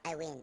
I win.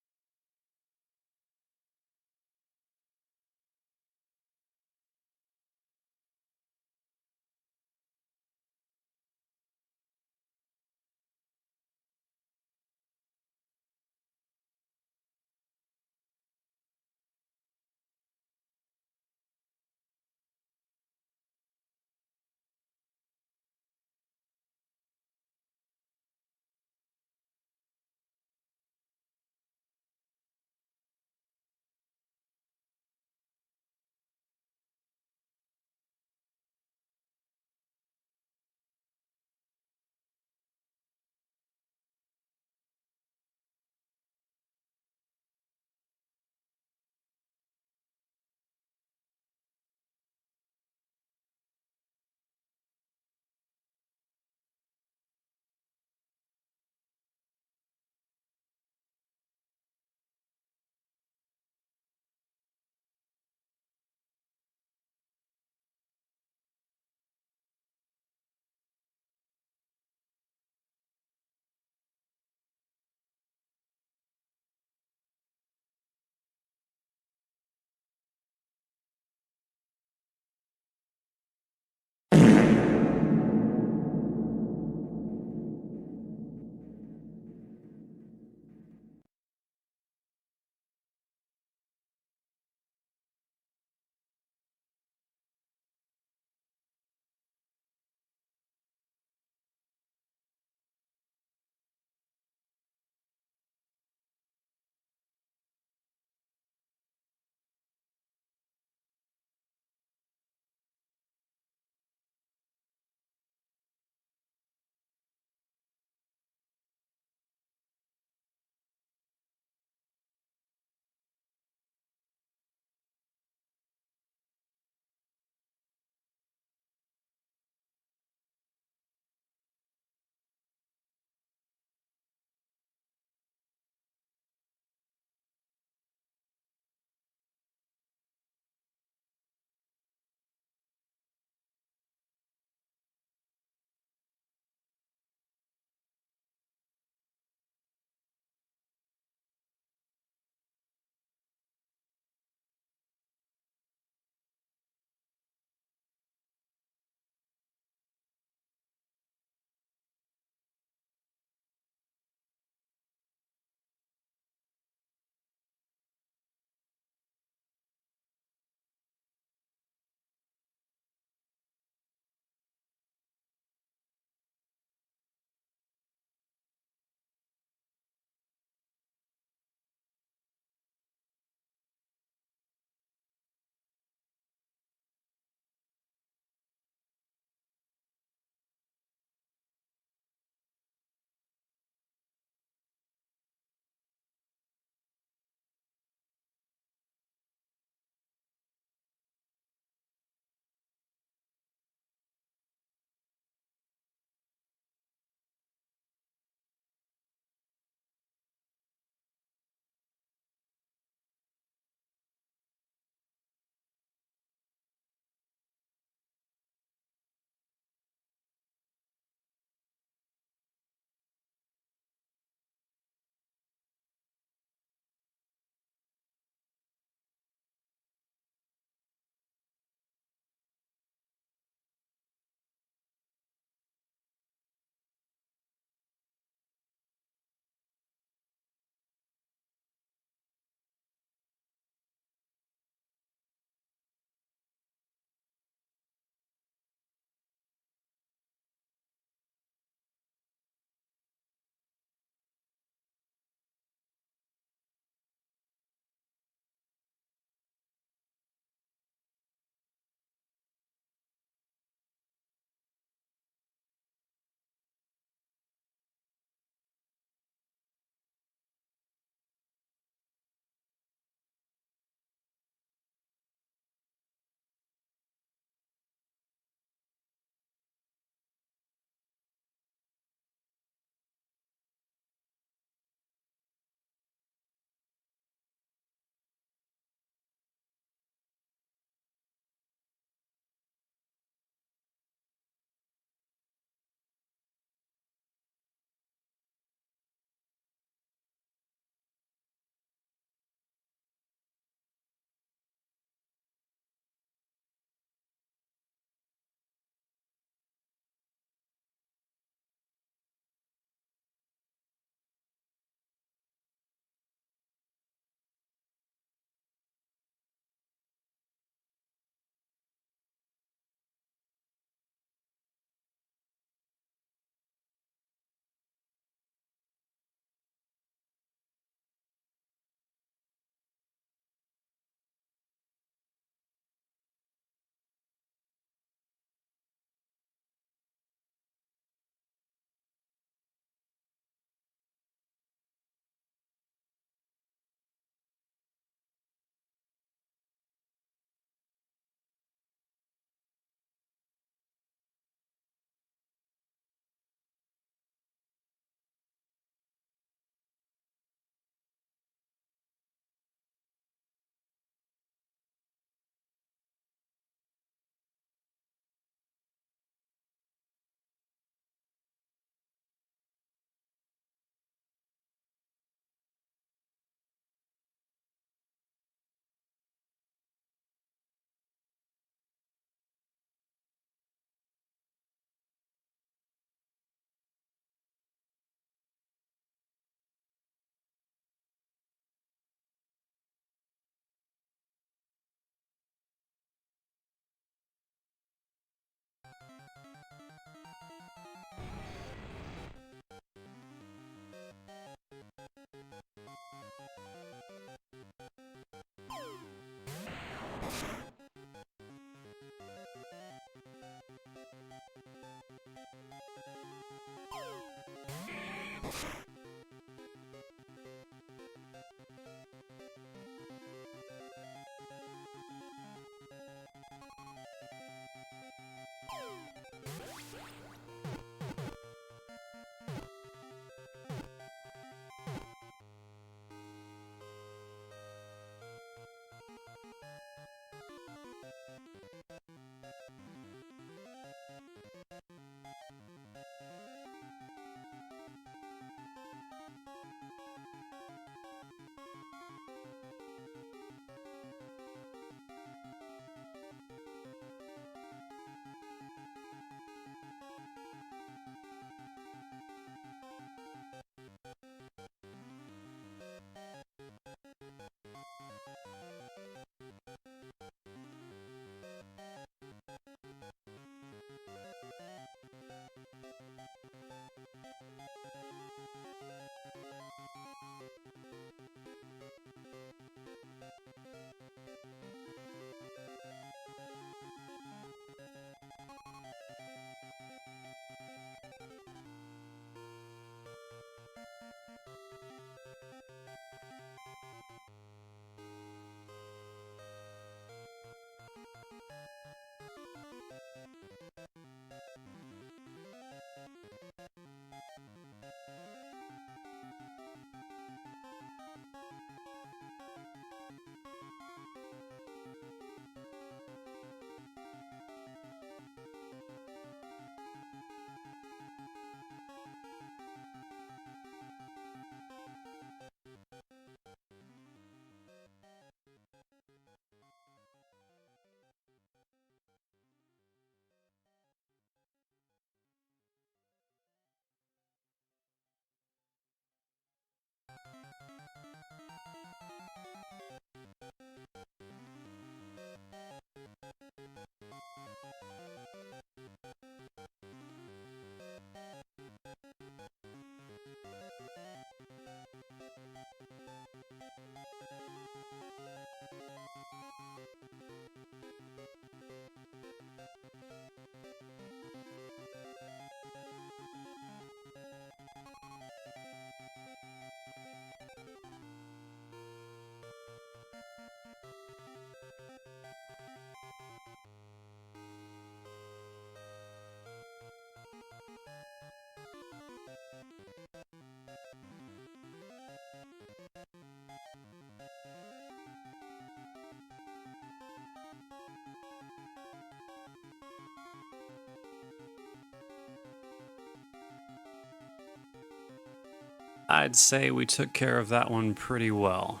I'd say we took care of that one pretty well.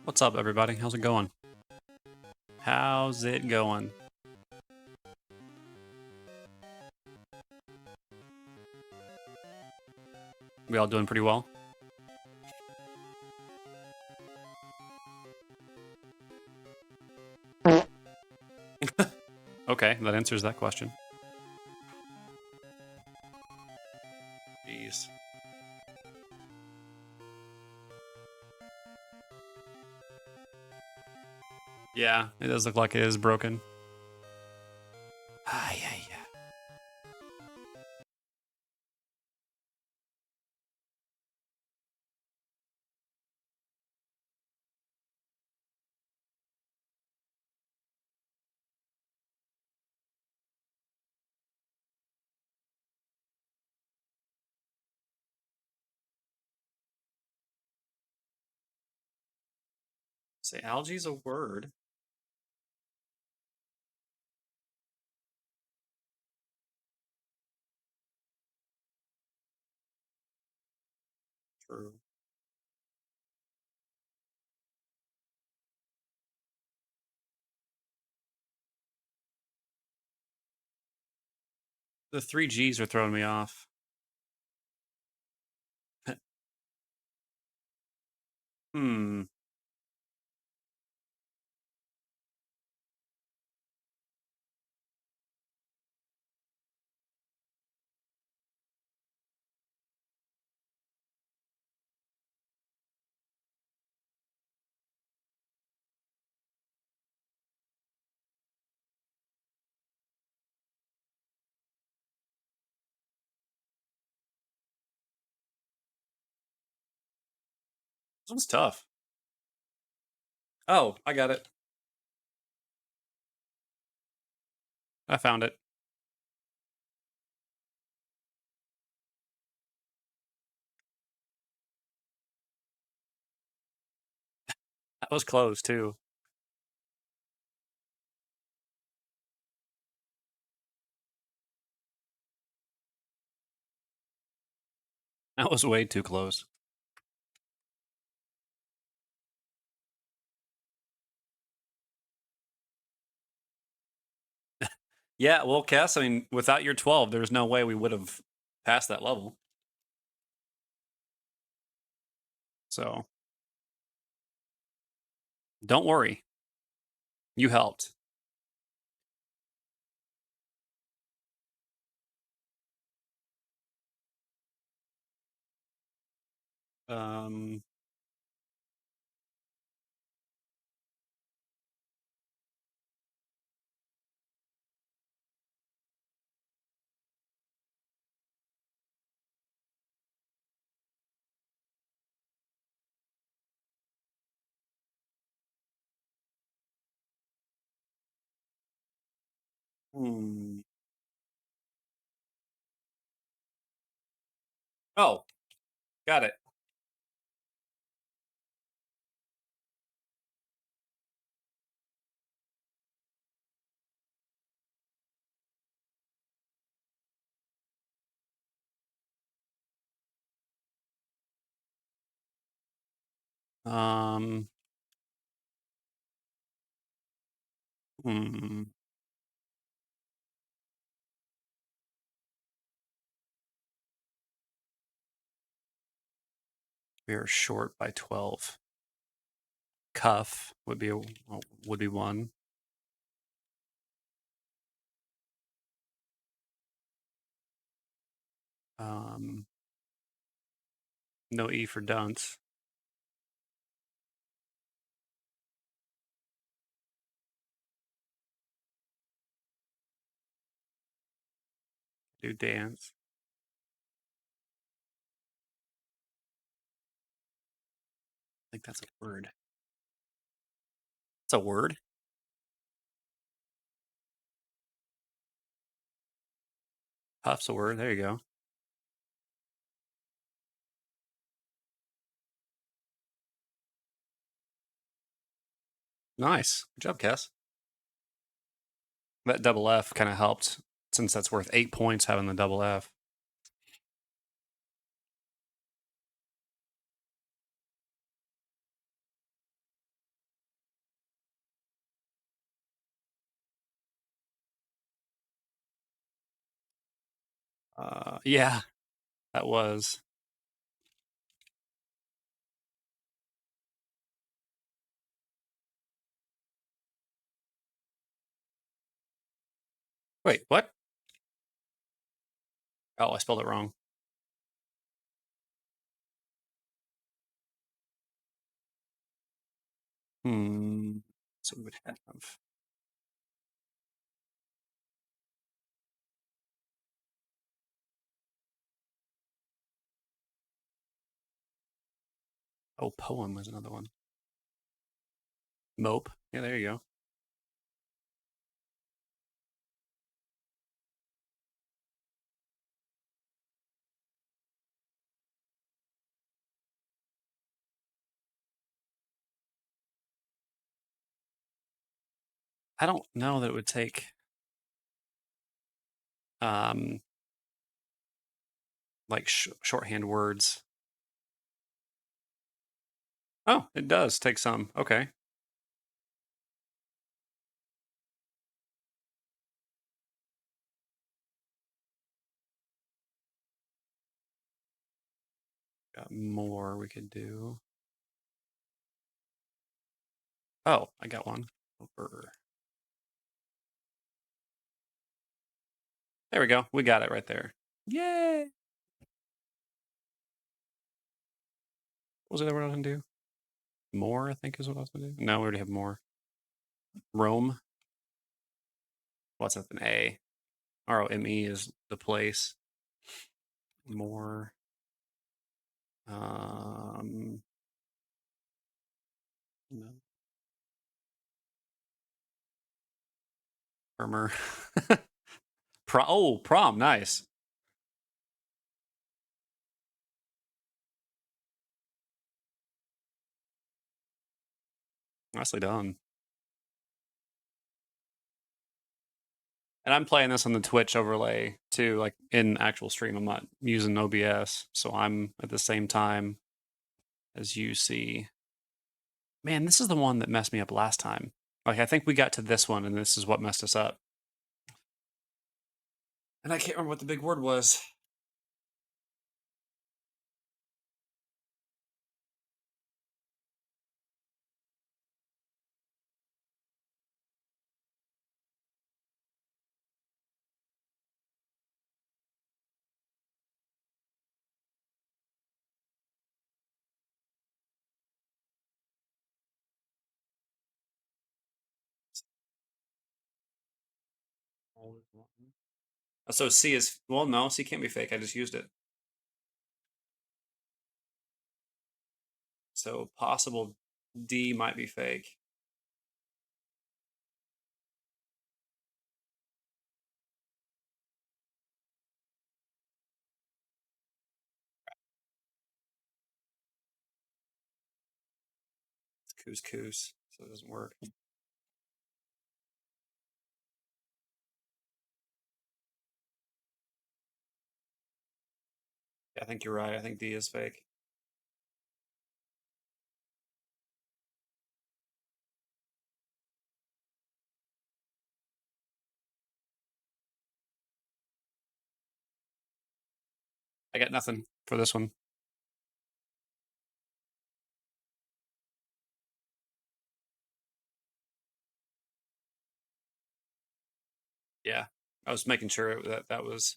What's up, everybody? How's it going? How's it going? We all doing pretty well? Okay, that answers that question. Jeez. Yeah, it does look like it is broken. Ah, yeah. Say algae's a word. True. The three G's are throwing me off. Hmm. This one's tough. Oh, I got it. I found it. That was close, too. That was way too close. Yeah, well, Cass, I mean, without your 12, there's no way we would have passed that level. So, don't worry. You helped. Um, hmm. Oh, got it. Um, hmm. We are short by 12. Cuff would be one. Um, no E for dunce. Do dance. I think that's a word. It's a word? Puff's a word. There you go. Nice. Good job, Cass. That double F kind of helped since that's worth 8 points having the double F. Yeah, that was. Wait, what? Oh, I spelled it wrong. So we would have. Oh, poem was another one. Mope. Yeah, there you go. I don't know that it would take um like shorthand words. Oh, it does take some. Okay. Got more we could do. Oh, I got one. Over. There we go. We got it right there. Yay! What was the other one I was gonna do? More, I think is what I was gonna do. No, we already have more. Rome. What's that? An A. ROME is the place. More. Armor. Prom, nice. Nicely done. And I'm playing this on the Twitch overlay too, like in actual stream. I'm not using OBS, so I'm at the same time as you see. Man, this is the one that messed me up last time. Like, I think we got to this one, and this is what messed us up. And I can't remember what the big word was. So C is, well, no, C can't be fake. I just used it. So possible D might be fake. It's coos, so it doesn't work. Yeah, I think you're right. I think D is fake. I got nothing for this one. Yeah, I was making sure that was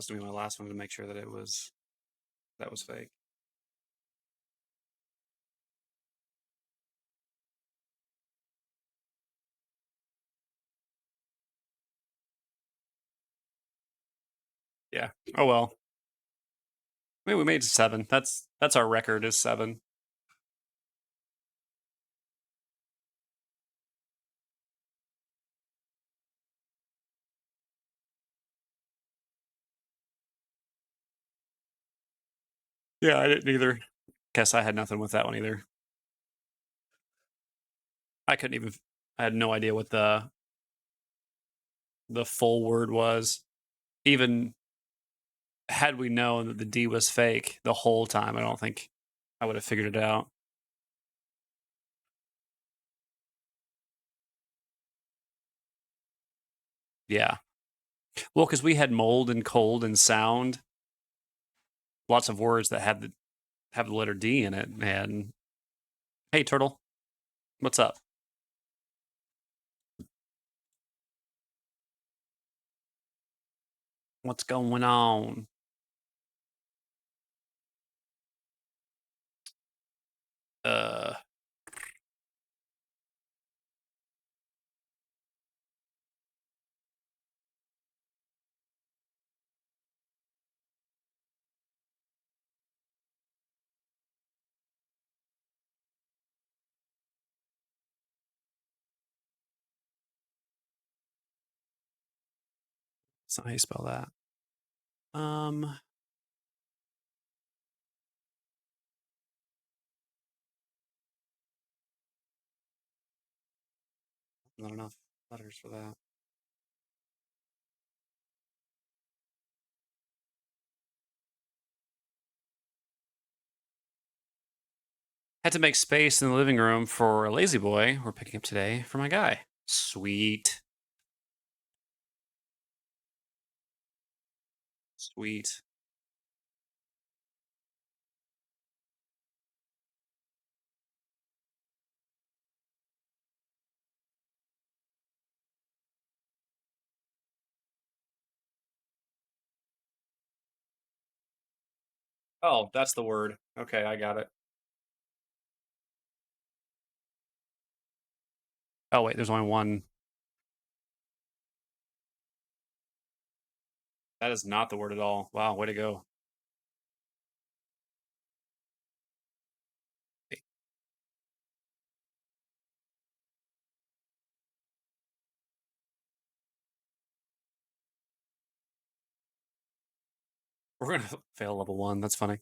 gonna be my last one to make sure that that was fake. Yeah. Oh well. I mean, we made 7. That's our record is 7. Yeah, I didn't either. Guess I had nothing with that one either. I couldn't even. I had no idea what the full word was. Even had we known that the D was fake the whole time, I don't think I would have figured it out. Yeah. Well, because we had mold and cold and sound, lots of words that have the letter D in it. And hey, turtle, what's up? What's going on? That's not how you spell that. Not enough letters for that. Had to make space in the living room for a lazy boy we're picking up today for my guy. Sweet. Sweet. Oh, that's the word. Okay, I got it. Oh, wait, there's only one. That is not the word at all. Wow, way to go. We're gonna fail level 1. That's funny.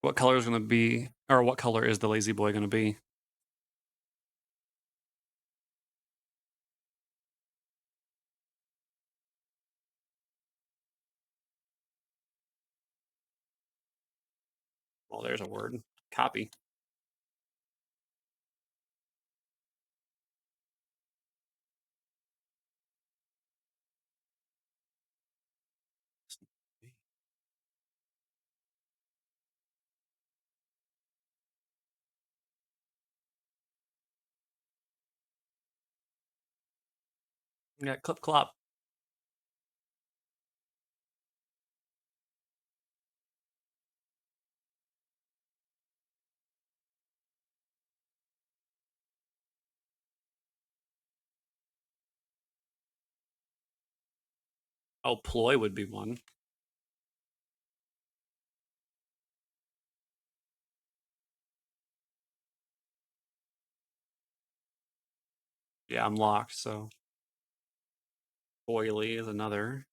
What color is gonna be, or what color is the lazy boy gonna be? Well, there's a word. Copy. Yeah, clip clop. Oh, ploy would be one. Yeah, I'm locked, so. Oily is another.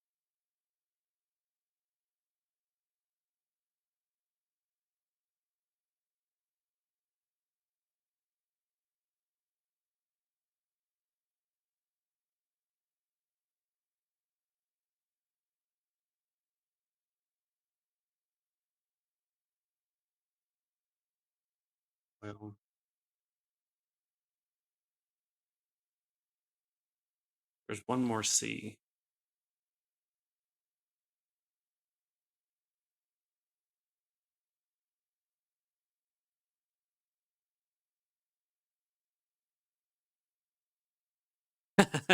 Well, there's one more C.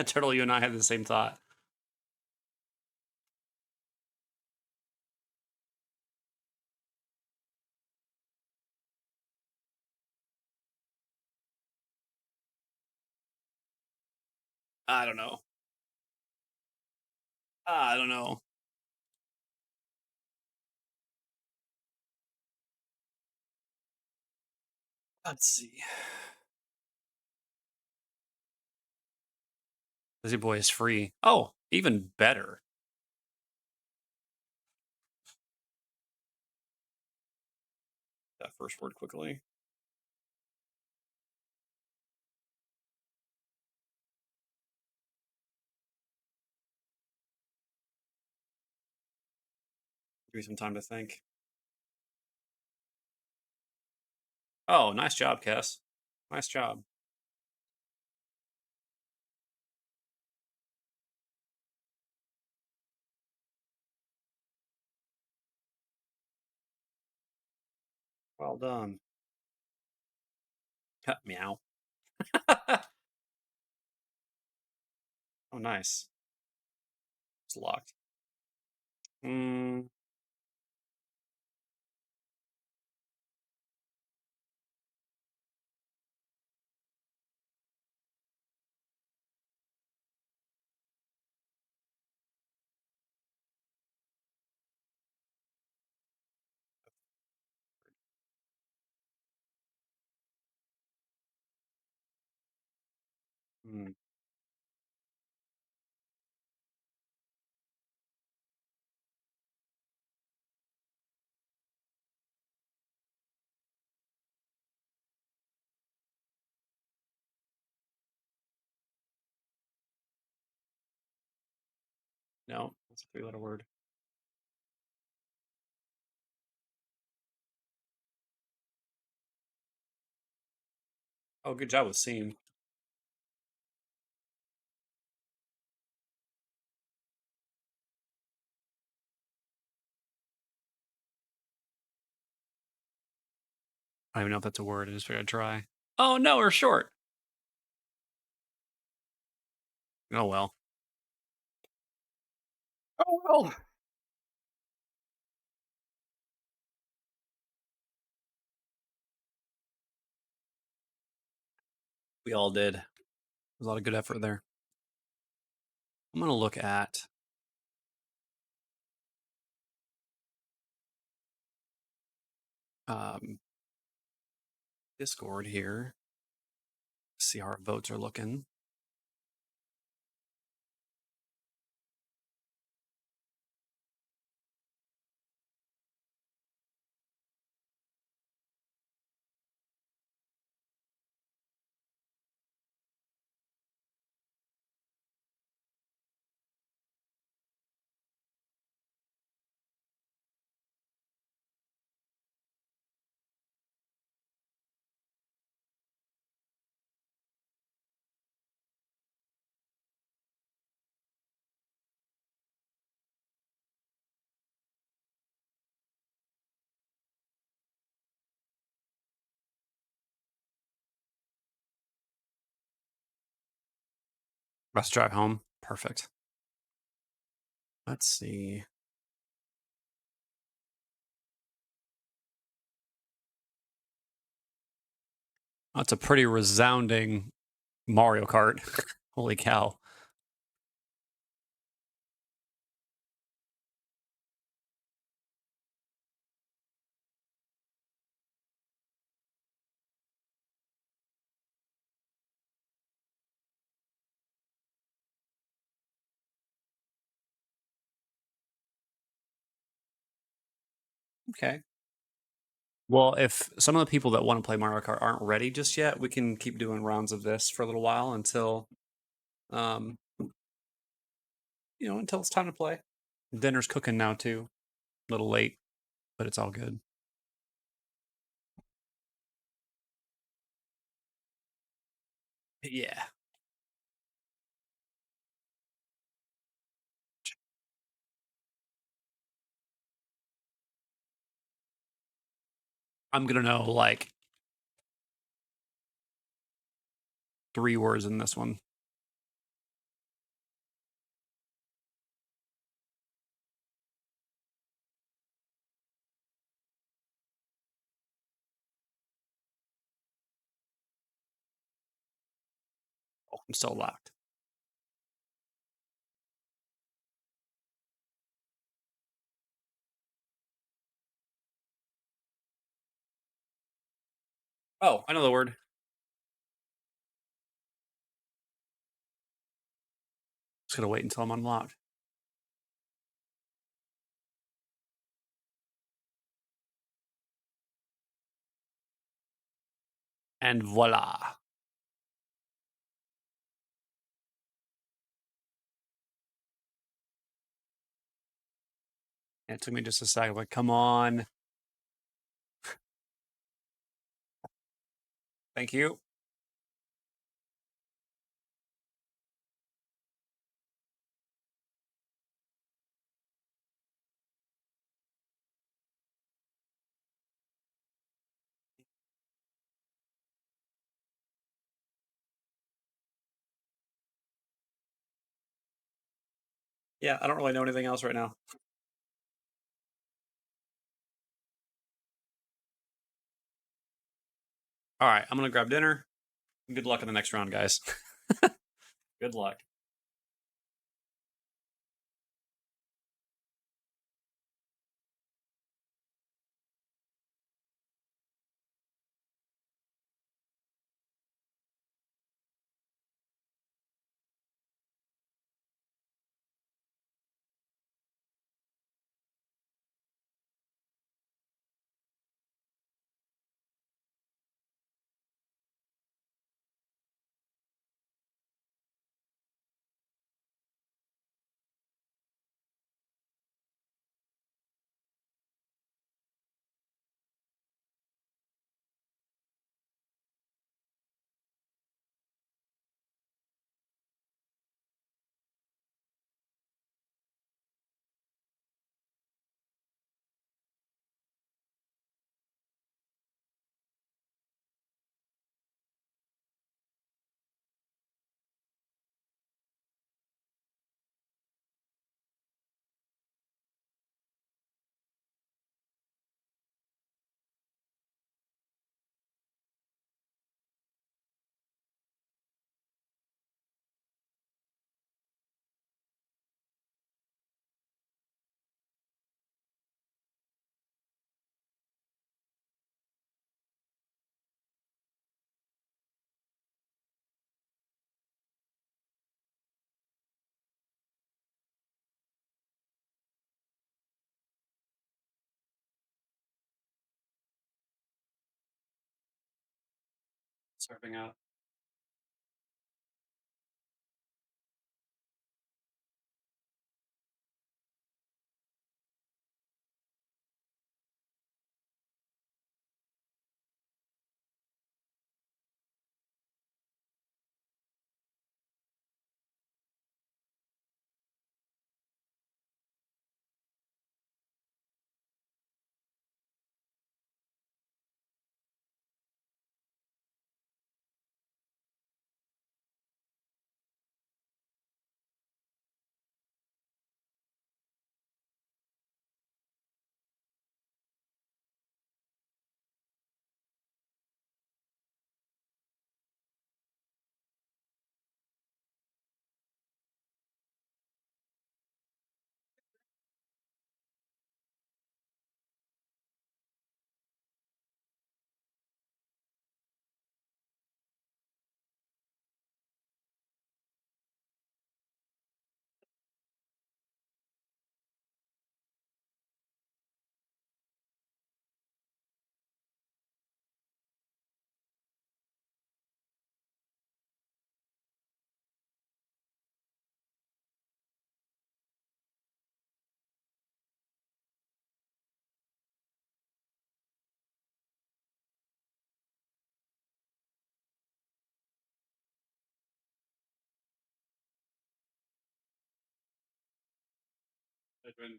Turtle, you and I had the same thought. I don't know. I don't know. Let's see. Lazy boy is free. Oh, even better. That first word quickly. Give me some time to think. Oh, nice job, Cass. Nice job. Well done. Meow. Oh, nice. It's locked. Hmm. Hmm. No, that's a three-letter word. Oh, good job with seam. I don't even know if that's a word. I just figured I'd try. Oh, no, we're short. Oh, well. Oh, well. We all did. There's a lot of good effort there. I'm going to look at Discord here. See how our votes are looking. Bus drive home. Perfect. Let's see. That's a pretty resounding Mario Kart. Holy cow. Okay. Well, if some of the people that want to play Mario Kart aren't ready just yet, we can keep doing rounds of this for a little while until, until it's time to play. Dinner's cooking now too. A little late, but it's all good. Yeah. I'm gonna know like 3 words in this one. Oh, I'm still locked. Oh, I know the word. Just gonna wait until I'm unlocked. And voila. It took me just a second. Like, come on. Thank you. Yeah, I don't really know anything else right now. All right, I'm gonna grab dinner. Good luck in the next round, guys. Good luck. Surfing out.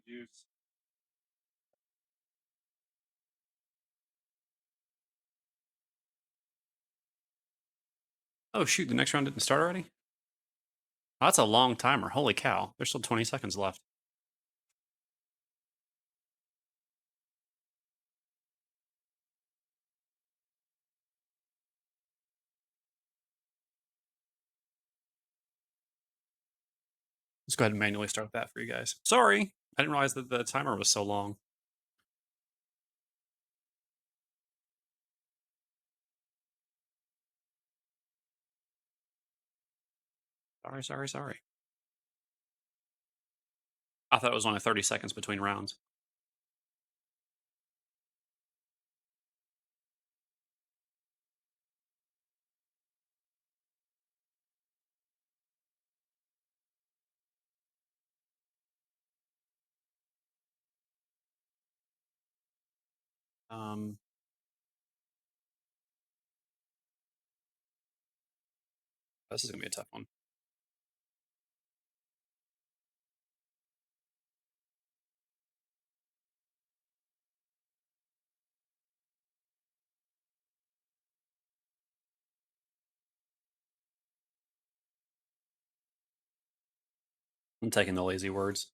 Juice. Oh shoot, the next round didn't start already? Oh, that's a long timer. Holy cow. There's still 20 seconds left. Let's go ahead and manually start that for you guys. Sorry, I didn't realize that the timer was so long. Sorry. I thought it was only 30 seconds between rounds. This is gonna be a tough one. I'm taking the lazy words.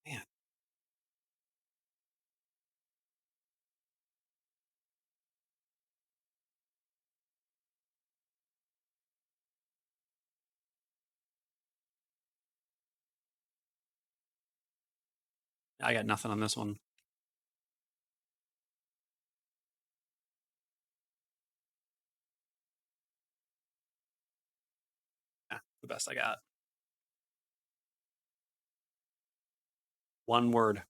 Man. I got nothing on this one. Yeah, the best I got. One word.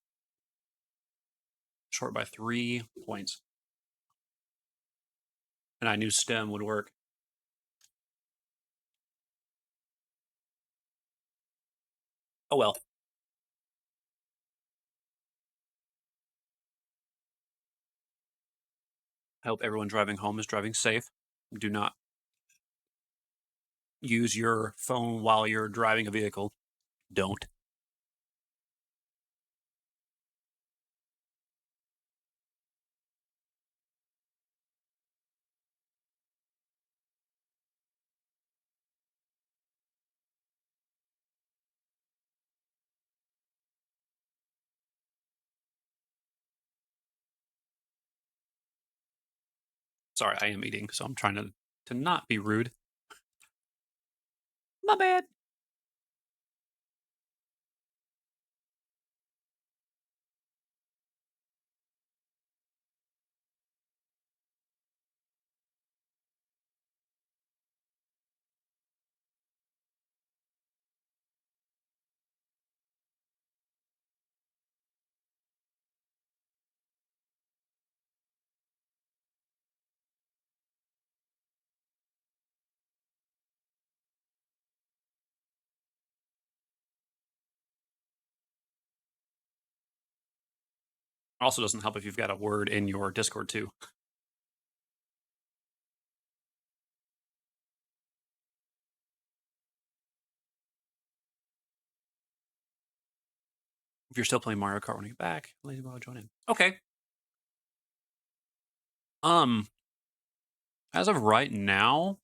Short by 3 points. And I knew STEM would work. Oh well. I hope everyone driving home is driving safe. Do not use your phone while you're driving a vehicle. Don't. Sorry, I am eating, so I'm trying to not be rude. My bad. Also doesn't help if you've got a word in your Discord too. If you're still playing Mario Kart when you get back, LazyBoy join in. Okay. As of right now,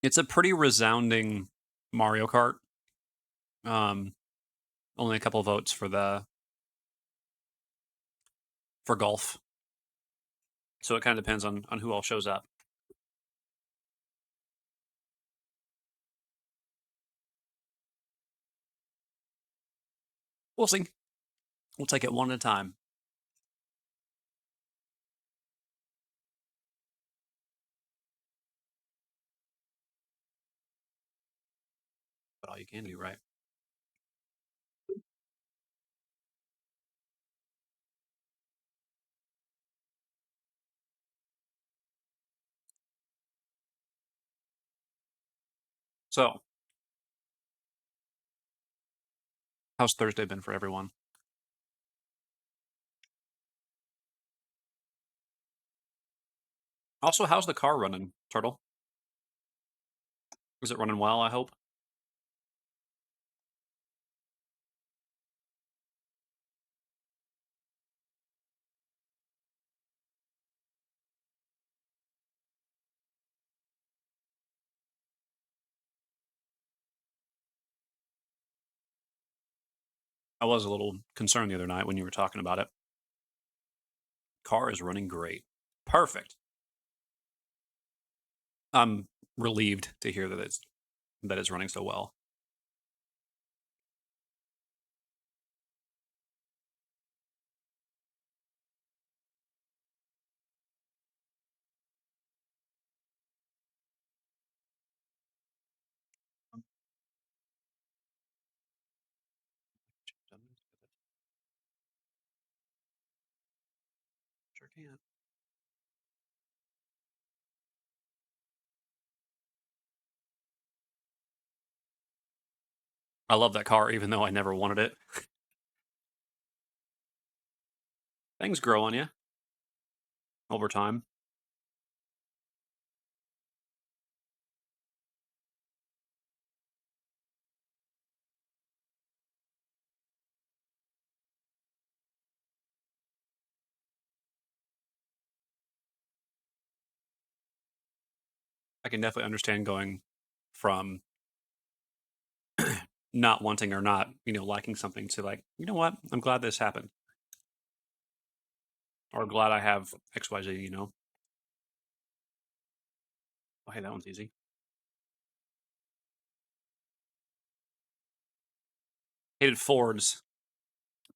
it's a pretty resounding Mario Kart. Only a couple votes for golf. So it kind of depends on who all shows up. We'll see. We'll take it one at a time. But all you can do, right? So, how's Thursday been for everyone? Also, how's the car running, Turtle? Is it running well, I hope? I was a little concerned the other night when you were talking about it. Car is running great. Perfect. I'm relieved to hear that it's running so well. Sure can. I love that car, even though I never wanted it. Things grow on you over time. I can definitely understand going from not wanting or not, liking something to like, you know what? I'm glad this happened. Or glad I have XYZ, Oh, hey, that one's easy. Hated Fords,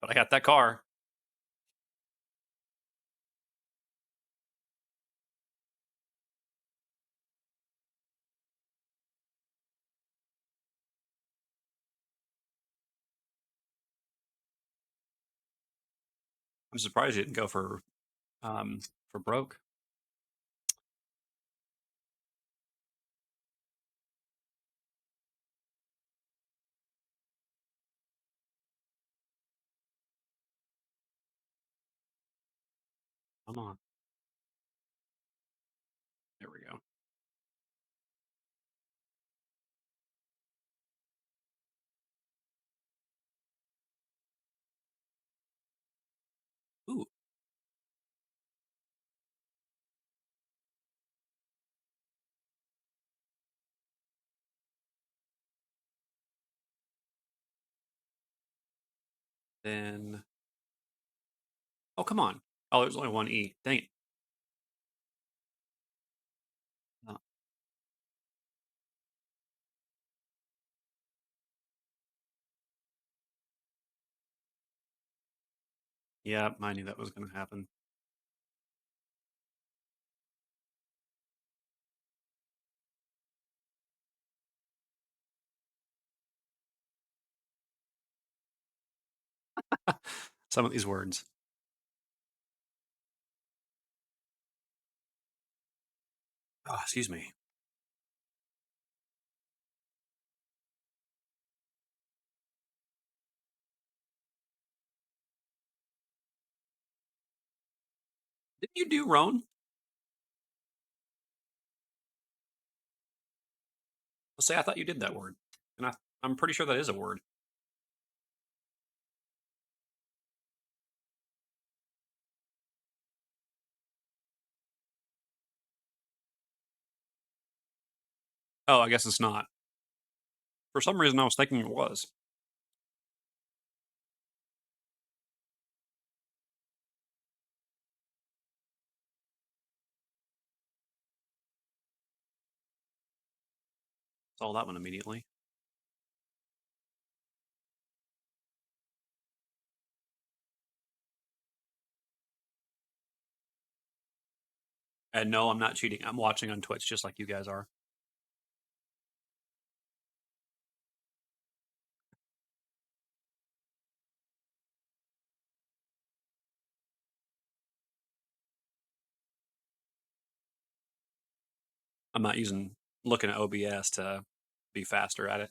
but I got that car. I'm surprised you didn't go for broke. Come on. There we go. Ooh. Then, oh, come on. Oh, there's only one E. Dang it. Oh, yeah, I knew that was going to happen. Some of these words. Oh, excuse me. Didn't you do Roan? Let's say I thought you did that word. And I'm pretty sure that is a word. Oh, I guess it's not. For some reason, I was thinking it was. Saw that one immediately. And no, I'm not cheating. I'm watching on Twitch just like you guys are. I'm not looking at OBS to be faster at it.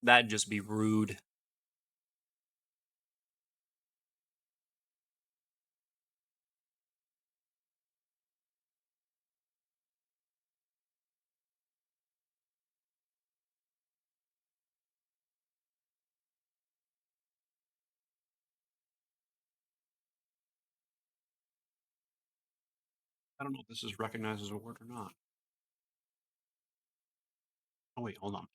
That'd just be rude. I don't know if this is recognized as a word or not. Oh, wait, hold on.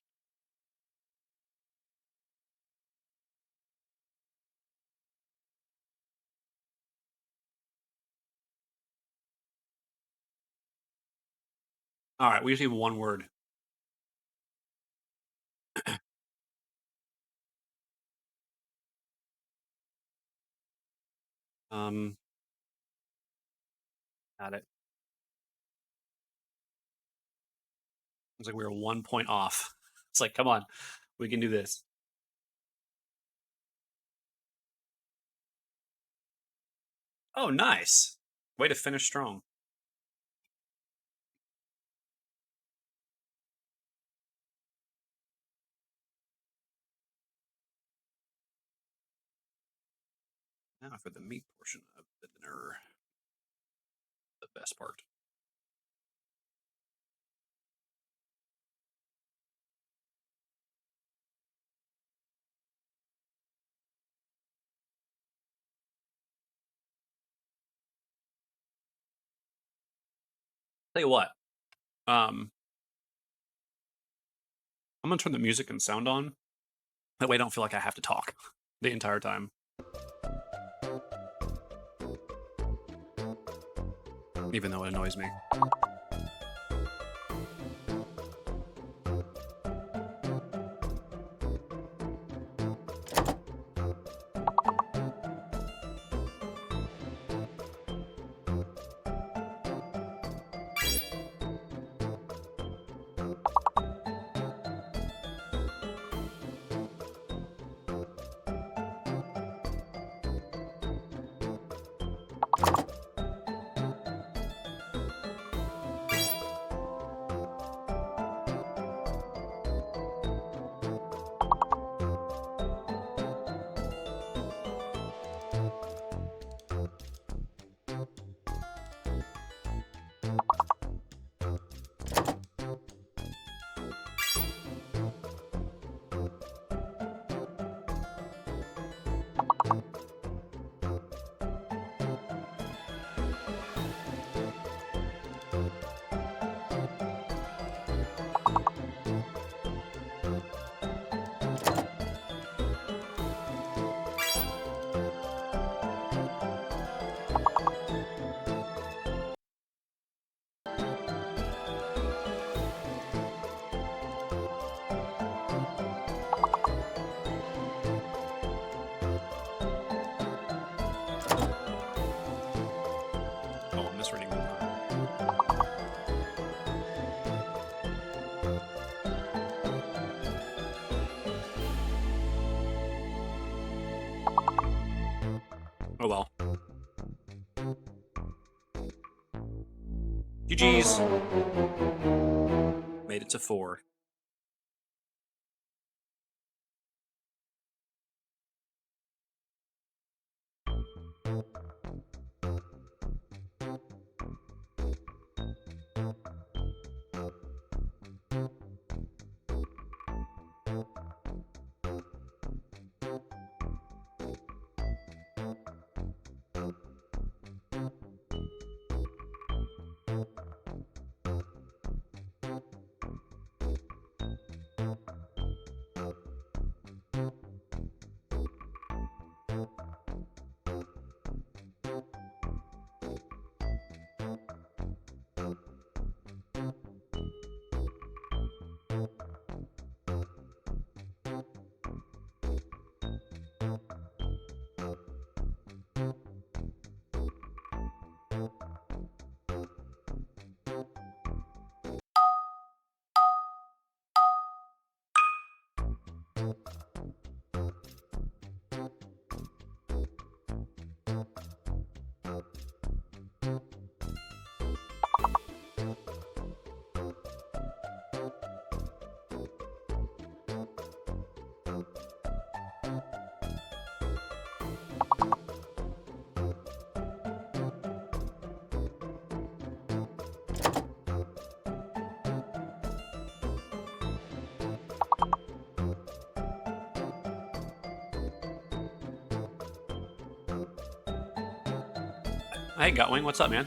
All right, we just need one word. Got it. It's like we were 1 point off. It's like, come on, we can do this. Oh, nice. Way to finish strong. Now for the meat portion of the dinner. The best part. Tell you what, I'm gonna turn the music and sound on. That way I don't feel like I have to talk the entire time. Even though it annoys me. Oh, I'm misreading the word. Oh well. GG's. Made it to 4. Hey, Gutwing, what's up, man?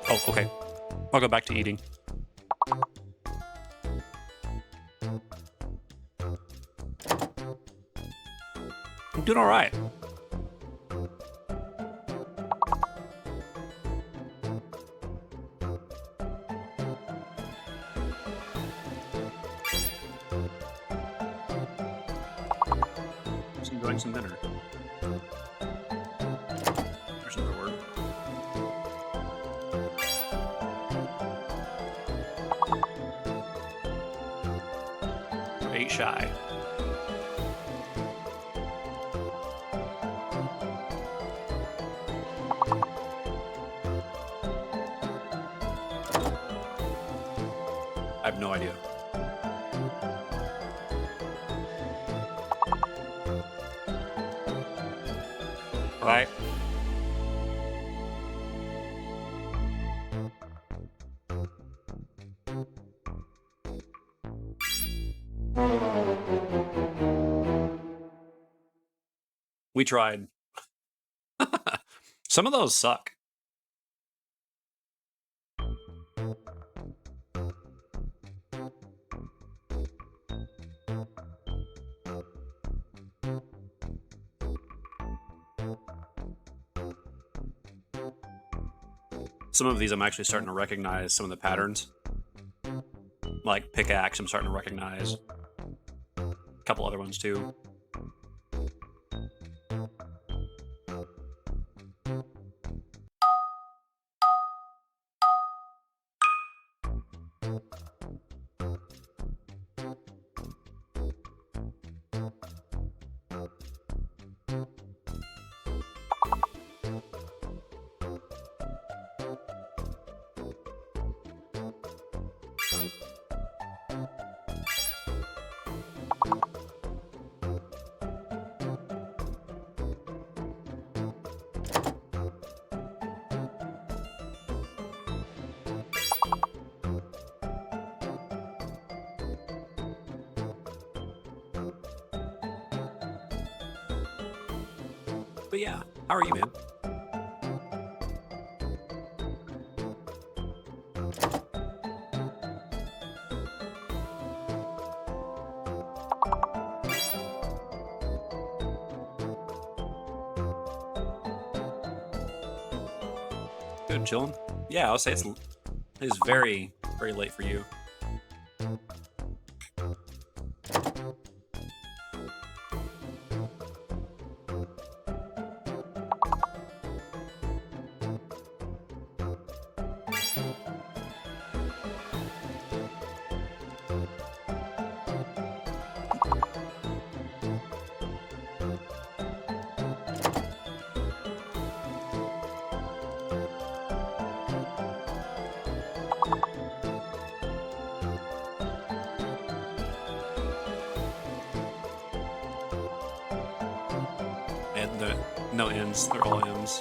Oh, okay. I'll go back to eating. I'm doing all right. Just enjoying some dinner. There's another word. We're 8 shy. I have no idea. All right. We tried. Some of those suck. Some of these I'm actually starting to recognize some of the patterns. Like pickaxe, I'm starting to recognize. A couple other ones too. But yeah, how are you, man? Good, chilling. Yeah, I'll say it's very, very late for you. no N's. They're all M's.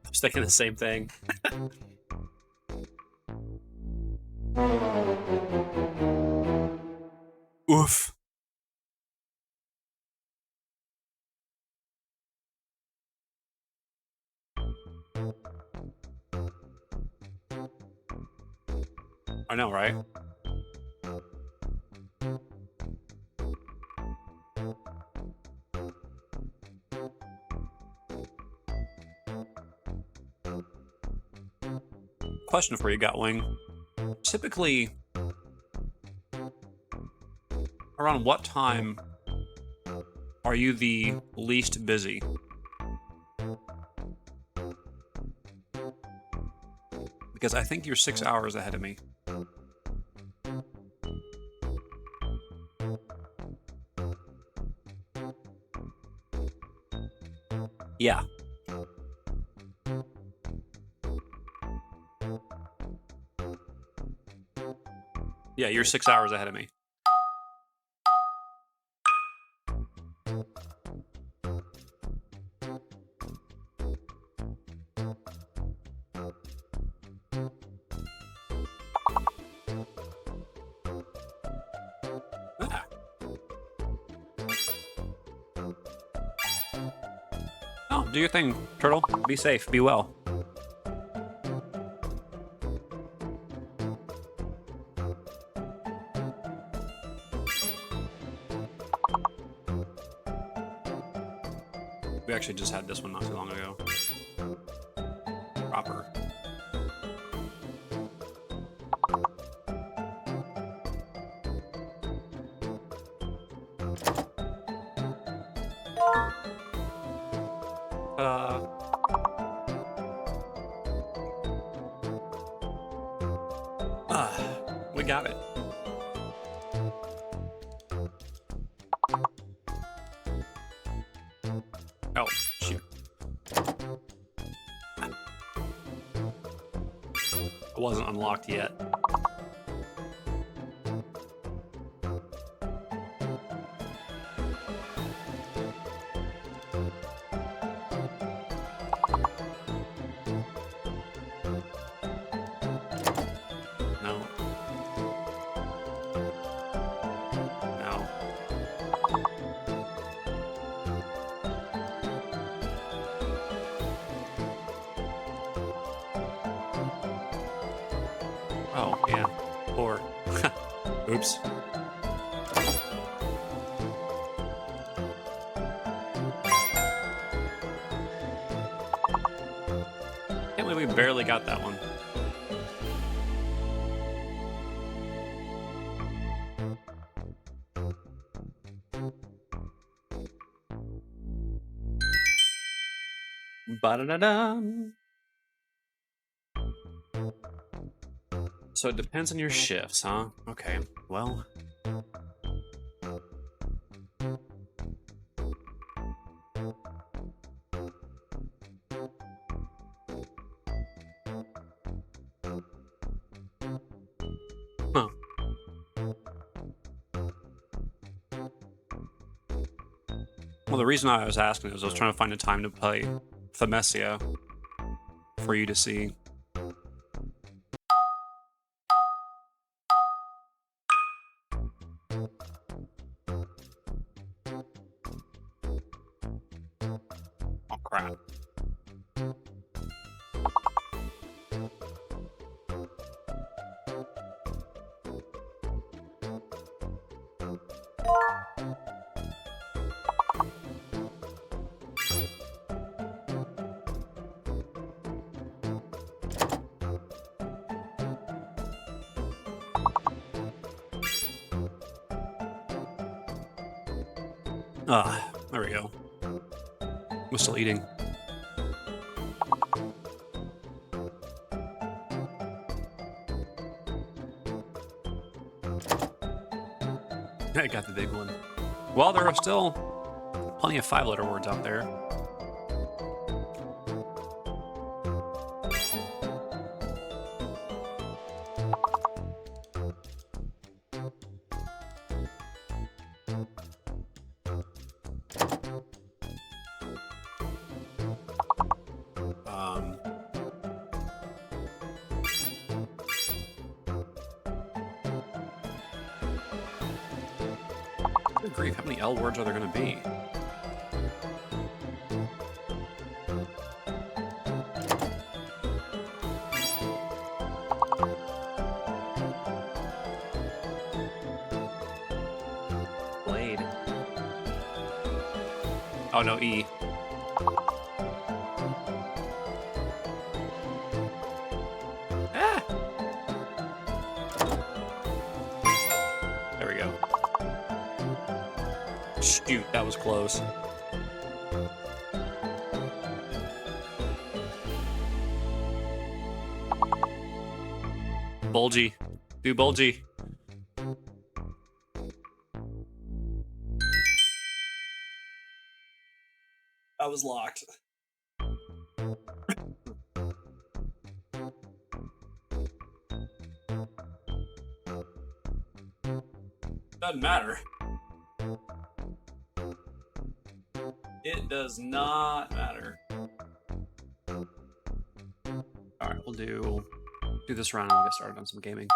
I'm thinking the same thing. Oof. I know, right? Question for you, Gotwing. Typically, around what time are you the least busy? Because I think you're 6 hours ahead of me. Yeah. Yeah, you're 6 hours ahead of me. Ah. Oh, do your thing, Turtle. Be safe. Be well. We actually just had this one not too long ago. Proper. We got it. Oh, shoot. It wasn't unlocked yet. No. No. Oh, yeah. Or, oops. Can't believe we barely got that one. Ba-da-da-dum. So it depends on your shifts, huh? Okay, well. Huh. Well, the reason I was asking is I was trying to find a time to play Thymesia for you to see. Oh, crap. There we go. We're still eating. I got the big one. Well, there are still plenty of 5-letter words out there. Good grief, how many L words are there going to be? Blade. Oh no, E. Ah! There we go. Shoot, that was close. Bulgy. Do bulgy. I was locked. Doesn't matter. It does not matter. Alright, we'll do this round and we'll get started on some gaming.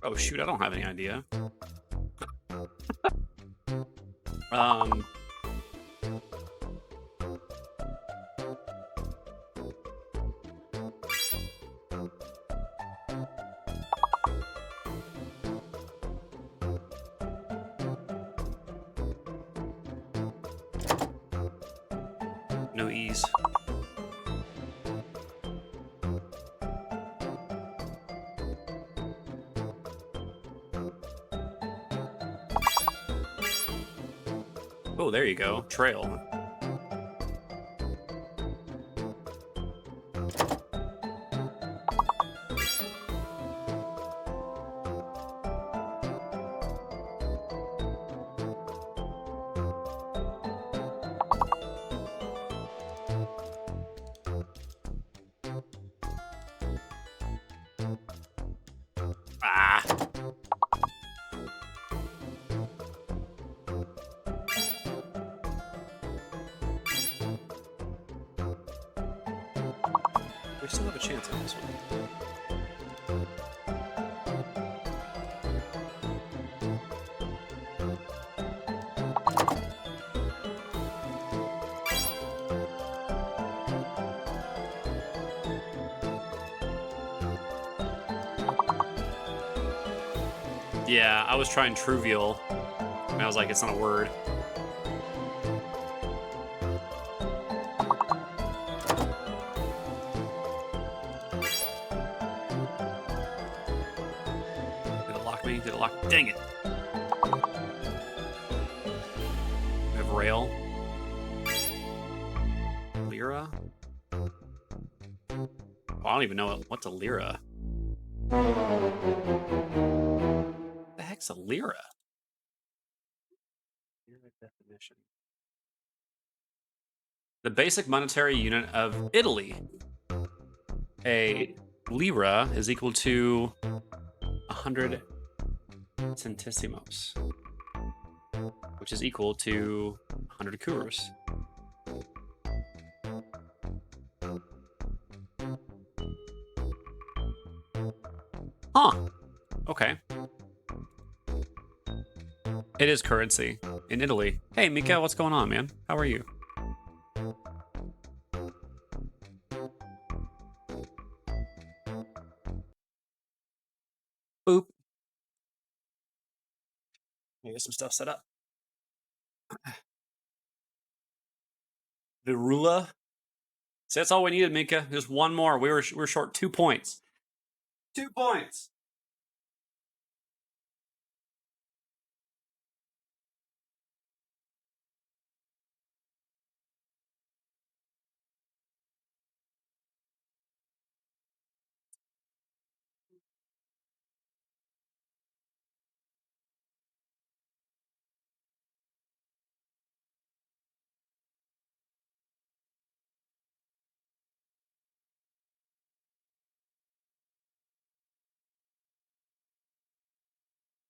Oh shoot, I don't have any idea. No E's. Oh, there you go. Trail. Ah. We still have a chance at this one. Yeah, I was trying trivial, and I was like, it's not a word. Did it lock me? Did it lock? Dang it. We have rail. Lira? Oh, I don't even know what's a lira. What the heck's a lira? Definition. The basic monetary unit of Italy. A lira is equal to 100 centesимos, which is equal to 100 kuros. Huh. Okay. It is currency in Italy. Hey, Mika, what's going on, man? How are you? Boop. Let me get some stuff set up. Virula. So that's all we needed, Mika. Just one more. We're short 2 points. 2 points.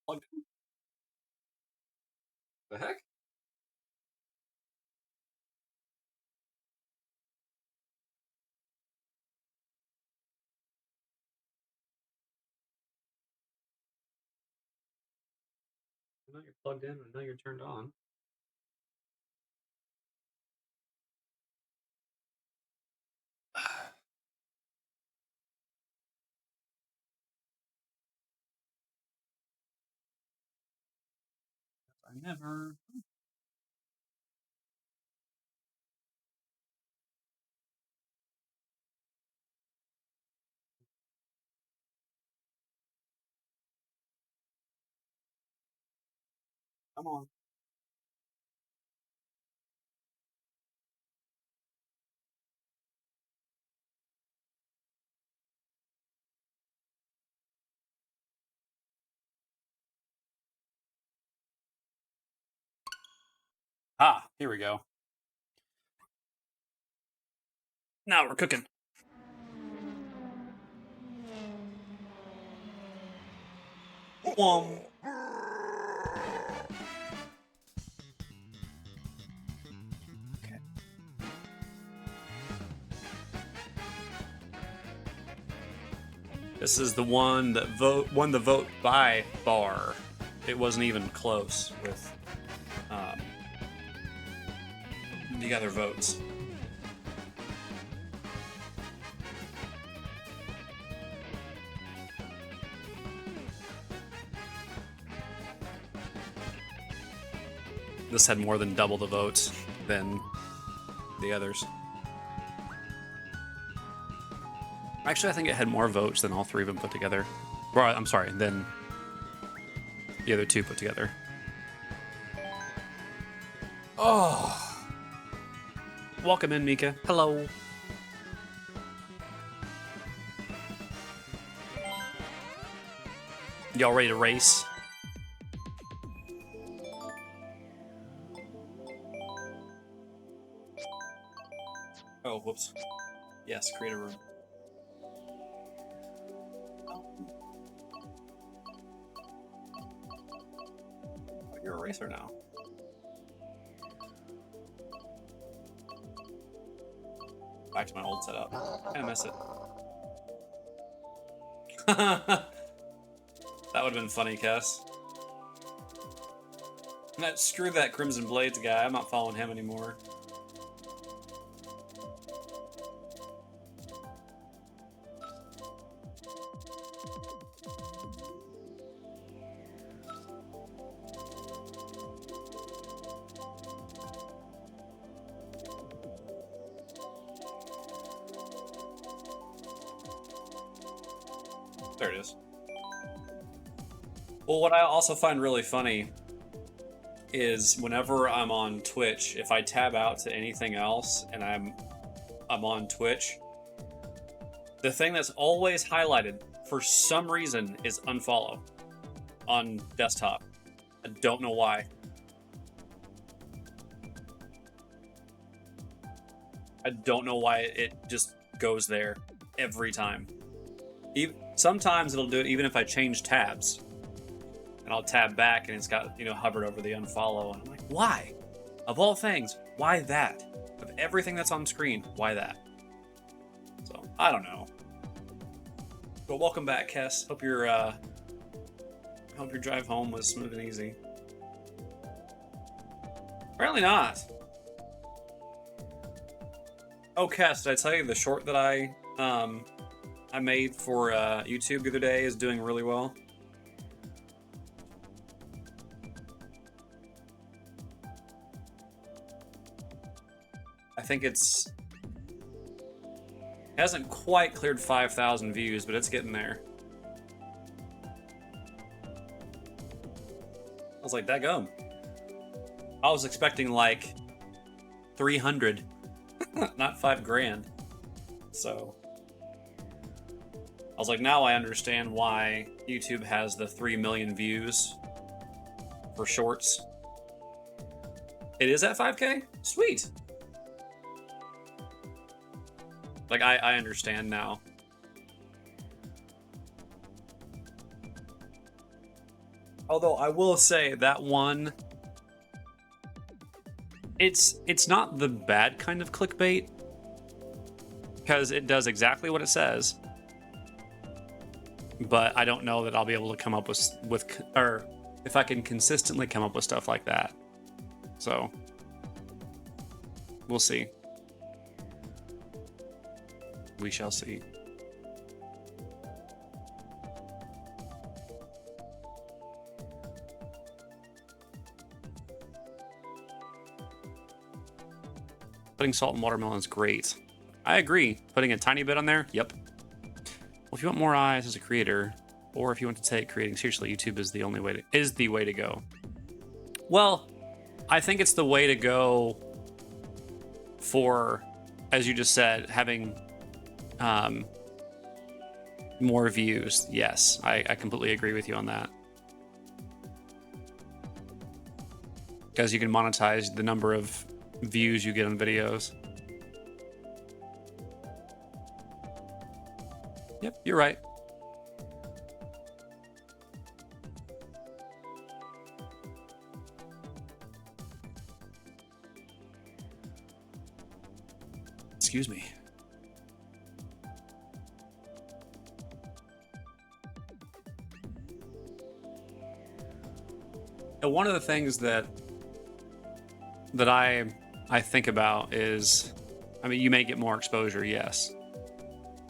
Plugged in? The heck? Now you're plugged in, and now you're turned on. I never. Come on. Ah, here we go. Now we're cooking. Okay. This is the one that won the vote by far. It wasn't even close with the other votes. This had more than double the votes than the others. Actually, I think it had more votes than all three of them put together. Or, I'm sorry, than the other two put together. Oh. Welcome in, Mika. Hello. Y'all ready to race? Oh, whoops. Yes, create a room. You're a racer now. Back to my old setup. I miss it. That would have been funny, Cass. Screw that Crimson Blades guy. I'm not following him anymore. There it is. Well, what I also find really funny is whenever I'm on Twitch, if I tab out to anything else and I'm on Twitch, the thing that's always highlighted for some reason is unfollow on desktop. I don't know why. I don't know why it just goes there every time. Sometimes it'll do it even if I change tabs. And I'll tab back and it's got, hovered over the unfollow. And I'm like, why? Of all things, why that? Of everything that's on screen, why that? So, I don't know. But welcome back, Kess. Hope your drive home was smooth and easy. Apparently not. Oh, Kess, did I tell you the short that I made for YouTube the other day is doing really well? I think it hasn't quite cleared 5,000 views, but it's getting there. I was like, daggum. I was expecting like 300, not 5 grand. So I was like, now I understand why YouTube has the 3 million views for shorts. It is at 5K? Sweet. Like, I understand now. Although I will say that one, it's not the bad kind of clickbait, because it does exactly what it says. But I don't know that I'll be able to come up with or if I can consistently come up with stuff like that. So we'll see. We shall see. Putting salt in watermelon is great. I agree. Putting a tiny bit on there, yep. Well, if you want more eyes as a creator, or if you want to take creating seriously, YouTube is the way to go. Well, I think it's the way to go for, as you just said, having more views. Yes, I completely agree with you on that. Because you can monetize the number of views you get on videos. Yep, you're right. Excuse me. And one of the things that I think about is, I mean, you may get more exposure, yes.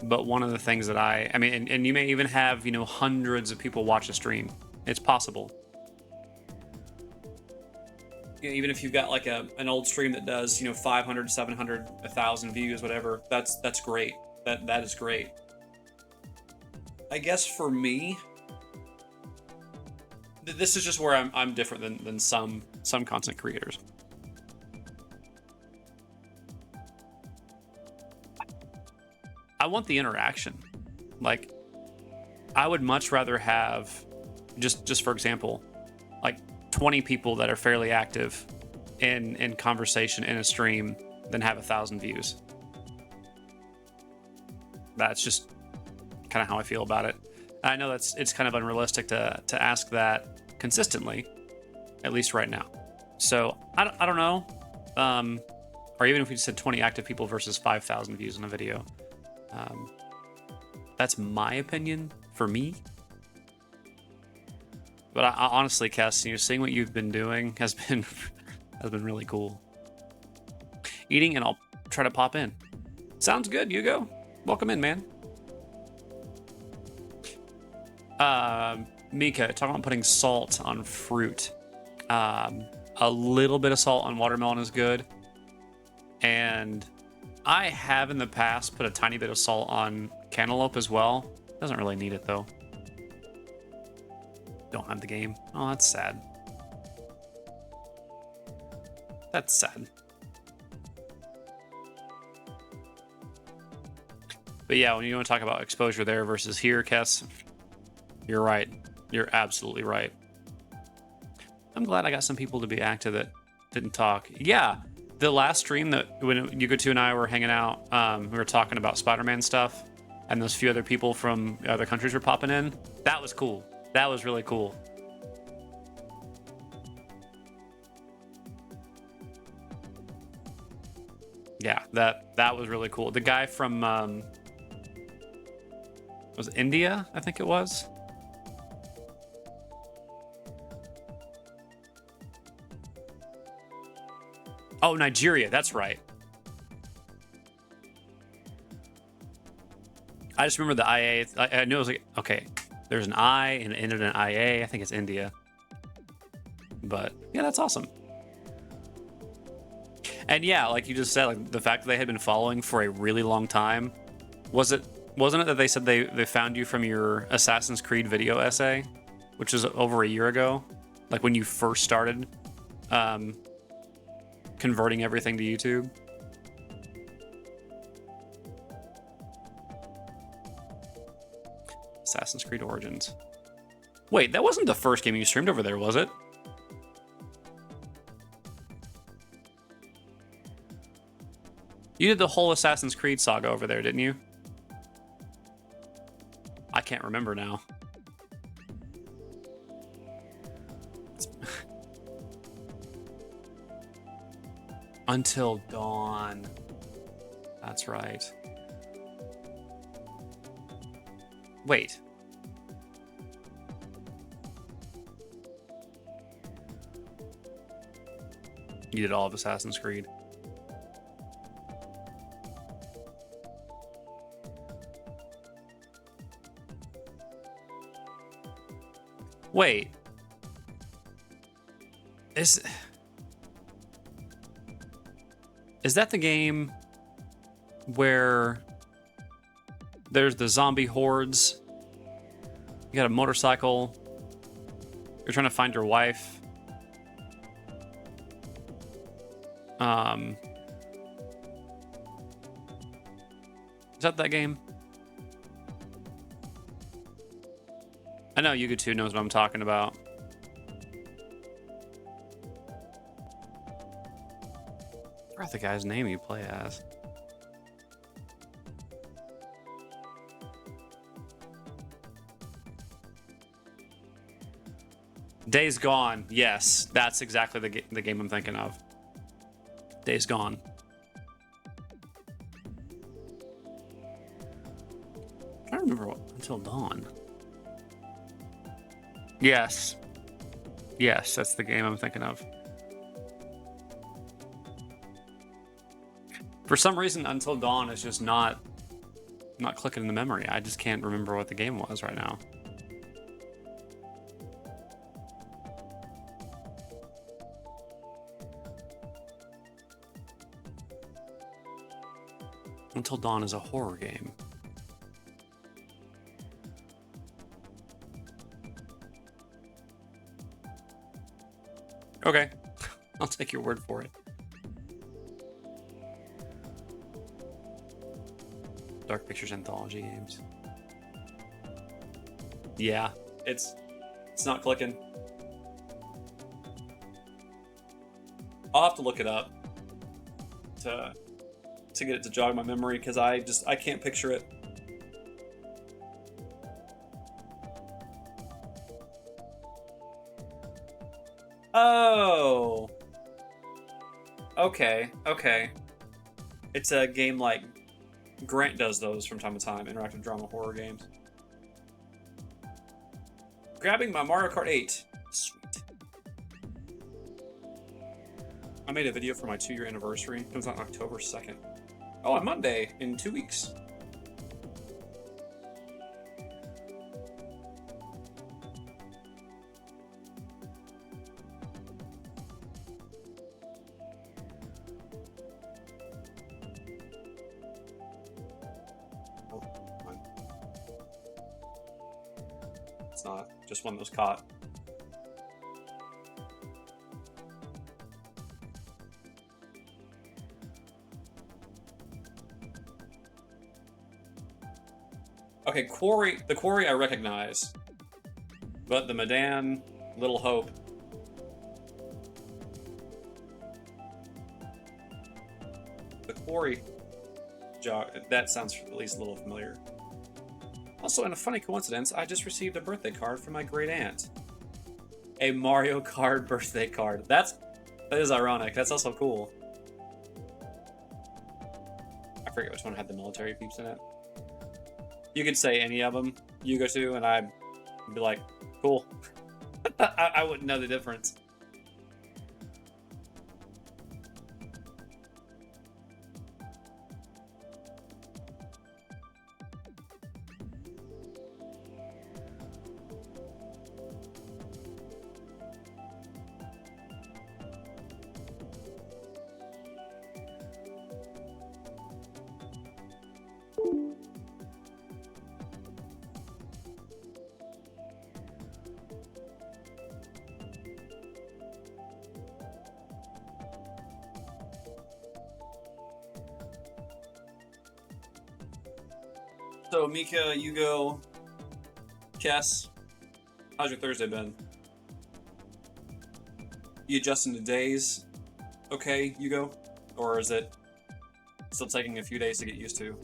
But one of the things that I mean, and you may even have, you know, hundreds of people watch a stream. It's possible. You know, even if you've got like an old stream that does, you know, 500, 700, 1,000 views, whatever, that's great. That is great. I guess for me, this is just where I'm different than some content creators. I want the interaction. Like, I would much rather have, just for example, like 20 people that are fairly active in conversation in a stream than have 1,000 views. That's just kind of how I feel about it. I know it's kind of unrealistic to ask that consistently, at least right now. So I don't know, or even if we just said 20 active people versus 5,000 views on a video. That's my opinion for me. But I honestly, Cass, you know, seeing what you've been doing has been really cool. Eating, and I'll try to pop in. Sounds good, Hugo. Welcome in, man. Mika, talking about putting salt on fruit. A little bit of salt on watermelon is good. And I have in the past put a tiny bit of salt on cantaloupe as well. Doesn't really need it though. Don't have the game. Oh, that's sad. That's sad. But yeah, when you want to talk about exposure there versus here, Kess, you're right. You're absolutely right. I'm glad I got some people to be active that didn't talk. Yeah, the last stream that when Hugo 2 and I were hanging out, we were talking about Spider-Man stuff, and those few other people from other countries were popping in. That was cool. That was really cool. Yeah, that was really cool. The guy from was it India, I think it was. Oh, Nigeria, that's right. I just remember the IA. I knew it was like, okay, there's an I and it ended in IA. I think it's India. But yeah, that's awesome. And yeah, like you just said, like the fact that they had been following for a really long time, wasn't it that they said they found you from your Assassin's Creed video essay, which was over a year ago, like when you first started converting everything to YouTube? Assassin's Creed Origins. Wait, that wasn't the first game you streamed over there, was it? You did the whole Assassin's Creed saga over there, didn't you? I can't remember now. Until Dawn. That's right. Wait. You did all of Assassin's Creed. Wait. Is that the game where there's the zombie hordes? You got a motorcycle. You're trying to find your wife. Is that game? I know Yuga 2 knows what I'm talking about. I forgot the guy's name you play as. Days Gone. Yes, that's exactly the game I'm thinking of. Days Gone. I don't remember what Until Dawn. Yes. Yes, that's the game I'm thinking of. For some reason, Until Dawn is just not clicking in the memory. I just can't remember what the game was right now. Until Dawn is a horror game. Okay, I'll take your word for it. Dark Pictures Anthology games. Yeah, it's not clicking. I'll have to look it up to get it to jog my memory, because I can't picture it. Oh. Okay. It's a game like Grant does those from time to time, interactive drama horror games. Grabbing my Mario Kart 8. Sweet. I made a video for my 2-year anniversary. It comes out October 2nd. Oh, on Monday, in 2 weeks. Oh, fine. It's not just one that was caught. Okay, the Quarry I recognize, but the Medan, Little Hope. The Quarry, that sounds at least a little familiar. Also, in a funny coincidence, I just received a birthday card from my great aunt. A Mario Kart birthday card. That is ironic. That's also cool. I forget which one had the military peeps in it. You could say any of them, Yuga 2, and I'd be like, cool. I wouldn't know the difference. So, Mika, Yugo, Kess, how's your Thursday been? You adjusting to days okay, Yugo? Or is it still taking a few days to get used to?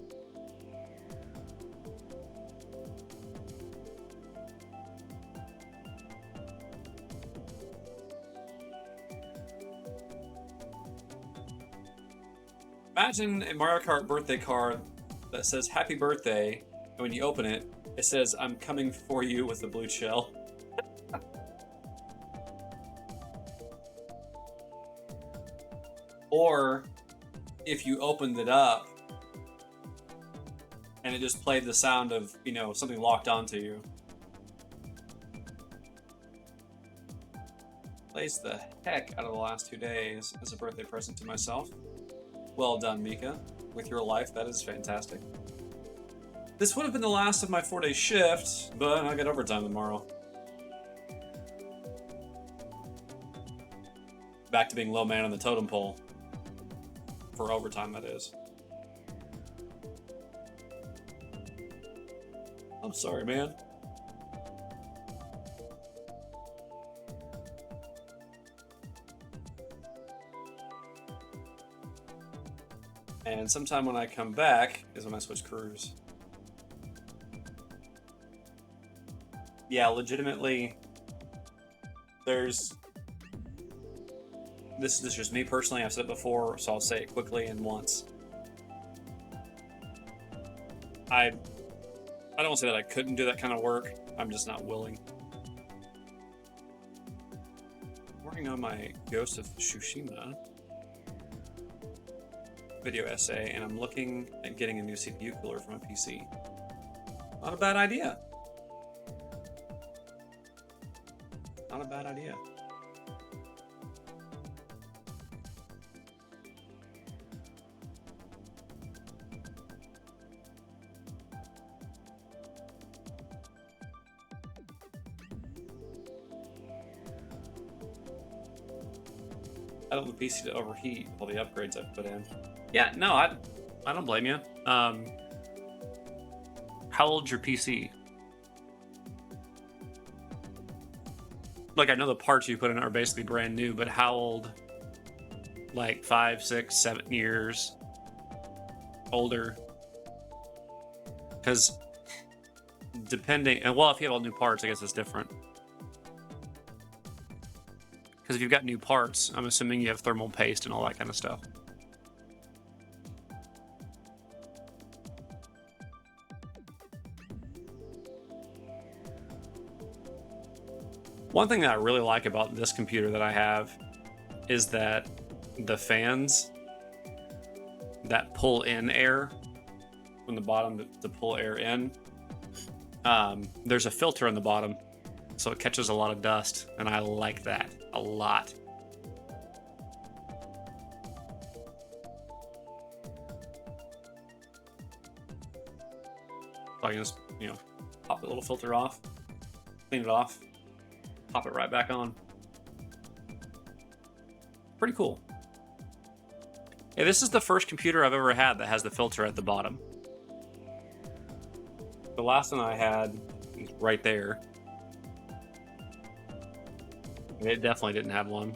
Imagine a Mario Kart birthday card that says "Happy Birthday," and when you open it, it says "I'm coming for you" with a blue shell. Or if you opened it up and it just played the sound of, you know, something locked onto you. Plays the heck out of the last 2 days as a birthday present to myself. Well done, Mika. With your life, that is fantastic. This would have been the last of my 4-day shift, but I got overtime tomorrow. Back to being low man on the totem pole. For overtime, that is. I'm sorry, man. And sometime when I come back is when I switch crews. Yeah, legitimately, this is just me personally. I've said it before, so I'll say it quickly and once. I don't say that I couldn't do that kind of work. I'm just not willing. I'm working on my Ghost of Tsushima video essay, and I'm looking at getting a new CPU cooler for my PC. Not a bad idea. Not a bad idea. I don't want the PC to overheat with all the upgrades I've put in. Yeah, no, I don't blame you. How old's your PC? Like, I know the parts you put in are basically brand new, but how old? Like 5, 6, 7 years older? Because depending, and well, if you have all new parts, I guess it's different. Because if you've got new parts, I'm assuming you have thermal paste and all that kind of stuff. One thing that I really like about this computer that I have is that the fans that pull in air from the bottom to pull air in, there's a filter on the bottom, so it catches a lot of dust, and I like that a lot. So I can just, you know, pop the little filter off, clean it off, pop it right back on. Pretty cool. Yeah, this is the first computer I've ever had that has the filter at the bottom. The last one I had was right there. It definitely didn't have one.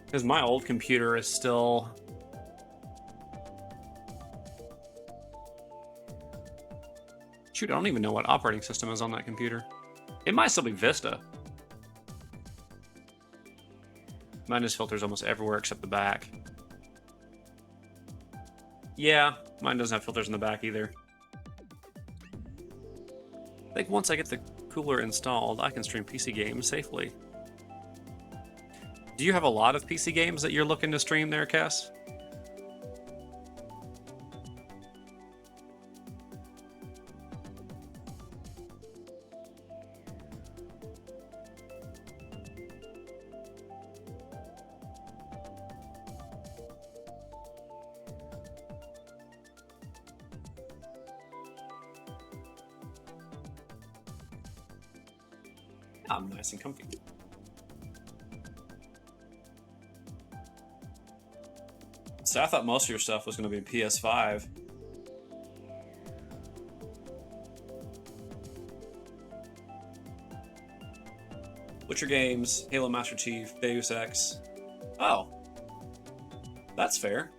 Because my old computer is still... Shoot, I don't even know what operating system is on that computer. It might still be Vista. Mine just filters almost everywhere except the back. Yeah, mine doesn't have filters in the back either. I think once I get the cooler installed, I can stream PC games safely. Do you have a lot of PC games that you're looking to stream there, Cass? I'm nice and comfy. So I thought most of your stuff was going to be PS5. Witcher games, Halo Master Chief, Deus Ex. Oh, that's fair.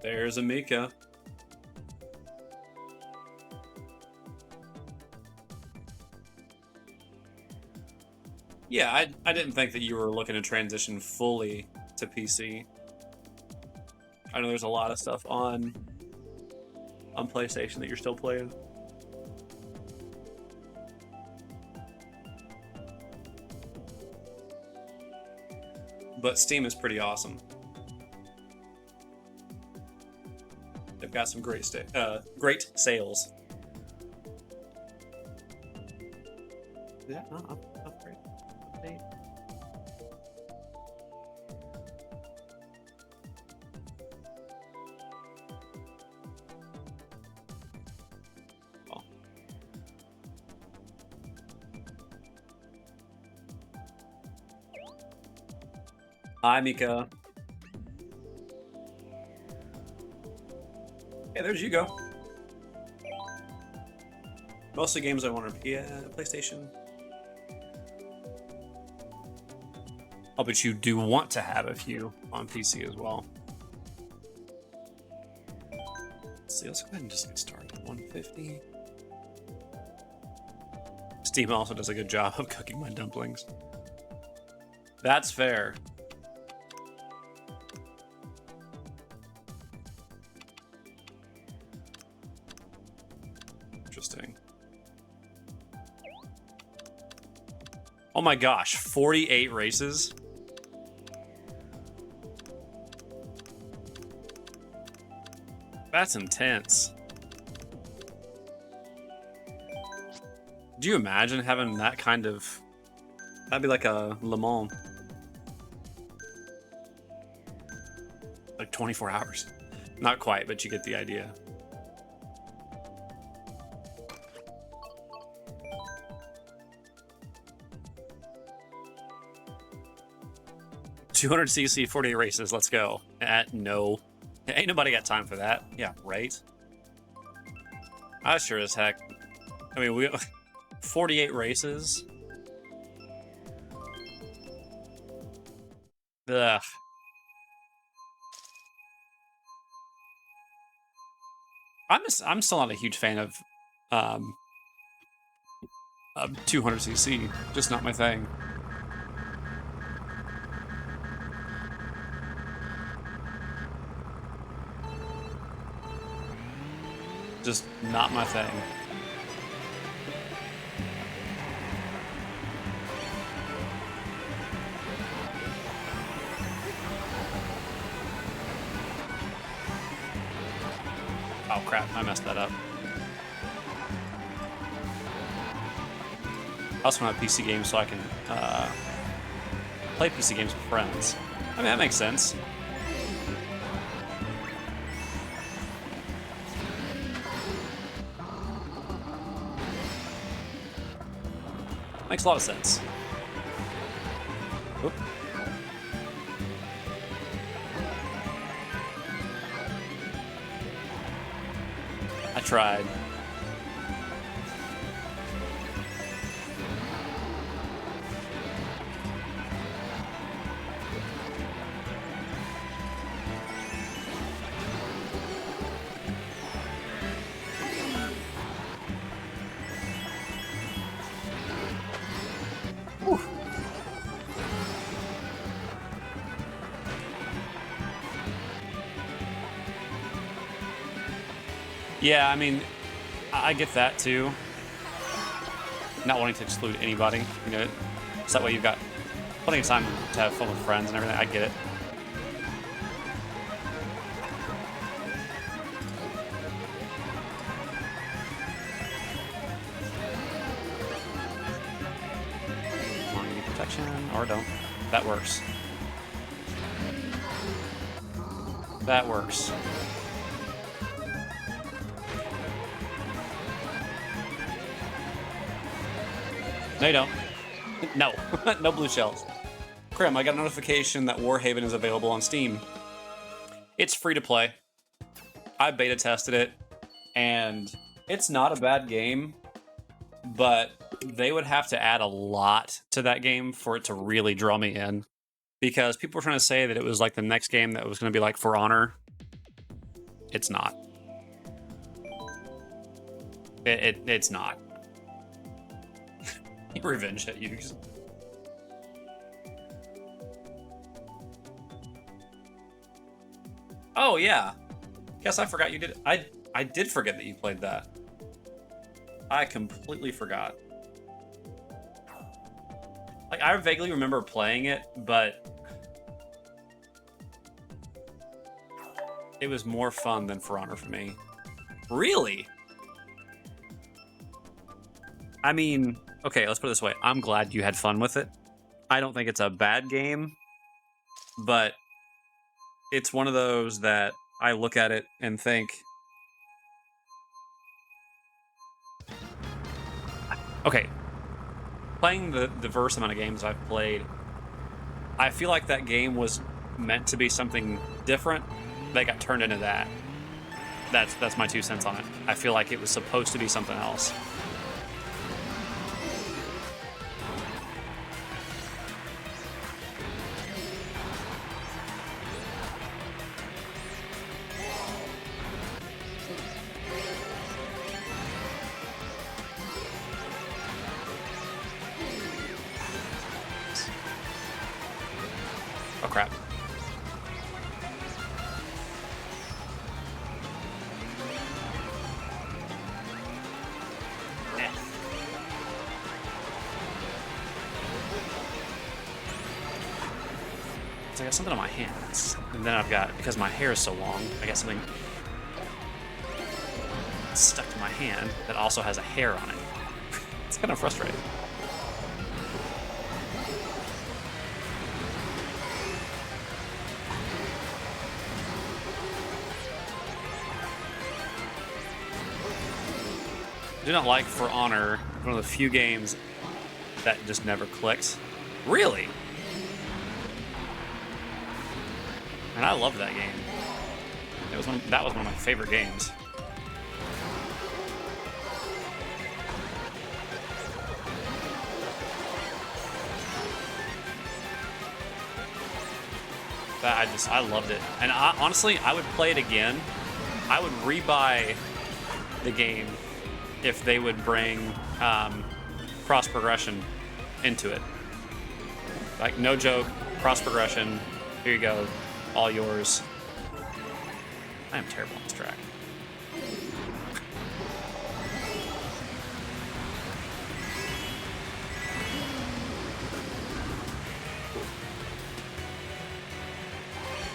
There's Amika. Yeah, I didn't think that you were looking to transition fully to PC. I know there's a lot of stuff on PlayStation that you're still playing. But Steam is pretty awesome. They've got some great sales. Yeah, upgrade. Update. Oh. Hi, Mika. Hey, there's you go. Most of the games I want are PlayStation. Oh, but you do want to have a few on PC as well. Let's see, let's go ahead and just get started at 150. Steam also does a good job of cooking my dumplings. That's fair. Interesting. Oh my gosh, 48 races? That's intense. Do you imagine having that kind of... That'd be like a Le Mans. Like 24 hours. Not quite, but you get the idea. $200cc, 48 races, let's go. No. Ain't nobody got time for that. Yeah, right? I sure as heck. I mean, we 48 races. Ugh. I'm still not a huge fan of 200cc. Just not my thing. Just not my thing. Oh crap, I messed that up. I also want to have PC games so I can play PC games with friends. I mean, that makes sense. Makes a lot of sense. Oop. I tried. Yeah, I mean, I get that too. Not wanting to exclude anybody, you know, so that way you've got plenty of time to have fun with friends and everything. I get it. Come on, give me protection, or don't. That works. That works. No, you don't. No. No blue shells. Krim, I got a notification that Warhaven is available on Steam. It's free to play. I beta tested it, and it's not a bad game, but they would have to add a lot to that game for it to really draw me in. Because people were trying to say that it was like the next game that was going to be like For Honor. It's not. It's not. Revenge at you. Oh yeah. Guess I forgot you did. I did forget that you played that. I completely forgot. Like, I vaguely remember playing it, but it was more fun than For Honor for me. Really? I mean, okay, let's put it this way. I'm glad you had fun with it. I don't think it's a bad game, but it's one of those that I look at it and think, okay, playing the diverse amount of games I've played, I feel like that game was meant to be something different. They got turned into that. That's my 2 cents on it. I feel like it was supposed to be something else. Oh crap. So I got something on my hands, and then I've got, because my hair is so long, I got something stuck to my hand that also has a hair on it. It's kind of frustrating. I do not like For Honor, one of the few games that just never clicks. Really? And I love that game. That was one of my favorite games. I loved it. And honestly, I would play it again. I would rebuy the game if they would bring cross progression into it. Like, no joke, cross progression. Here you go, all yours. I am terrible on this track.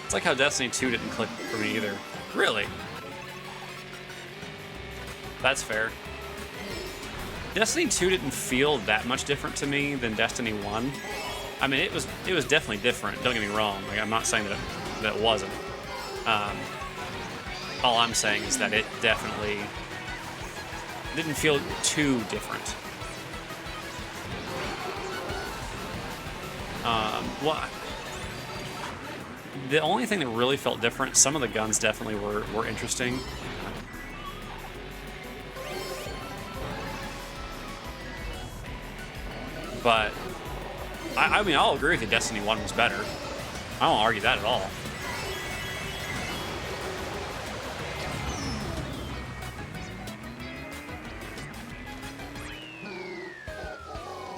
It's like how Destiny 2 didn't click for me either. Really? That's fair. Destiny 2 didn't feel that much different to me than Destiny 1. I mean, it was definitely different. Don't get me wrong. Like, I'm not saying that it wasn't. All I'm saying is that it definitely didn't feel too different. Well, the only thing that really felt different, some of the guns definitely were interesting. But I mean, I'll agree with you. Destiny 1 was better. I don't argue that at all.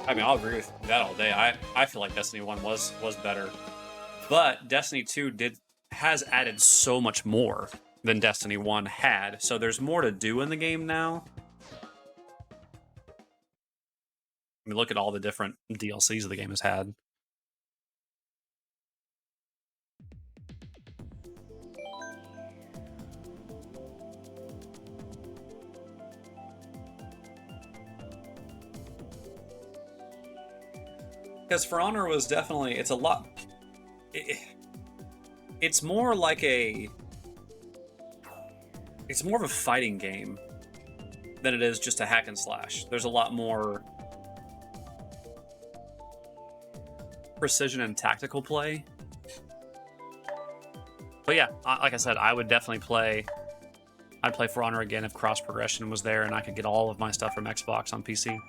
I mean, I'll agree with that all day. I feel like Destiny 1 was better. But Destiny 2 has added so much more than Destiny 1 had. So there's more to do in the game now. I mean, look at all the different DLCs the game has had. Because For Honor was definitely, it's a lot, it's more like it's more of a fighting game than it is just a hack and slash. There's a lot more precision and tactical play. But yeah, like I said, I would definitely I'd play For Honor again if cross progression was there and I could get all of my stuff from Xbox on PC.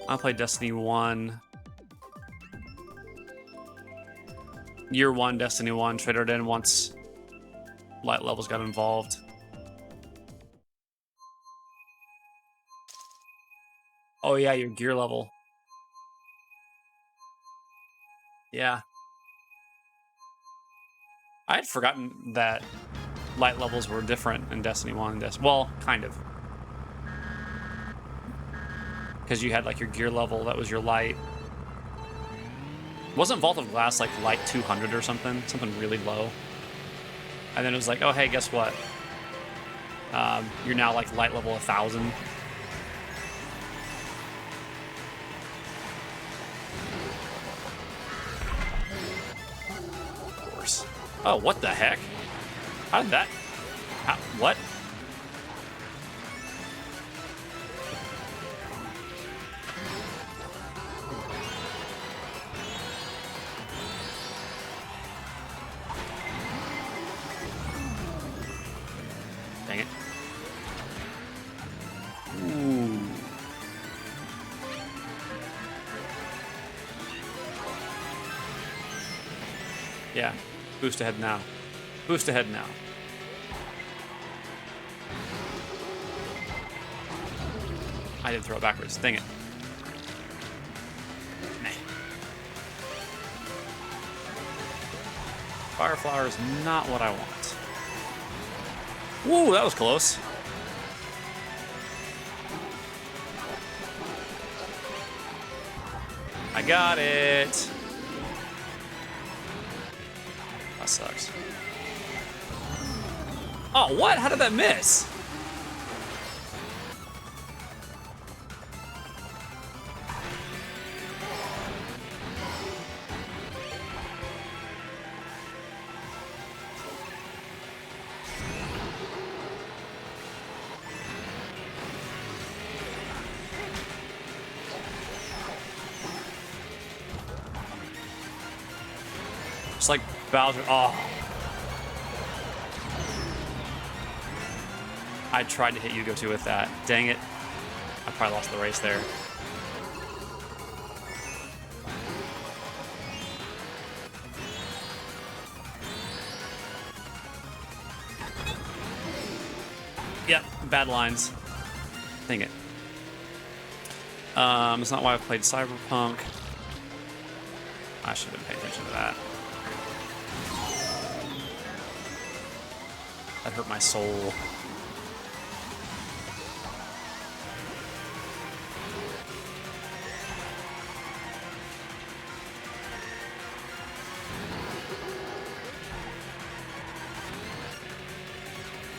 I played Destiny 1. Year 1, Destiny 1, traded in once light levels got involved. Oh yeah, your gear level. Yeah. I had forgotten that light levels were different in Destiny 1 and Destiny... Well, kind of. Because you had like your gear level, that was your light. Wasn't Vault of Glass like light 200 or something? Something really low. And then it was like, oh hey, guess what? You're now like light level 1000. Of course. Oh, what the heck? How did that... what? Dang it. Ooh. Yeah. Boost ahead now. Boost ahead now. I didn't throw it backwards. Dang it. Nah. Fire flower is not what I want. Whoa, that was close. I got it. That sucks. Oh, what? How did that miss? It's like Bowser. Oh. I tried to hit Yugo 2 with that. Dang it. I probably lost the race there. Yep, bad lines. Dang it. It's not why I've played Cyberpunk. I should have paid attention to that. That hurt my soul.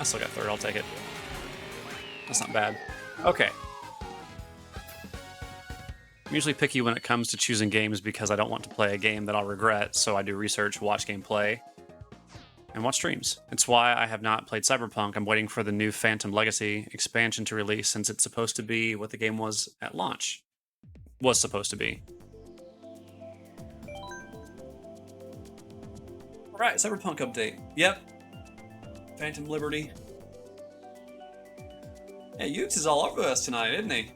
I still got third, I'll take it. That's not bad. Okay. I'm usually picky when it comes to choosing games because I don't want to play a game that I'll regret, so I do research, watch gameplay, and watch streams. It's why I have not played Cyberpunk. I'm waiting for the new Phantom Legacy expansion to release since it's supposed to be what the game was at launch. Was supposed to be. Alright, Cyberpunk update. Yep. Phantom Liberty. Yeah, Utes is all over us tonight, isn't he?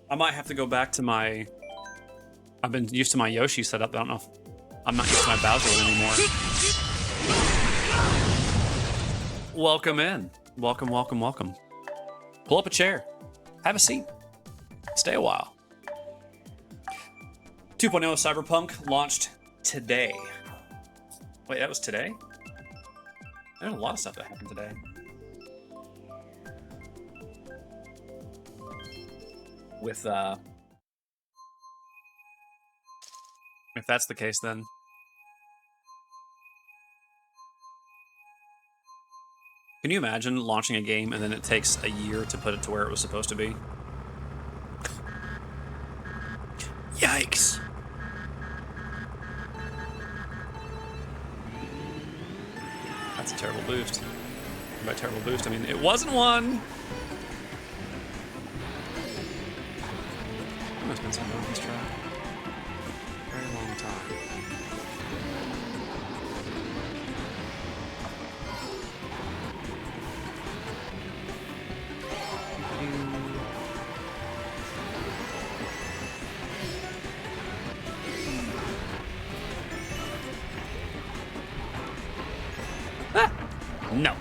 I might have to go back to my... I've been used to my Yoshi setup. I don't know if... I'm not used to my Bowser one anymore. Welcome in. Welcome, welcome, welcome. Pull up a chair. Have a seat. Stay a while. 2.0 Cyberpunk launched today. Wait, that was today? There's a lot of stuff that happened today. With, if that's the case, then... Can you imagine launching a game and then it takes a year to put it to where it was supposed to be? Yikes. That's a terrible boost. By terrible boost, I mean it wasn't one! There must have been something on this track. Very long time. No.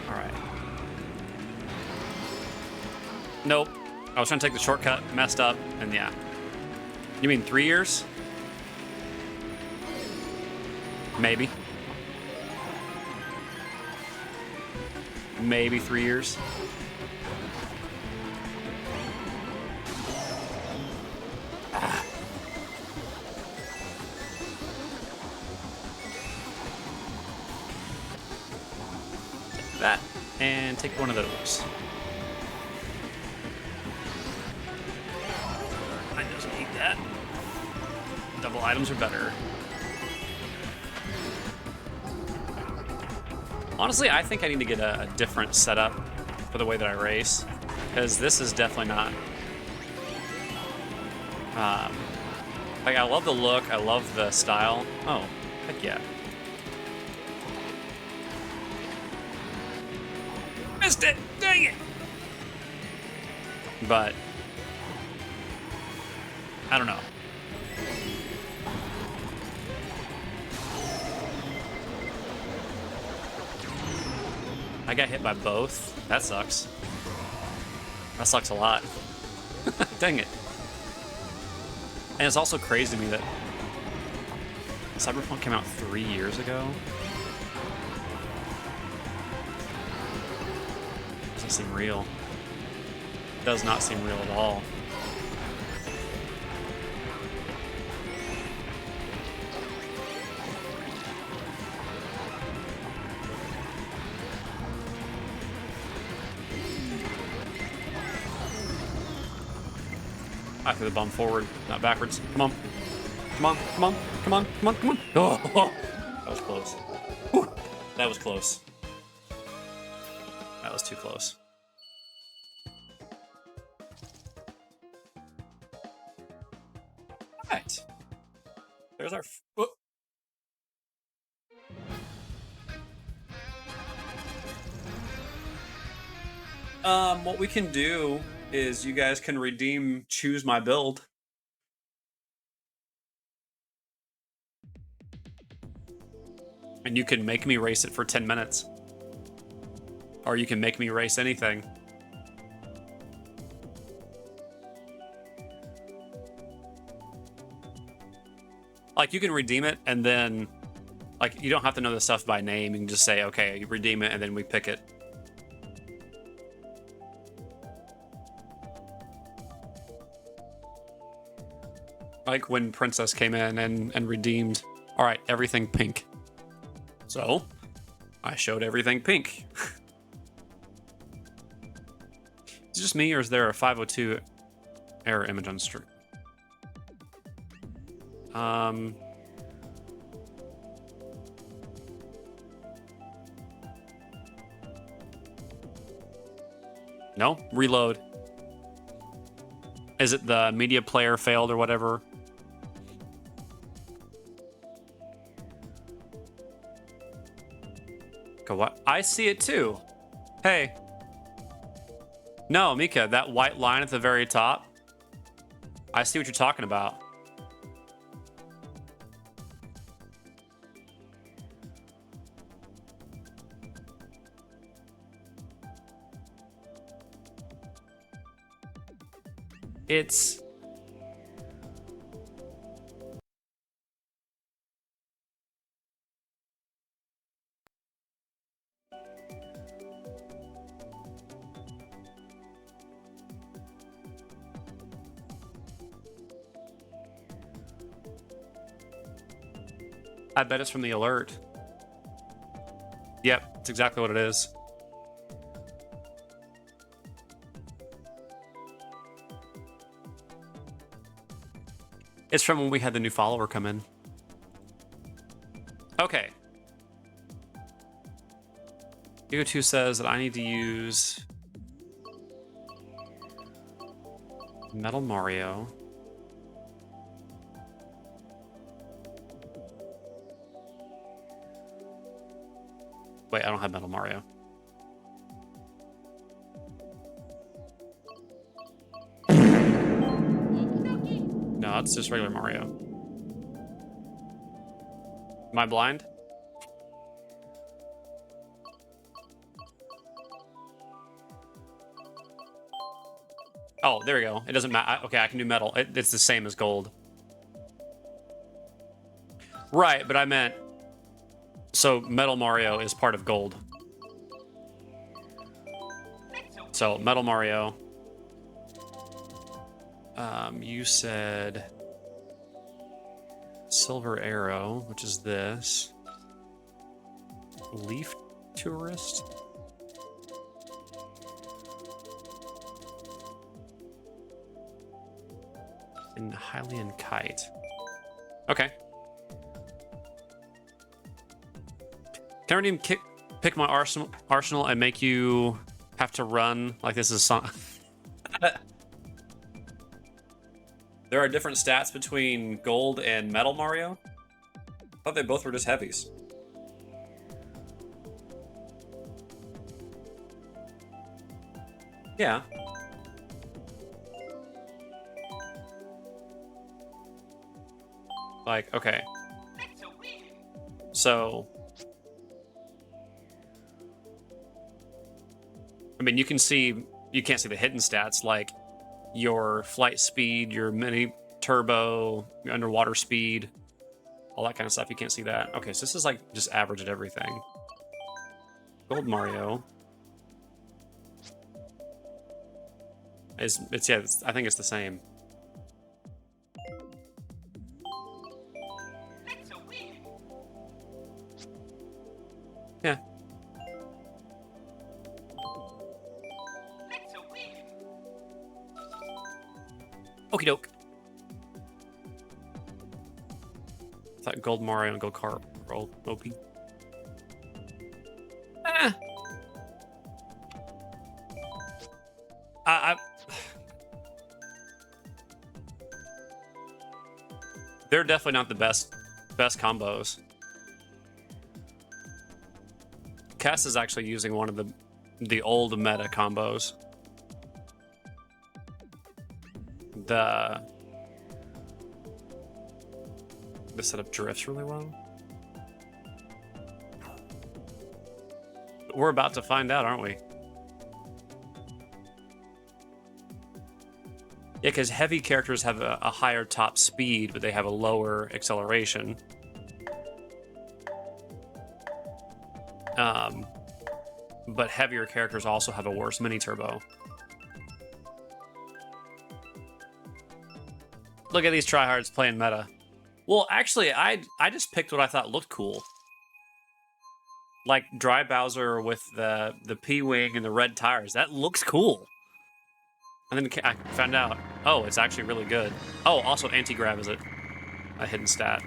All right. Nope. I was trying to take the shortcut, messed up, and yeah. You mean 3 years? Maybe. Maybe 3 years. Ah. Take that, and take one of those. I just need that. Double items are better. Honestly, I think I need to get a different setup for the way that I race, because this is definitely not. Like, I love the look, I love the style. Oh, heck yeah. Missed it! Dang it! But I don't know. I got hit by both. That sucks. That sucks a lot. Dang it. And it's also crazy to me that Cyberpunk came out 3 years ago. Doesn't seem real. Does not seem real at all. I threw the bomb forward, not backwards. Come on. Come on, come on, come on, come on, come on. Oh, that was close. Whew. That was close. That was too close. All right. There's our... What we can do is you guys can redeem Choose My Build. And you can make me race it for 10 minutes. Or you can make me race anything. Like, you can redeem it, and then, like, you don't have to know the stuff by name. You can just say, okay, you redeem it, and then we pick it. Like when Princess came in and redeemed, all right, everything pink. So I showed everything pink. Is it just me, or is there a 502 error image on stream? No, reload. Is it the media player failed or whatever? What? I see it too. Hey. No, Mika, that white line at the very top. I see what you're talking about. It's... I bet it's from the alert. Yep, that's exactly what it is. It's from when we had the new follower come in. Okay. Hugo2 says that I need to use Metal Mario. Wait, I don't have Metal Mario. No. No, it's just regular Mario. Am I blind? Oh, there we go. It doesn't matter. Okay, I can do metal. It's the same as gold. Right, but I meant... So, Metal Mario is part of gold. So, Metal Mario. You said... Silver Arrow, which is this. Leaf Tourist? And Hylian Kite. Okay. Can I redeem pick my arsenal and make you have to run like this is some... There are different stats between Gold and Metal Mario? I thought they both were just heavies. Yeah. Like, okay. So... I mean, you can't see the hidden stats like your flight speed, your mini turbo, your underwater speed, all that kind of stuff. You can't see that. Okay, so this is like just average at everything. Gold Mario is I think it's the same. Yeah. Okie doke. I thought Gold Mario and Gold Kart were all OP. They're definitely not the best combos. Cass is actually using one of the old meta combos. The setup drifts really well. We're about to find out, aren't we? Yeah, because heavy characters have a higher top speed, but they have a lower acceleration. But heavier characters also have a worse mini turbo. Look at these tryhards playing meta. Well, actually, I just picked what I thought looked cool. Like Dry Bowser with the P-Wing and the red tires. That looks cool. And then I found out, oh, it's actually really good. Oh, also anti-grav is a hidden stat.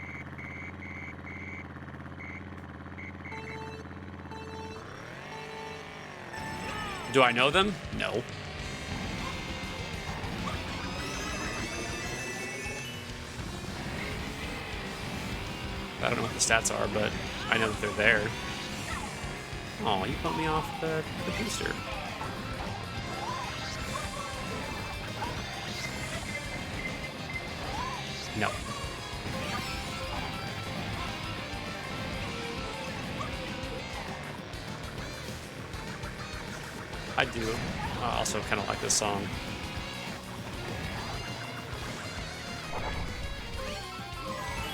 Do I know them? No. I don't know what the stats are, but I know that they're there. Oh, you put me off the booster. No. I do. I also kind of like this song.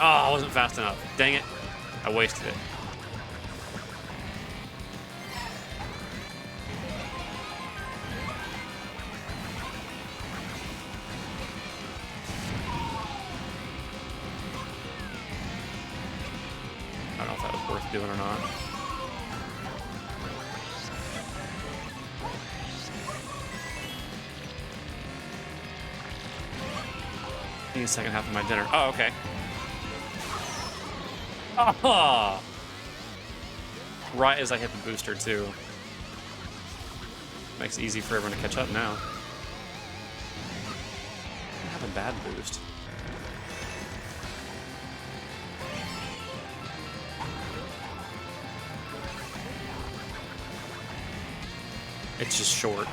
Oh, I wasn't fast enough. Dang it. I wasted it. I don't know if that was worth doing or not. I need the second half of my dinner. Oh, okay. Oh! Right as I hit the booster, too. Makes it easy for everyone to catch up now. I have a bad boost. It's just short.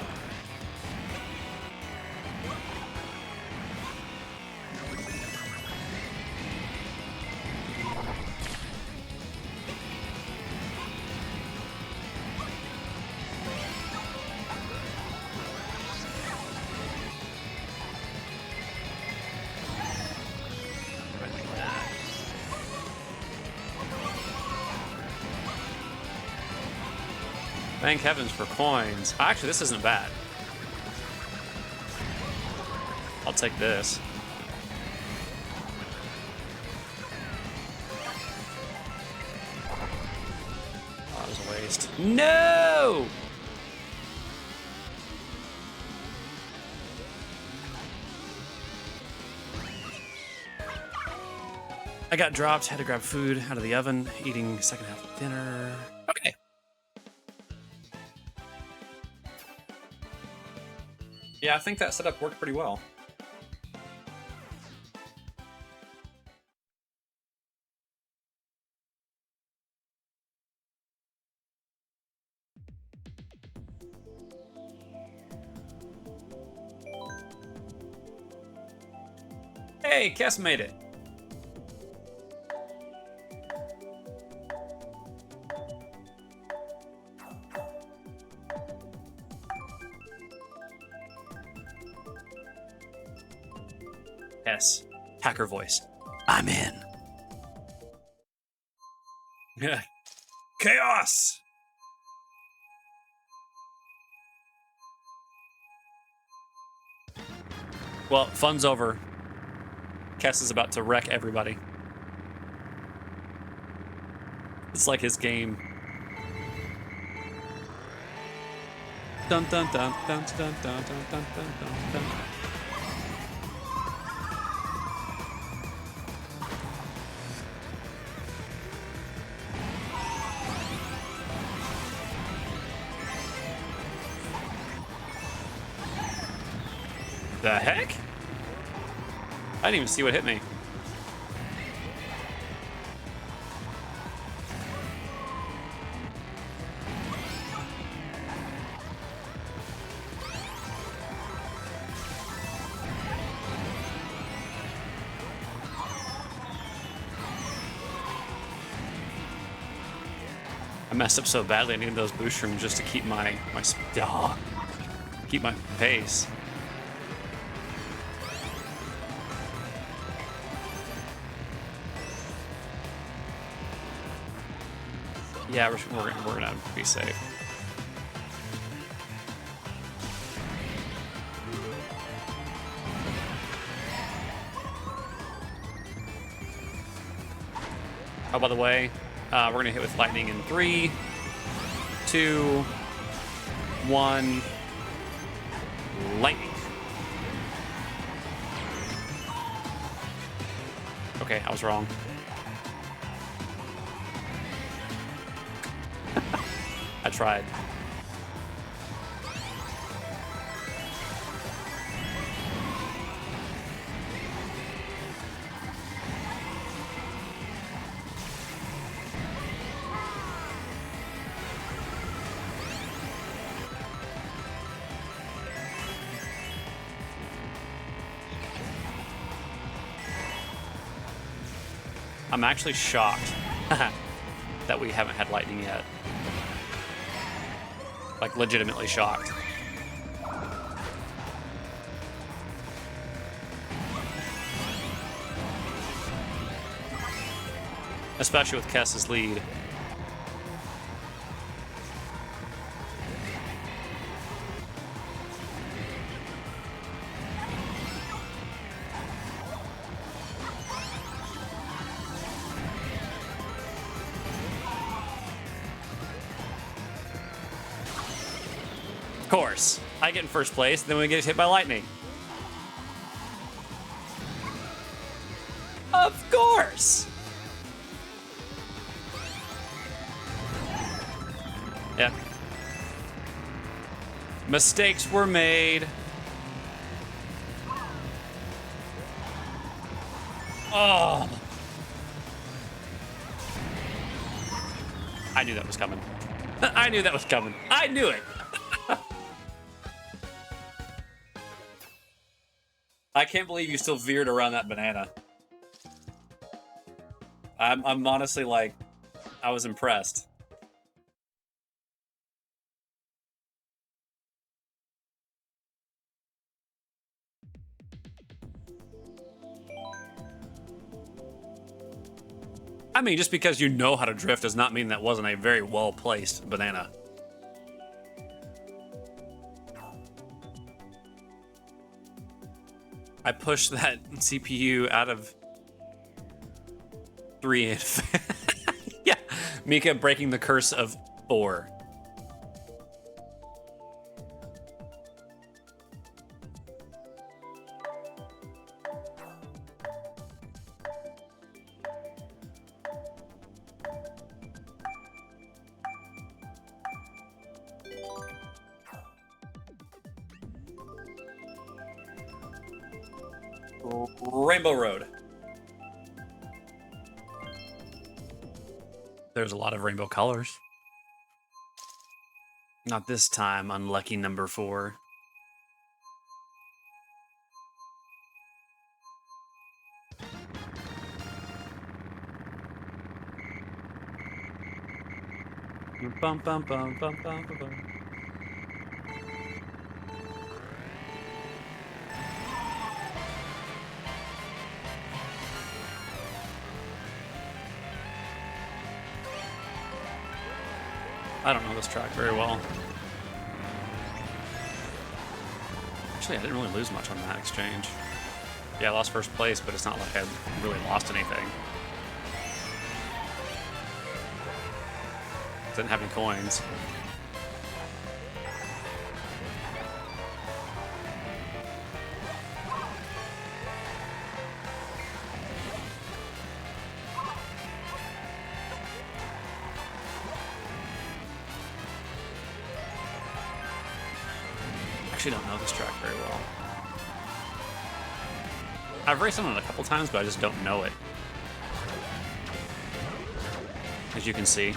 Thank heavens for coins. Actually, this isn't bad. I'll take this. Oh, that was a waste. No! I got dropped, had to grab food out of the oven, eating second half of dinner. Okay. Yeah, I think that setup worked pretty well. Hey, Cass made it. Yes, hacker voice. I'm in. Yeah. Chaos! Well, fun's over. Kess is about to wreck everybody. It's like his game. Dun dun dun dun dun dun dun dun dun dun. The heck? I didn't even see what hit me. I messed up so badly. I needed those boost rooms just to keep keep my pace. Yeah, we're gonna be safe. Oh, by the way, we're gonna hit with lightning in 3, 2, 1. Lightning. Okay, I was wrong. I tried. I'm actually shocked that we haven't had lightning yet. Like, legitimately shocked. Especially with Kess's lead. Of course. I get in first place, then we get hit by lightning. Of course! Yeah. Mistakes were made. Oh! I knew that was coming. I knew that was coming. I knew it! I can't believe you still veered around that banana. I'm honestly like, I was impressed. I mean, just because you know how to drift does not mean that wasn't a very well-placed banana. I pushed that CPU out of 3 and yeah, Mika breaking the curse of 4. Rainbow Road. There's a lot of rainbow colors. Not this time, unlucky number 4. Bum, bum, bum, bum, bum, bum, bum. I don't know this track very well. Actually, I didn't really lose much on that exchange. Yeah, I lost first place, but it's not like I really lost anything. Didn't have any coins. Actually don't know this track very well. I've raced on it a couple times, but I just don't know it. As you can see.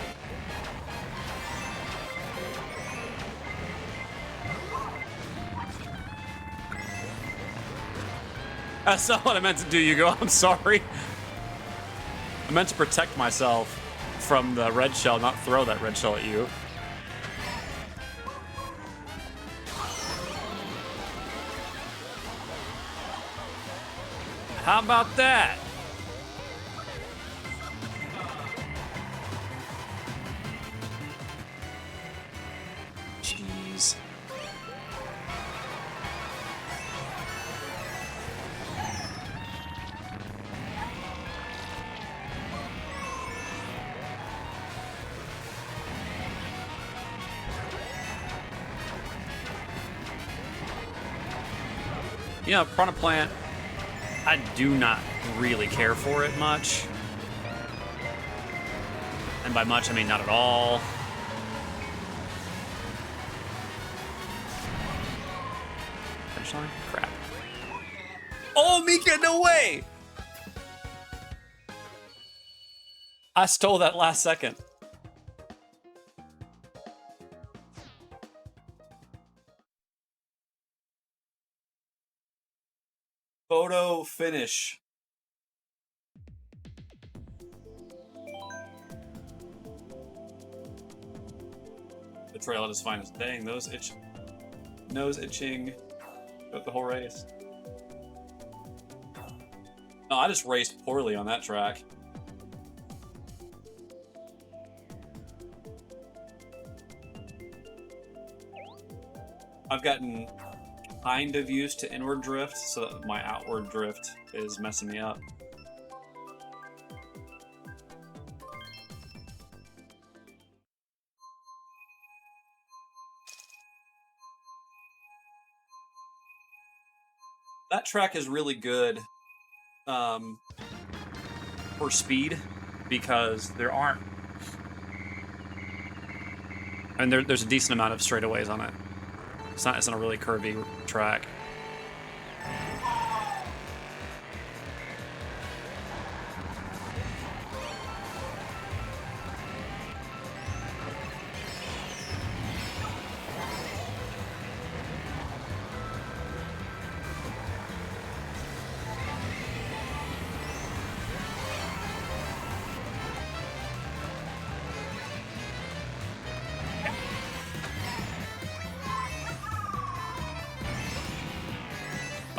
That's not what I meant to do, Hugo. I'm sorry. I meant to protect myself from the red shell, not throw that red shell at you. How about that? Jeez. You know, Piranha Plant, I do not really care for it much. And by much, I mean not at all. Finish line? Crap. Oh, Mika, no way! I stole that last second. Photo finish. Betrayal at its finest. Dang, nose itching throughout the whole race. No, I just raced poorly on that track. I've gotten kind of used to inward drift, so that my outward drift is messing me up. That track is really good for speed because there aren't, and there's a decent amount of straightaways on it. It's not a really curvy track.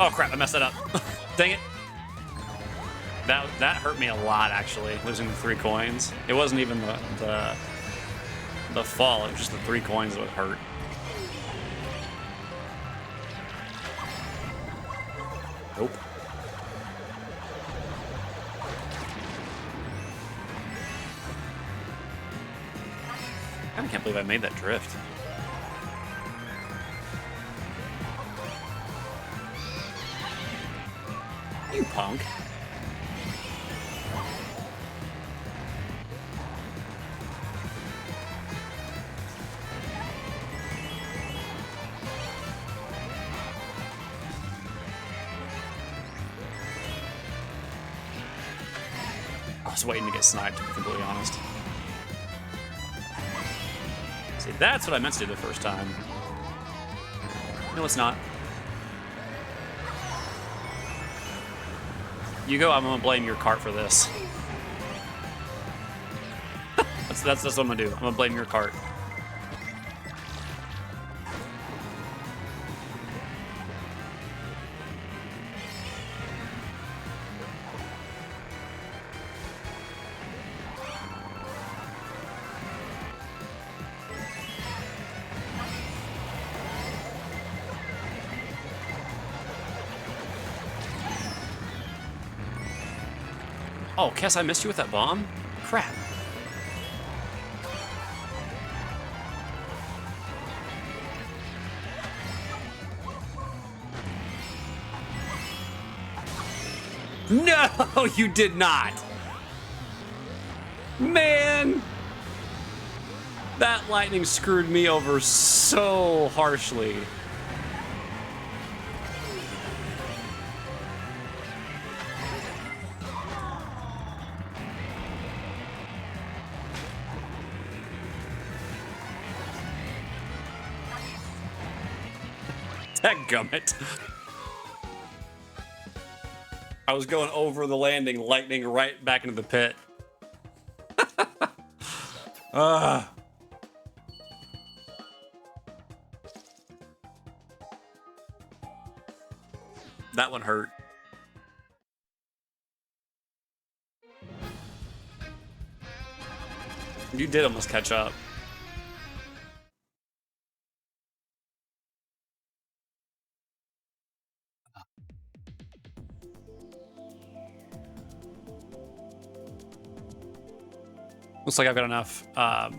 Oh crap, I messed that up. Dang it. That hurt me a lot, actually, losing the 3 coins. It wasn't even the fall, it was just the 3 coins that would hurt. Nope. I can't believe I made that drift. You punk. I was waiting to get sniped, to be completely honest. See, that's what I meant to do the first time. No, it's not. You go, I'm gonna blame your cart for this. that's what I'm gonna do. I'm gonna blame your cart. Oh, Kess, I missed you with that bomb? Crap. No, you did not. Man. That lightning screwed me over so harshly. Dadgummit. I was going over the landing, lightning right back into the pit. That one hurt. You did almost catch up. Looks like I've got enough. I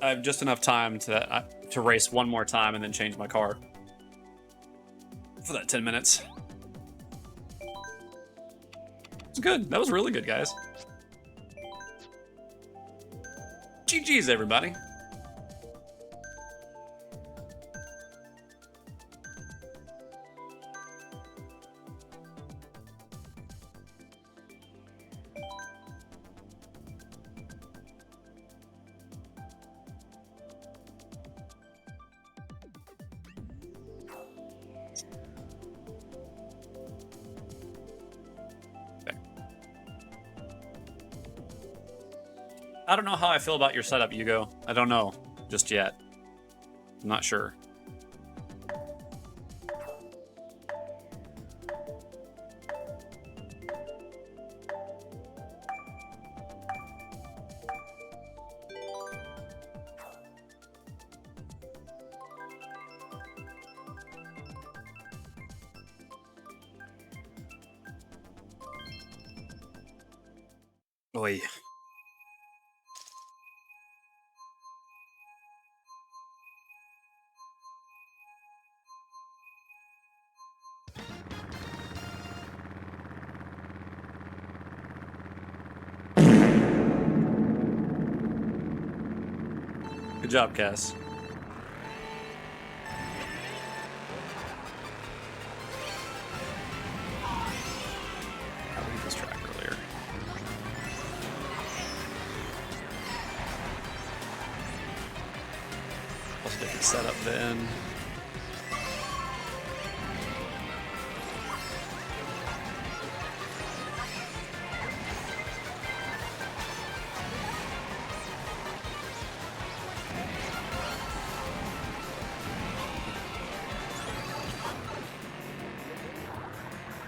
have just enough time to race one more time and then change my car for that 10 minutes. It's good. That was really good, guys. GG's, everybody. I don't know how I feel about your setup, Hugo. I don't know just yet. I'm not sure. Oy. Good job, Cass. I leave this track earlier. Let's get the setup then.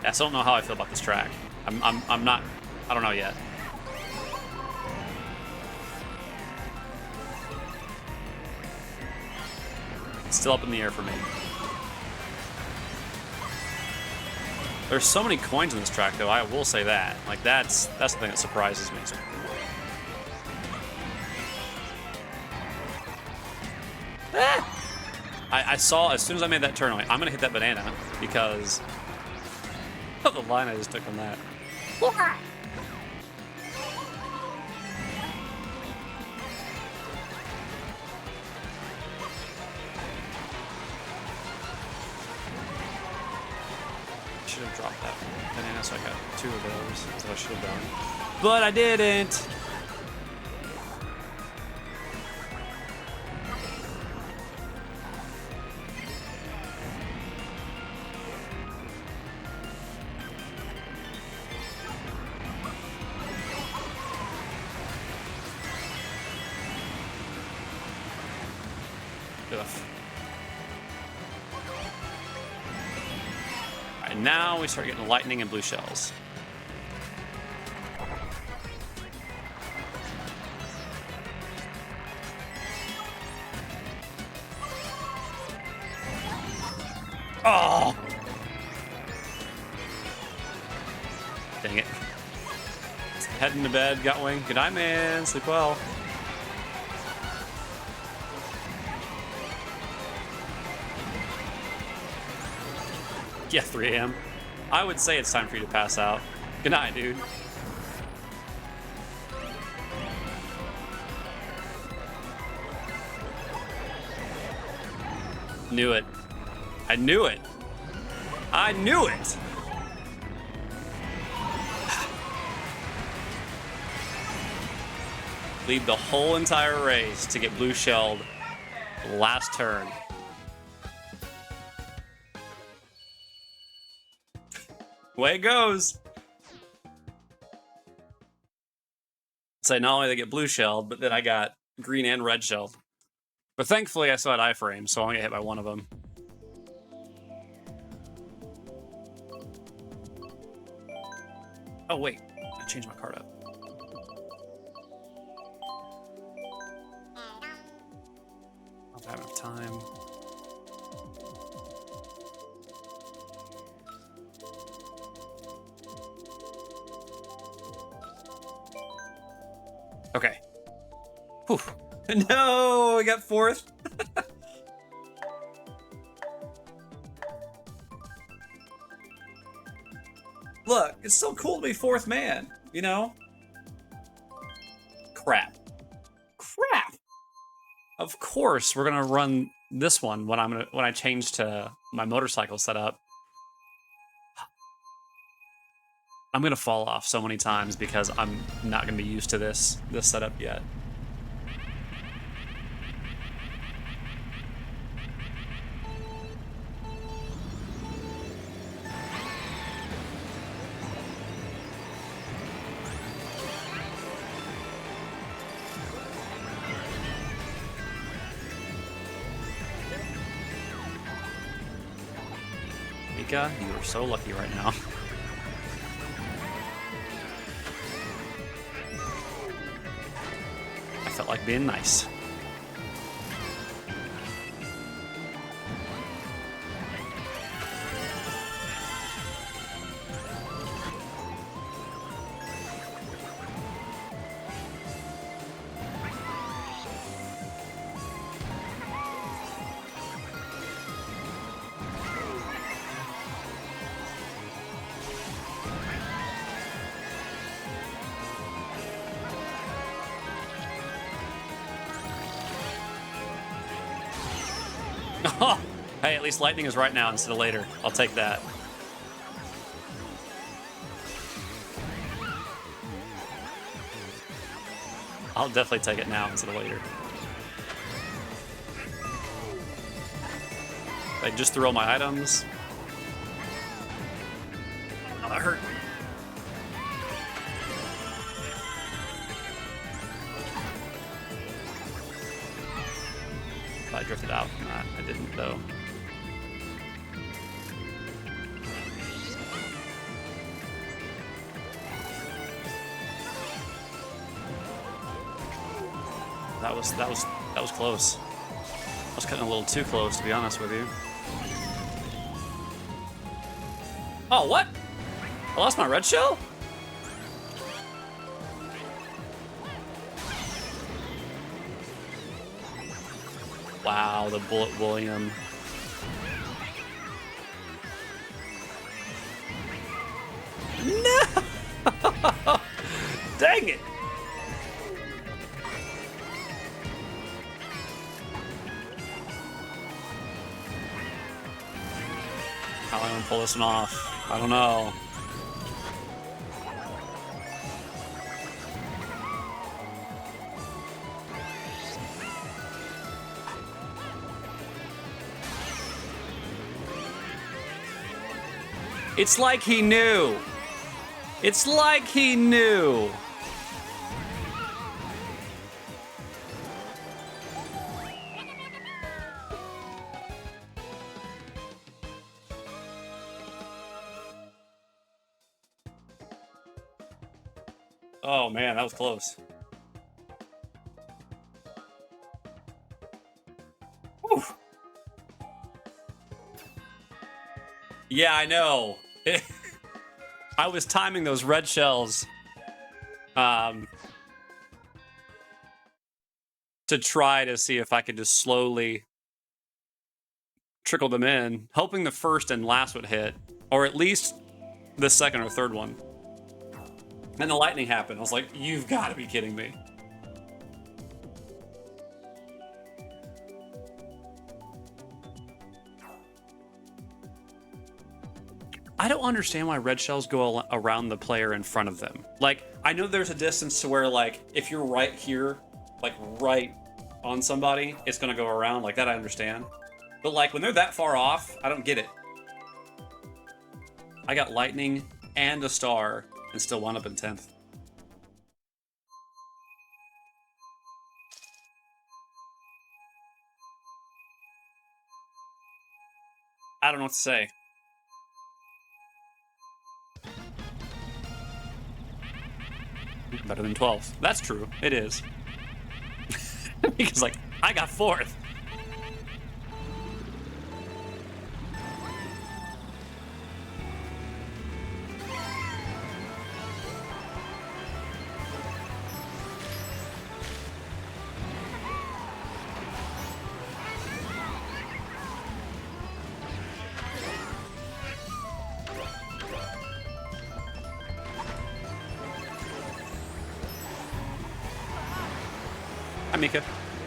I still don't know how I feel about this track. I'm not, I don't know yet. It's still up in the air for me. There's so many coins in this track, though. I will say that. Like, that's the thing that surprises me. Ah! I saw, as soon as I made that turn, I'm like, I'm going to hit that banana because of the line I just took on that. Should have dropped that banana, so I got 2 of those. That's what I should have done. But I didn't! Ugh. Alright, now we start getting lightning and blue shells. Oh! Dang it. Heading to bed, got wing. Good night, man. Sleep well. Yeah, 3 a.m. I would say it's time for you to pass out. Good night, dude. Knew it. I knew it. I knew it! Lead the whole entire race to get blue shelled last turn. Way it goes. So not only did I get blue shelled, but then I got green and red shelled. But thankfully I still had iframe, so I only got hit by one of them. Oh wait, I changed my card up. I don't have enough time. Okay. Whew. No, we got 4th. Look, it's so cool to be 4th man, you know? Crap. Crap. Of course, we're gonna run this one when I change to my motorcycle setup. I'm gonna fall off so many times because I'm not gonna be used to this setup yet. Mika, you are so lucky right now. I felt like being nice. Oh, hey, at least lightning is right now instead of later. I'll take that. I'll definitely take it now instead of later. I just threw all my items. Oh, that hurt. I drifted out from that. I didn't, though. That was close. I was cutting a little too close, to be honest with you. Oh, what? I lost my red shell? Wow, the Bullet William. No! Dang it! How am I gonna pull this one off? I don't know. It's like he knew. It's like he knew. Oh man, that was close. Whew. Yeah, I know. I was timing those red shells to try to see if I could just slowly trickle them in, hoping the first and last would hit, or at least the second or third one. And the lightning happened. I was like, you've got to be kidding me. I don't understand why red shells go around the player in front of them. Like, I know there's a distance to where, like, if you're right here, like, right on somebody, it's going to go around. Like, that I understand. But, like, when they're that far off, I don't get it. I got lightning and a star and still wound up in 10th. I don't know what to say. Better than 12th. That's true. It is. Because, like, I got 4th. Hi, Mika.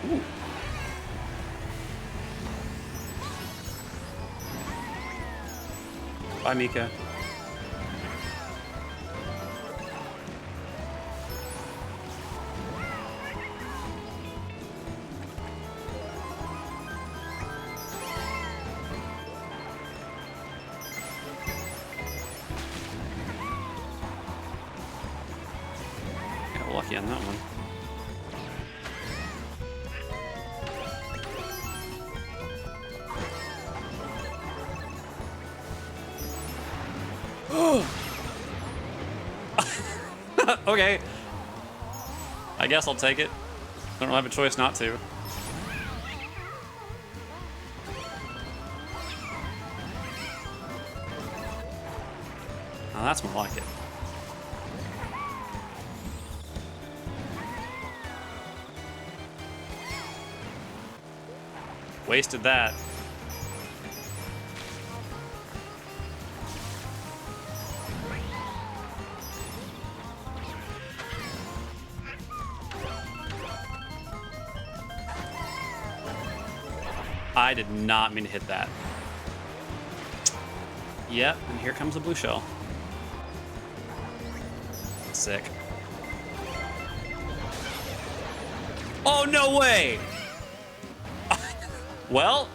Ooh. Bye, Mika. Got lucky on that one. Okay. I guess I'll take it. I don't have a choice not to. Oh, that's more like it. Wasted that. I did not mean to hit that. Yep, and here comes the blue shell. Sick. Oh, no way! Well,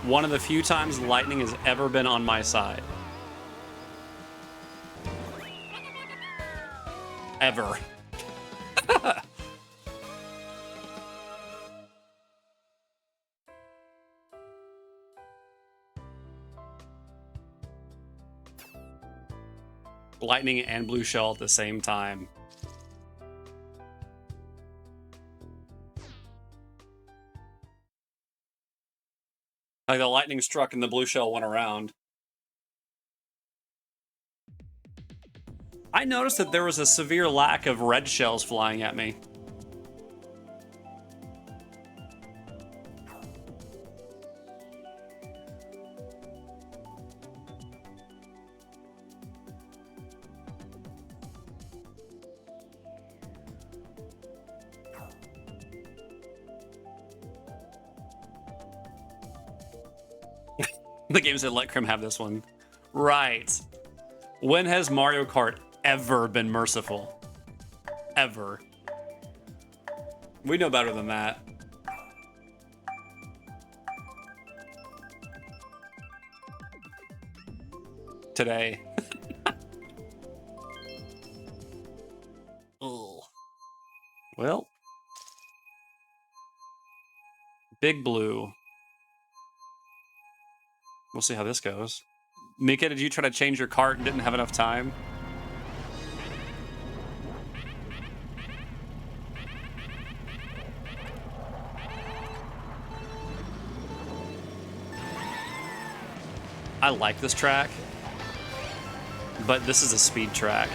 one of the few times lightning has ever been on my side. Ever. Lightning and blue shell at the same time. Like the lightning struck and the blue shell went around. I noticed that there was a severe lack of red shells flying at me. The game said let Krim have this one. Right. When has Mario Kart ever been merciful? Ever. We know better than that. Today. Ugh. Well. Big Blue. We'll see how this goes. Mika, did you try to change your cart and didn't have enough time? I like this track, but this is a speed track.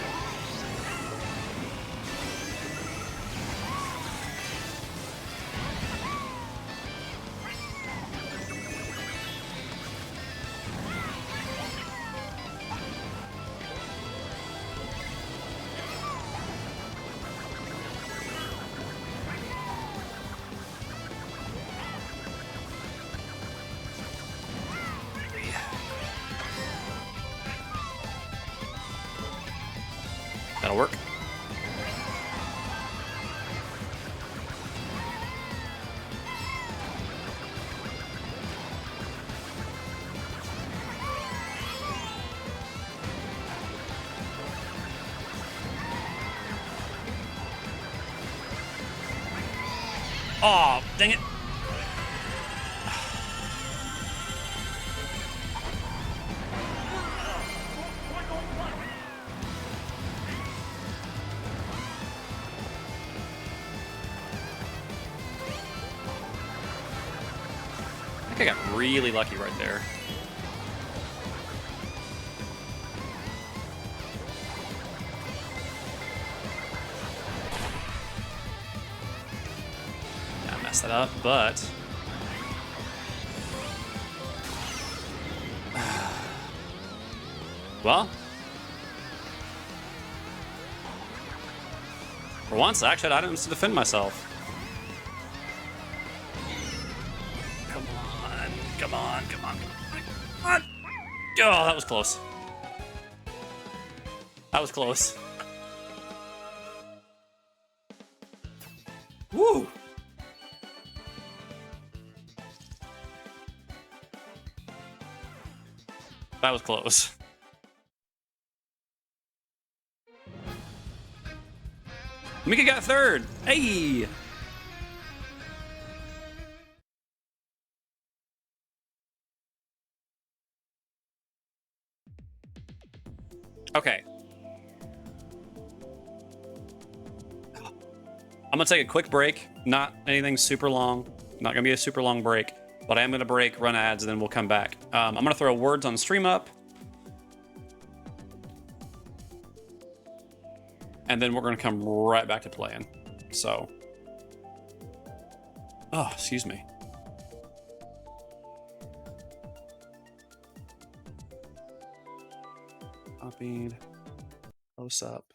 That'll work. Oh, dang it. I think I got really lucky right there. I messed that up, but... well... for once, I actually had items to defend myself. Come on, come on, come on, come on. Oh, that was close. That was close. Woo! That was close. Mika got third. Hey! Okay. I'm gonna take a quick break. Not anything super long. Not gonna be a super long break. But I am gonna break, run ads, and then we'll come back. I'm gonna throw words on stream up. And then we're gonna come right back to playing. So. Oh, excuse me. Copied. Close up.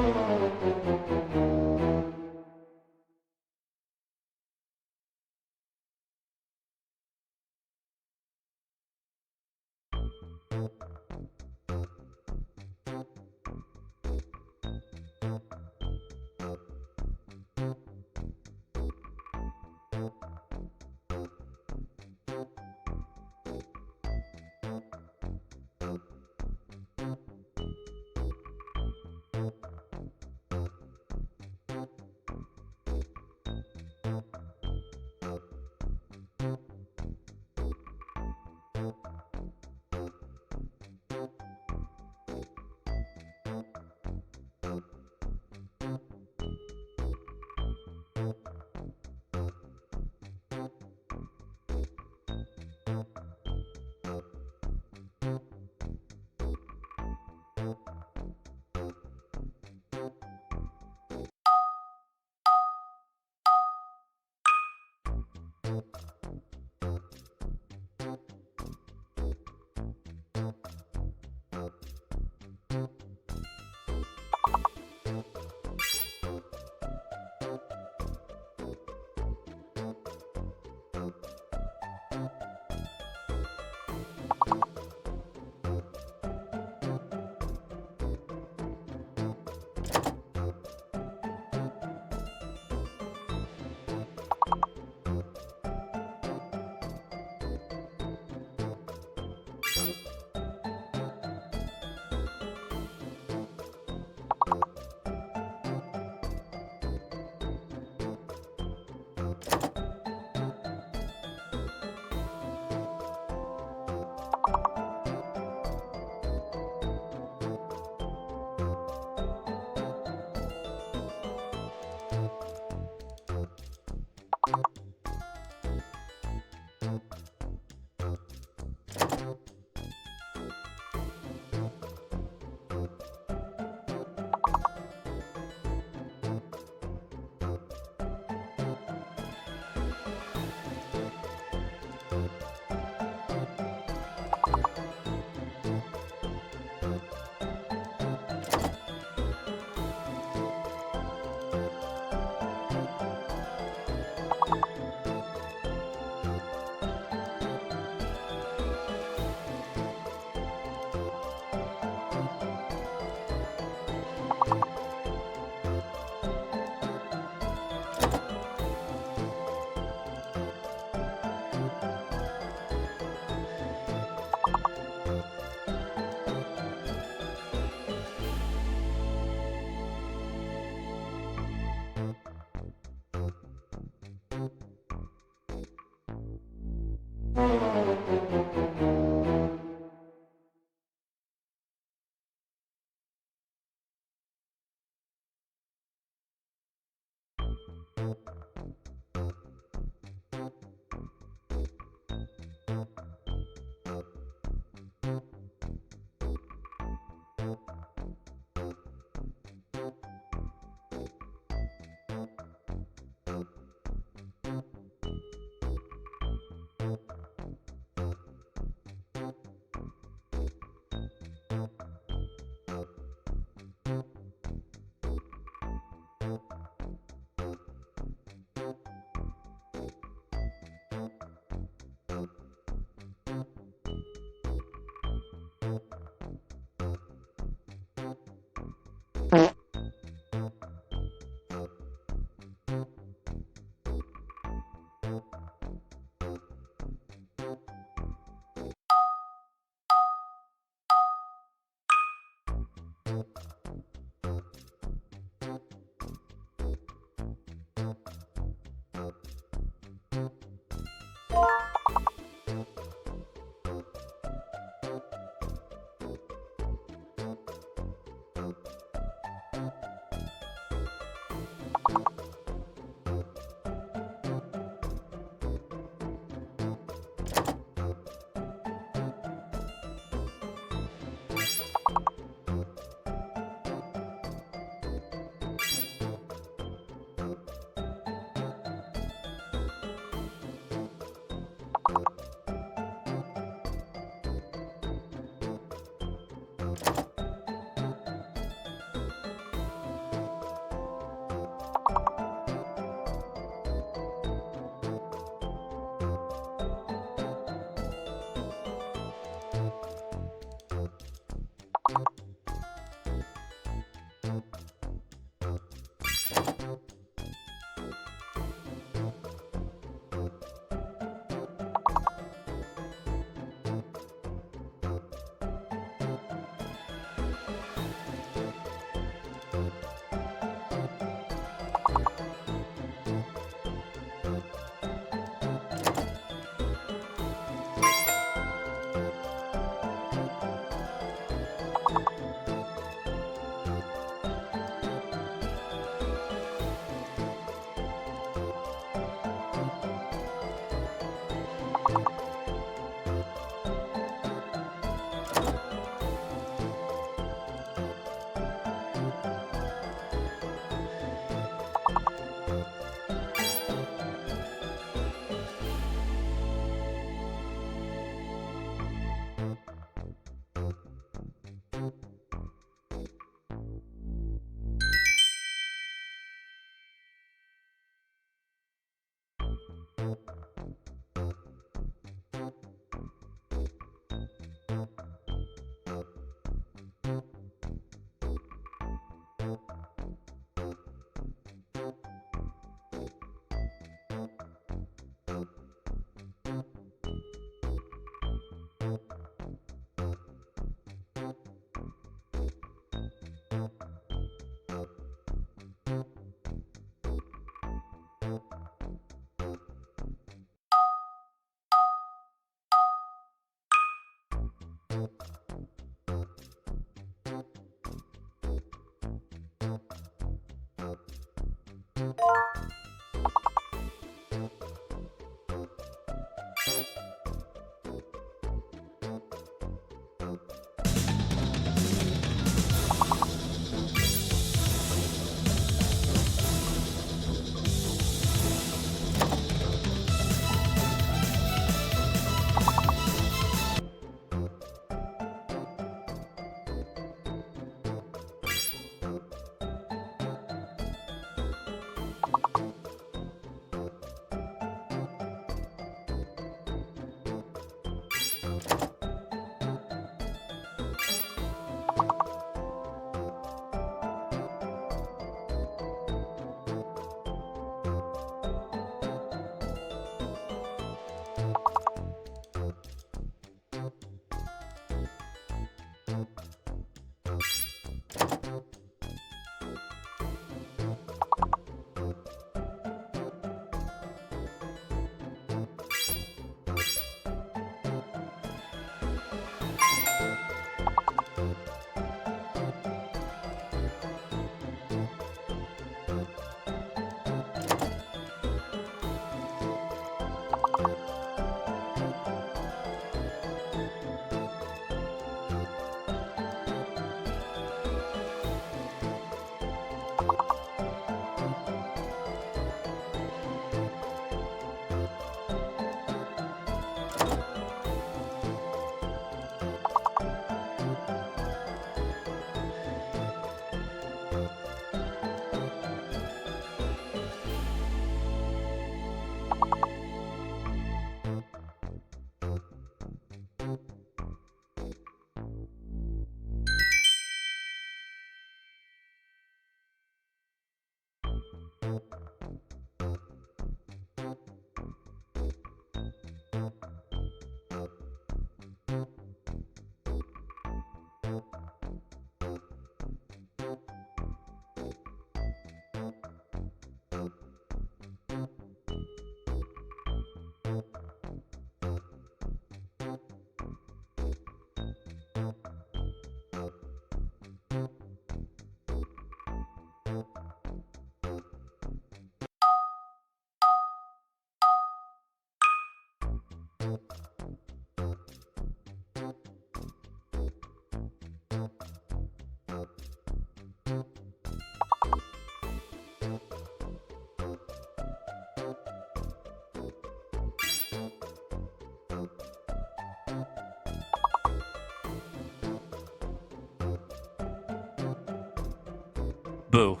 Boo.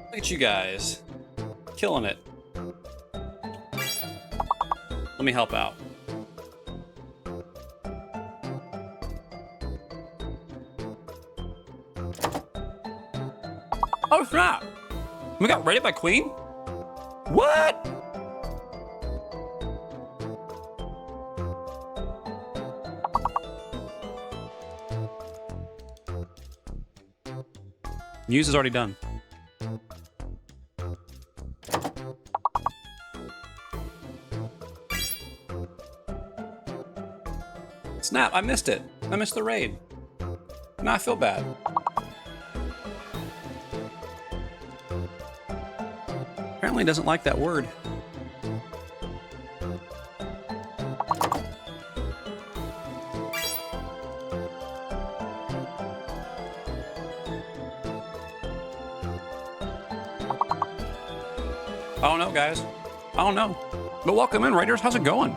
Look at you guys. Killing it. Let me help out. Oh snap! We got raided by Queen? What? News is already done. Snap, I missed it. I missed the raid. Now I feel bad. Apparently doesn't like that word. I don't know, guys. I don't know. But welcome in, Raiders. How's it going?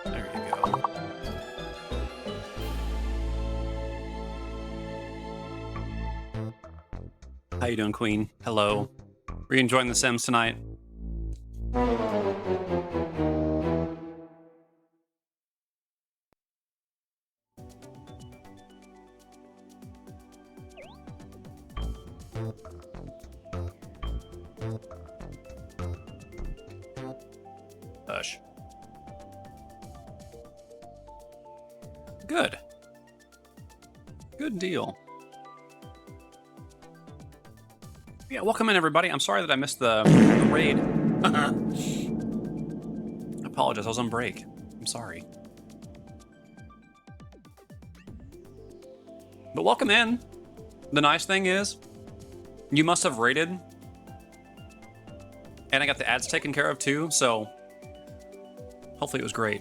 There you go. How you doing, Queen? Hello. Are you enjoying The Sims tonight? Hush. Good. Good deal. Yeah, welcome in, everybody. I'm sorry that I missed the raid. I apologize. I was on break. I'm sorry. But welcome in. The nice thing is, you must have raided. And I got the ads taken care of, too, so hopefully it was great.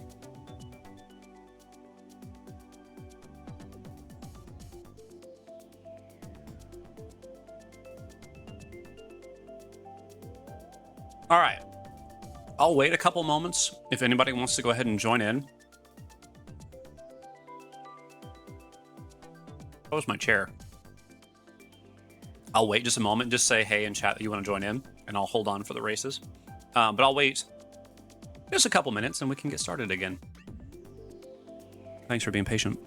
All right. I'll wait a couple moments if anybody wants to go ahead and join in. That was my chair. I'll wait just a moment. Just say hey in chat that you want to join in, and I'll hold on for the races. But I'll wait just a couple minutes, and we can get started again. Thanks for being patient.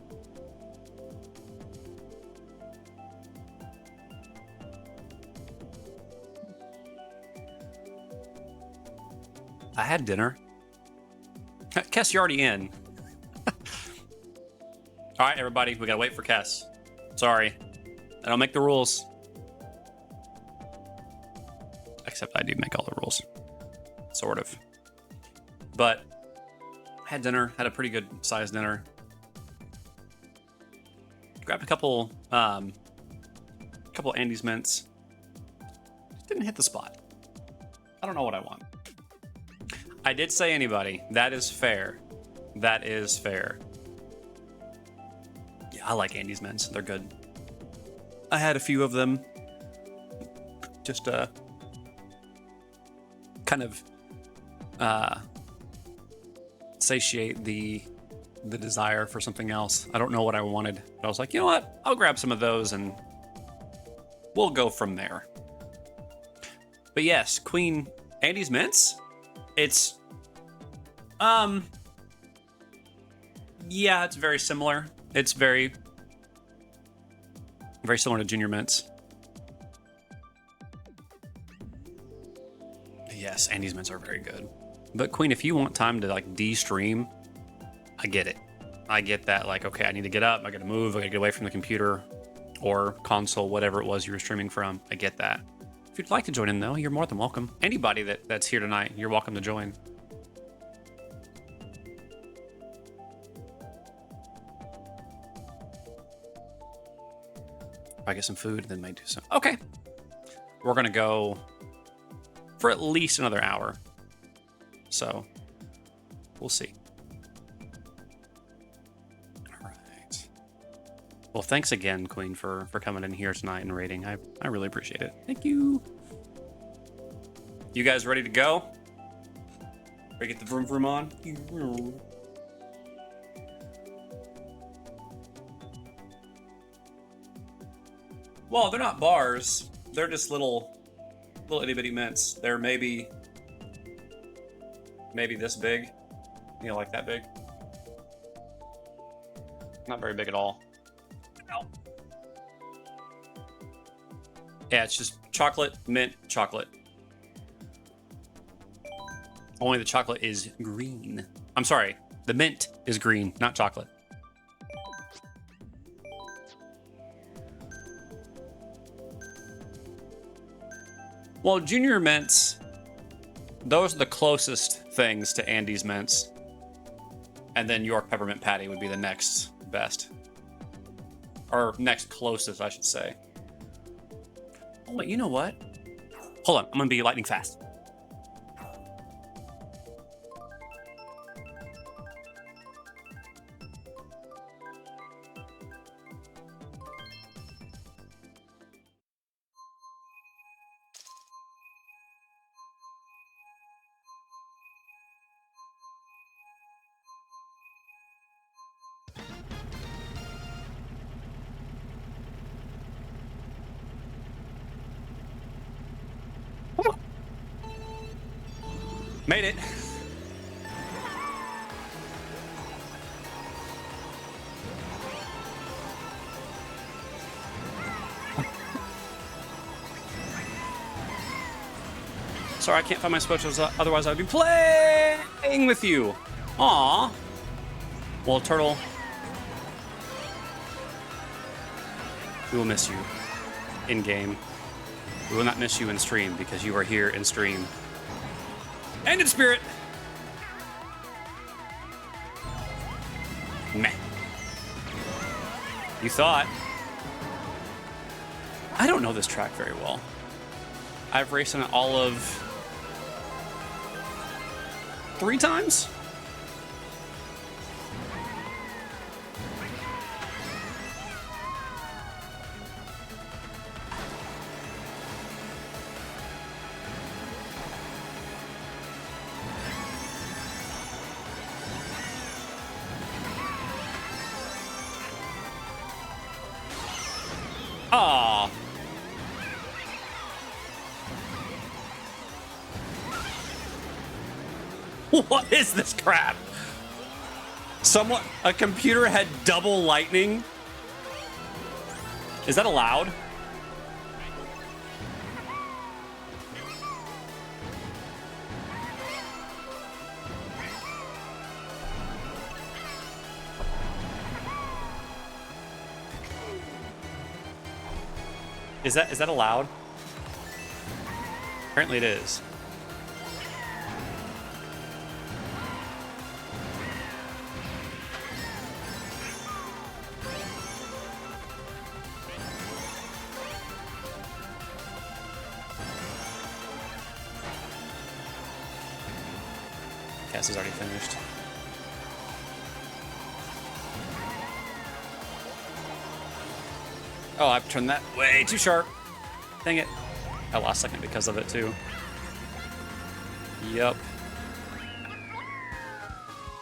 I had dinner. Kess, you're already in. All right, everybody, we gotta wait for Kess. Sorry, I don't make the rules. Except I do make all the rules, sort of. But had dinner, had a pretty good sized dinner. Grabbed a couple Andes mints. Didn't hit the spot. I don't know what I want. I did say anybody. That is fair. That is fair. Yeah, I like Andes mints. They're good. I had a few of them. Just kind of satiate the desire for something else. I don't know what I wanted, but I was like, you know what? I'll grab some of those and we'll go from there. But yes, Queen Andes mints. It's yeah, it's very similar. It's very similar to Junior mints. Yes, Andes mints are very good. But Queen, if you want time to like de-stream, I get it. I get that, like, okay, I need to get up, I gotta move, I gotta get away from the computer or console, whatever it was you were streaming from. I get that. If you'd like to join in, though, you're more than welcome. Anybody that's here tonight, you're welcome to join. If I get some food, then might do some. Okay. We're going to go for at least another hour. So, we'll see. All right. Well, thanks again, Queen, for coming in here tonight and raiding. I really appreciate it. Thank you. You guys ready to go? Ready to get the vroom vroom on? Well, they're not bars. They're just little itty bitty mints. They're maybe this big. You know, like that big. Not very big at all. Ow. Yeah, it's just chocolate, mint, chocolate. Only the chocolate is green. I'm sorry, the mint is green, not chocolate. Well, Junior mints, those are the closest things to Andes mints. And then York peppermint patty would be the next best. Or next closest, I should say. Oh, wait, you know what? Hold on, I'm gonna be lightning fast. Made it. Sorry, I can't find my specials, otherwise I'd be playing with you. Aw. Well, Turtle, we will miss you in-game. We will not miss you in stream because you are here in stream. And in spirit! Meh. You thought. I don't know this track very well. I've raced on it all of 3 times? Aww. What is this crap? A computer had double lightning? Is that allowed? Is that allowed? Apparently it is. Cass is already finished. Oh, I've turned that way too sharp. Dang it. I lost second because of it, too. Yup.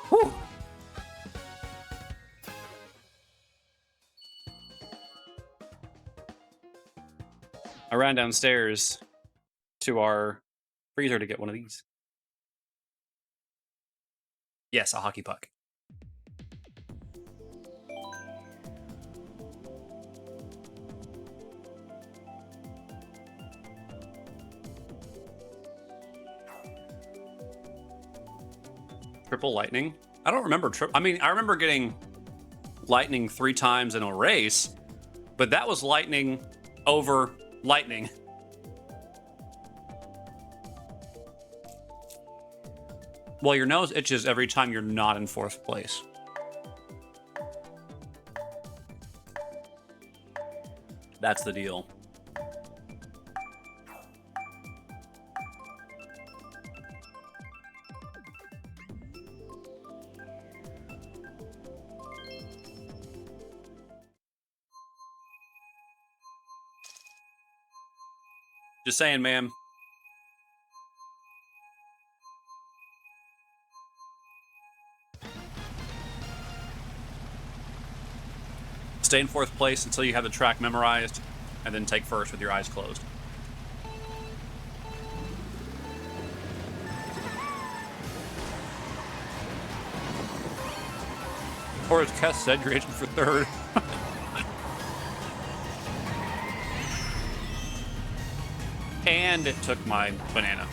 Whew. I ran downstairs to our freezer to get one of these. Yes, a hockey puck. Triple lightning? I don't remember I mean, I remember getting lightning 3 times in a race, but that was lightning over lightning. Well, your nose itches every time you're not in 4th place. That's the deal. Just saying, ma'am. Stay in 4th place until you have the track memorized, and then take 1st with your eyes closed. Or as Kess said, you're aging for 3rd. And it took my banana.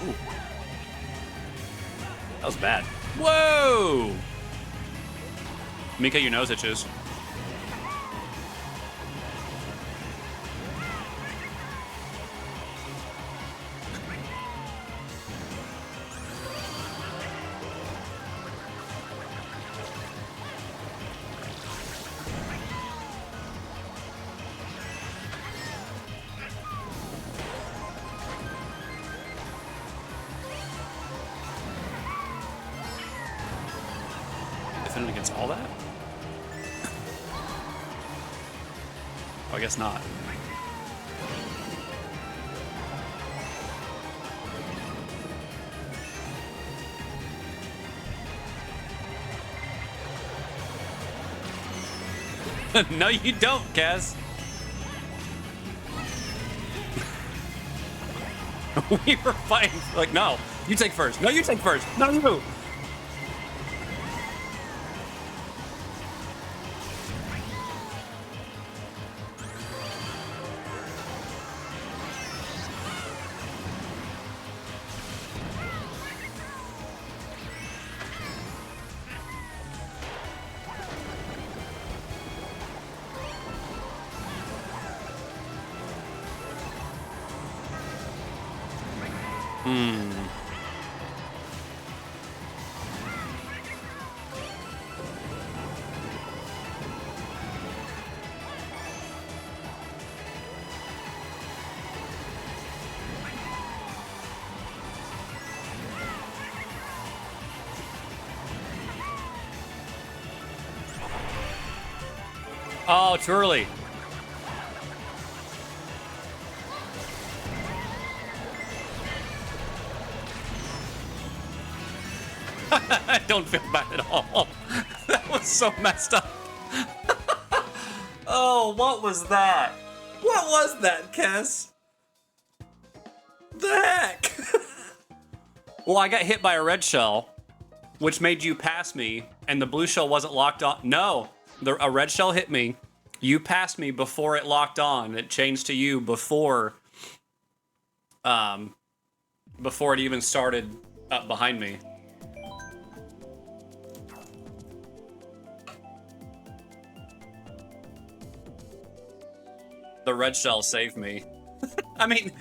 Ooh. That was bad. Whoa! Mika, your nose itches. Defending against all that? Oh, I guess not. No, you don't, Kaz. We were fighting. Like, no, you take 1st. No, you take 1st. No, you. Hmm. Oh, too early. I don't feel bad at all. That was so messed up. Oh, what was that? What was that, Kess? The heck? Well, I got hit by a red shell, which made you pass me, and the blue shell wasn't locked on. No, a red shell hit me. You passed me before it locked on. It changed to you before it even started up behind me. The red shell saved me. I mean,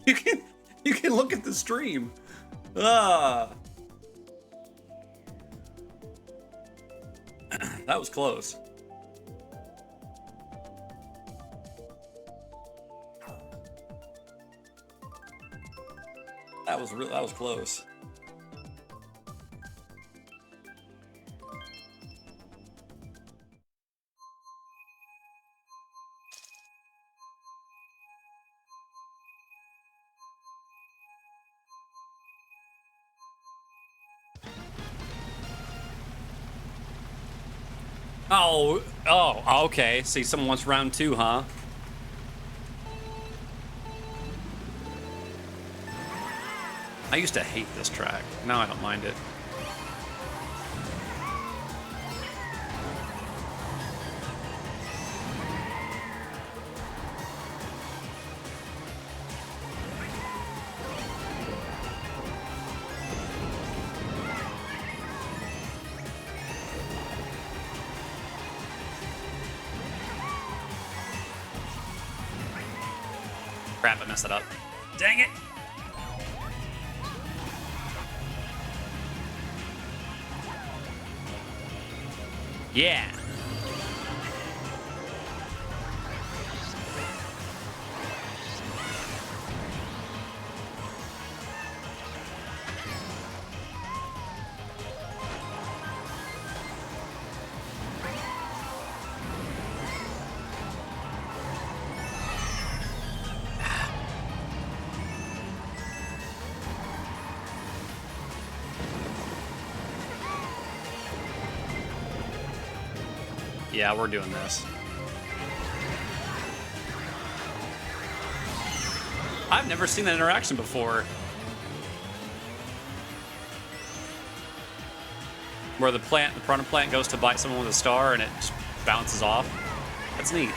you can look at the stream. That was close. That was close. Oh, okay. See, someone wants round 2, huh? I used to hate this track. Now I don't mind it. Crap, I messed it up. Dang it! Yeah! Yeah, we're doing this. I've never seen that interaction before. Where the piranha plant goes to bite someone with a star and it just bounces off. That's neat.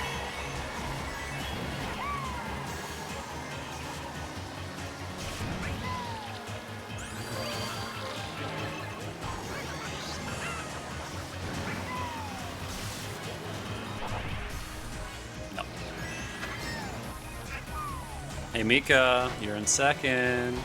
No. Hey Mika, you're in second.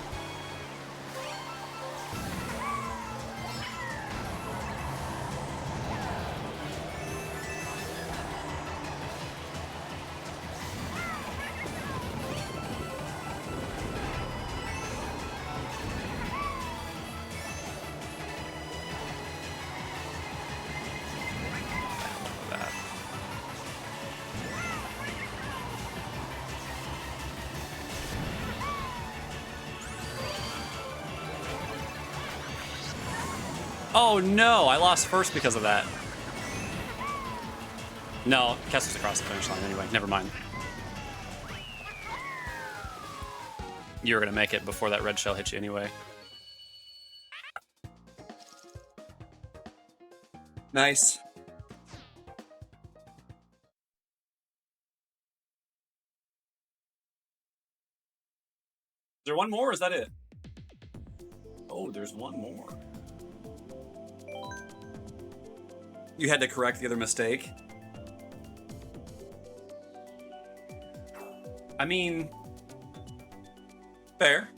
Oh no, I lost first because of that. No, Kess was across the finish line anyway. Never mind. You were gonna make it before that red shell hit you anyway. Nice. Is there one more or is that it? Oh, there's one more. You had to correct the other mistake. I mean, fair.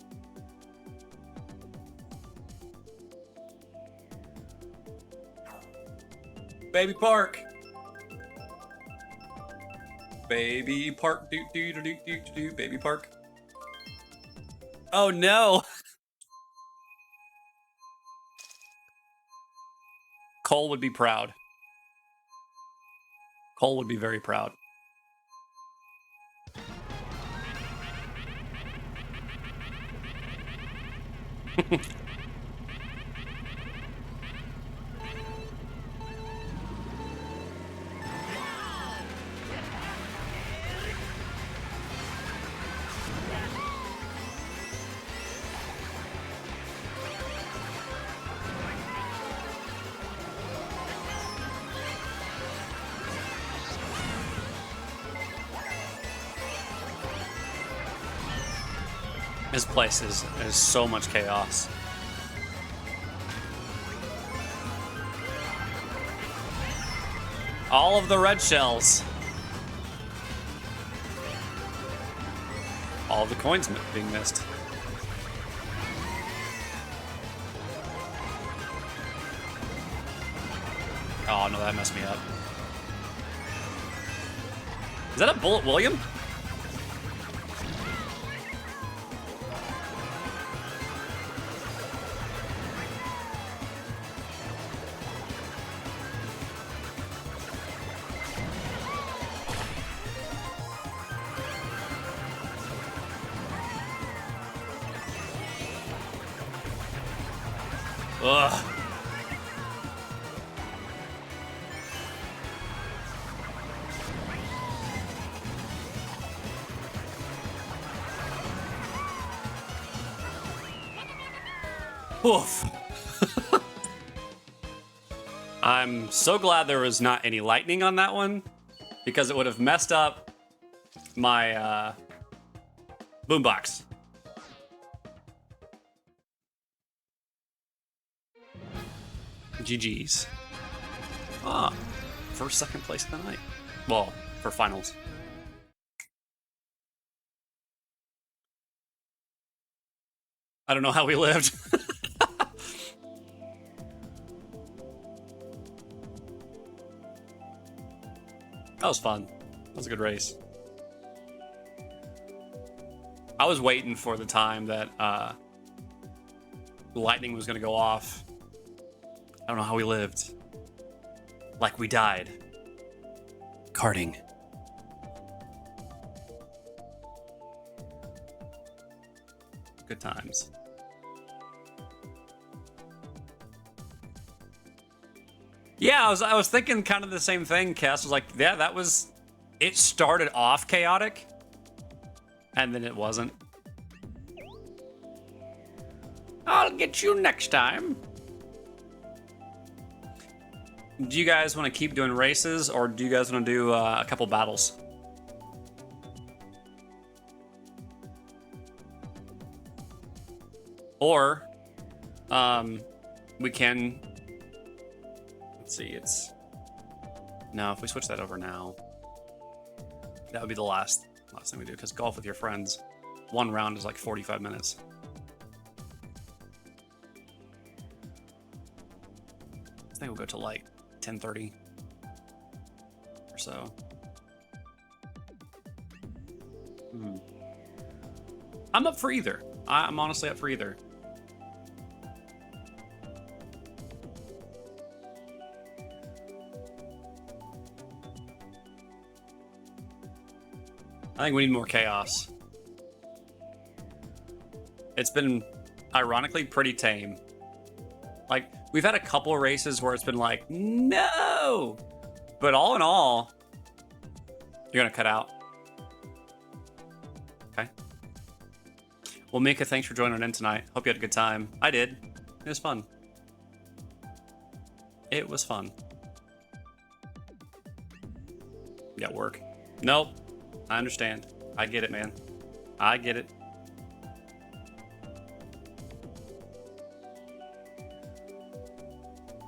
Baby Park. Baby Park. Baby Park. Oh no. Cole would be proud. Cole would be very proud. This place is so much chaos. All of the red shells. All of the coins being missed. Oh no, that messed me up. Is that a Bullet William? Ugh. Oof. I'm so glad there was not any lightning on that one, because it would have messed up my boombox. GG's. Ah, first, second place of the night. Well, for finals. I don't know how we lived. That was fun. That was a good race. I was waiting for the time that lightning was going to go off. I don't know how we lived. Like we died. Karting. Good times. Yeah, I was thinking kind of the same thing, Cass. Was like, yeah, that was... It started off chaotic, and then it wasn't. I'll get you next time. Do you guys want to keep doing races, or do you guys want to do a couple battles? Or, we can... Let's see, it's... No, if we switch that over now, that would be the last thing we do, because golf with your friends, one round is like 45 minutes. I think we'll go to like 10:30 or so. I'm up for either. I'm honestly up for either. I think we need more chaos. It's been, ironically, pretty tame. Like, we've had a couple of races where it's been like, no! But all in all, you're gonna cut out. Okay. Well, Mika, thanks for joining in tonight. Hope you had a good time. I did. It was fun. It was fun. You got work? Nope. I understand. I get it, man. I get it.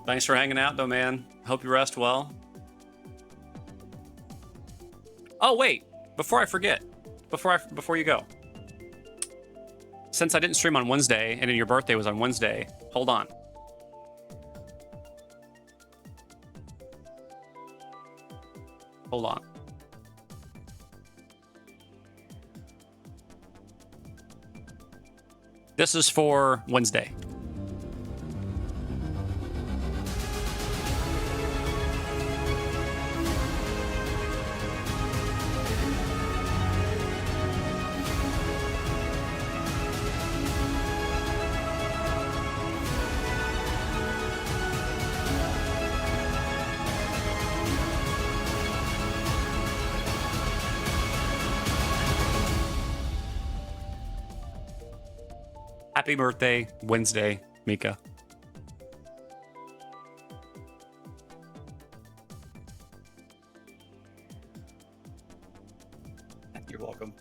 Thanks for hanging out, though, man. Hope you rest well. Oh, wait. Before I forget. Before you go. Since I didn't stream on Wednesday, and then your birthday was on Wednesday, hold on. Hold on. This is for Wednesday. Happy birthday, Wednesday, Mika. You're welcome.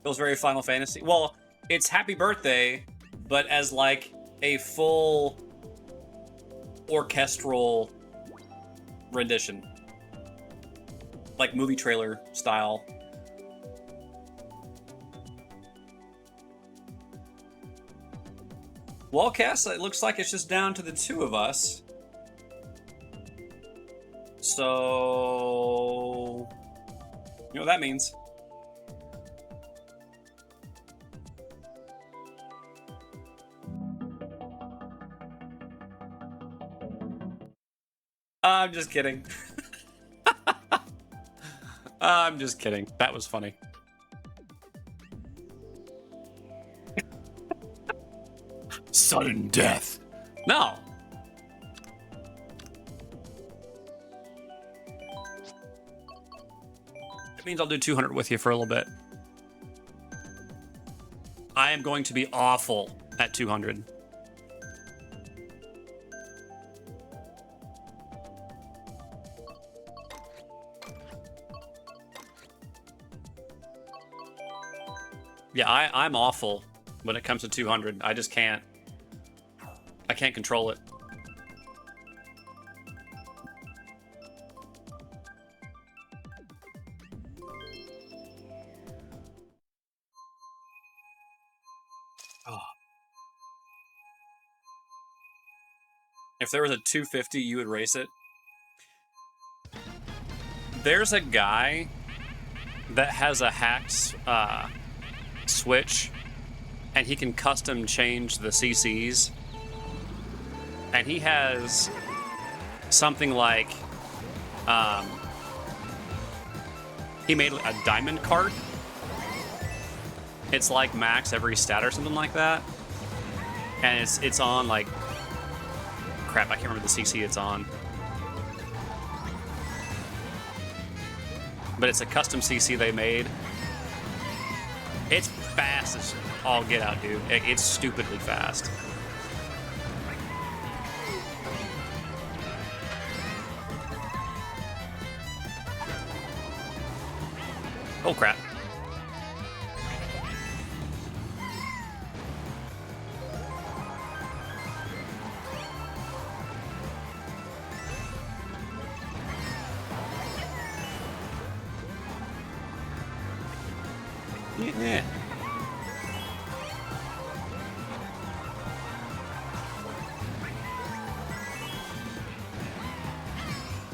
Feels very Final Fantasy. Well, it's happy birthday, but as like a full orchestral rendition. Like movie trailer style. Well, Cass, it looks like it's just down to the two of us. So, you know what that means. I'm just kidding. I'm just kidding. That was funny. Sudden death. No. It means I'll do 200 with you for a little bit. I am going to be awful at 200. Yeah, I'm awful when it comes to 200. I just can't. I can't control it. Oh. If there was a 250, you would race it. There's a guy that has a hacked switch, and he can custom change the CCs. And he has something like, he made a diamond cart. It's like max every stat or something like that. And it's on like, crap, I can't remember the CC it's on. But it's a custom CC they made. It's fast as all get out, dude. It's stupidly fast. Oh, crap. Yeah.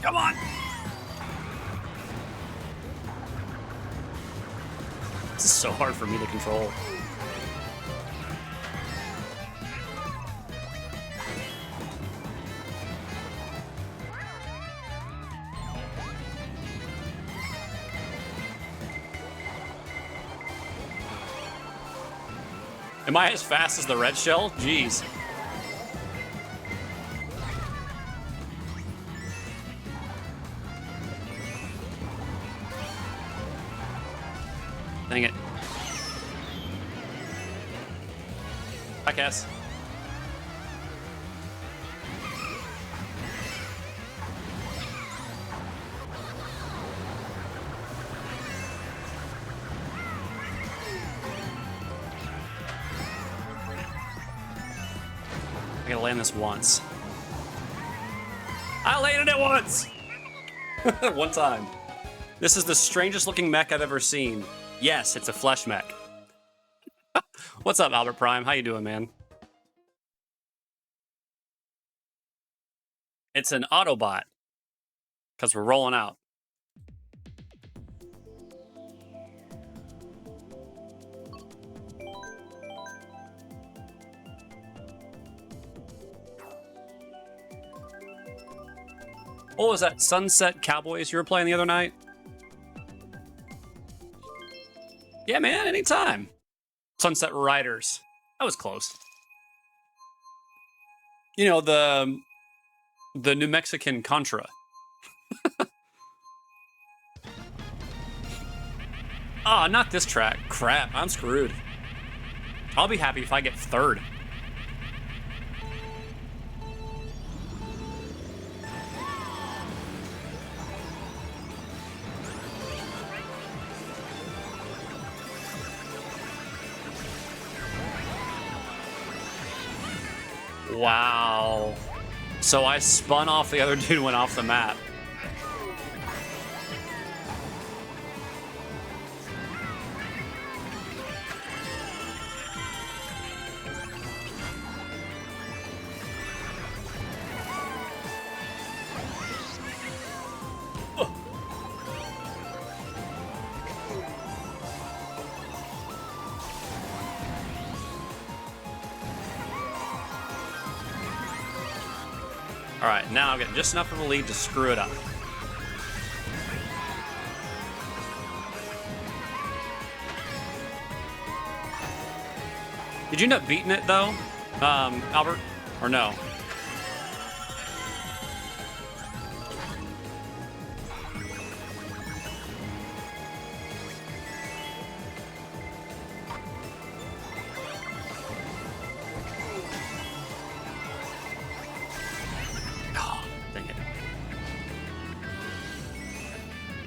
Come on. This is so hard for me to control. Am I as fast as the red shell? Jeez. Dang it. Hi, Cass. I gotta land this once. I landed it once! One time. This is the strangest looking mech I've ever seen. Yes, it's a flesh mech. What's up, Albert Prime? How you doing, man? It's an Autobot. Because we're rolling out. What was that? Sunset Cowboys you were playing the other night? Yeah, man, anytime. Sunset Riders. That was close. You know, the New Mexican Contra. Ah, not this track. Crap, I'm screwed. I'll be happy if I get third. Wow. So I spun off, the other dude went off the map. All right, now I'm getting just enough of a lead to screw it up. Did you end up beating it though, Albert, or no?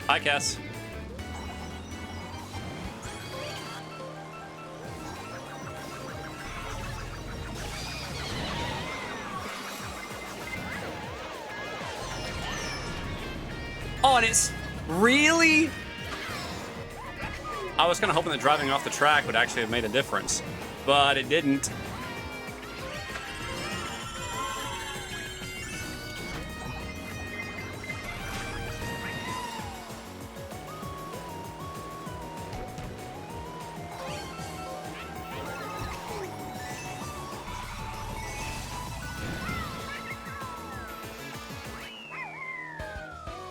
Hi, Cass. Oh, and it's really... I was kind of hoping that driving off the track would actually have made a difference, but it didn't.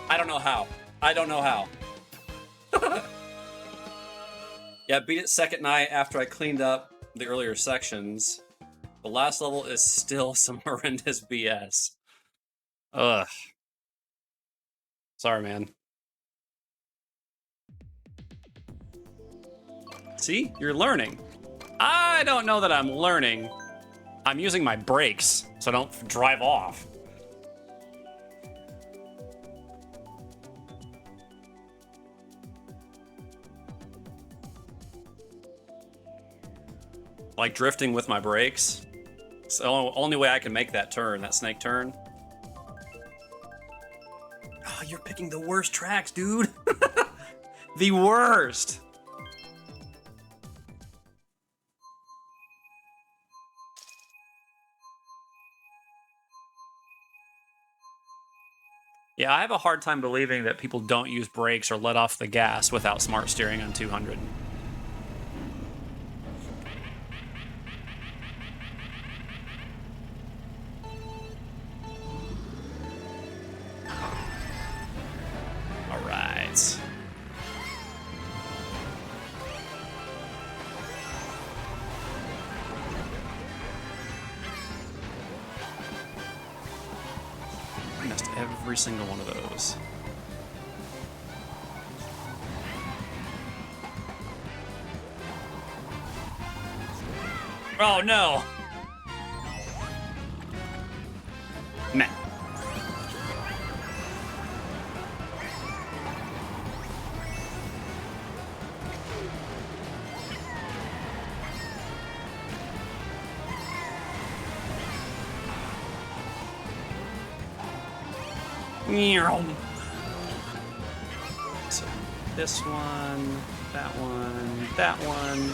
I don't know how. I don't know how. Yeah, beat it second night after I cleaned up the earlier sections. The last level is still some horrendous BS. Ugh. Sorry, man. See? You're learning. I don't know that I'm learning. I'm using my brakes so I don't drive off. Like drifting with my brakes. It's the only way I can make that turn, that snake turn. Oh, you're picking the worst tracks, dude. The worst. Yeah, I have a hard time believing that people don't use brakes or let off the gas without smart steering on 200. Every single one of those. Oh no! Meh. So this one, that one, that one.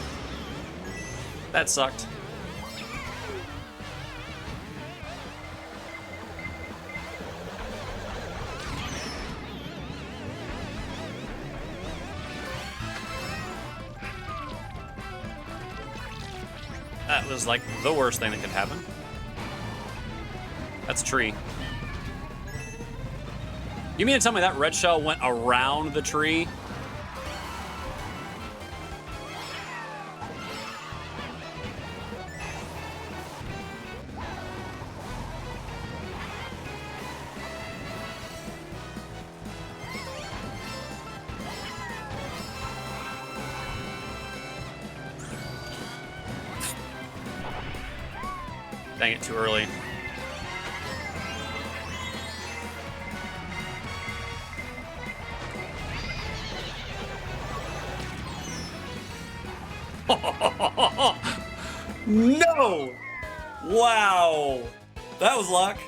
That sucked. That was like the worst thing that could happen. That's a tree. You mean to tell me that red shell went around the tree? Dang it, too early. No! Wow! That was luck.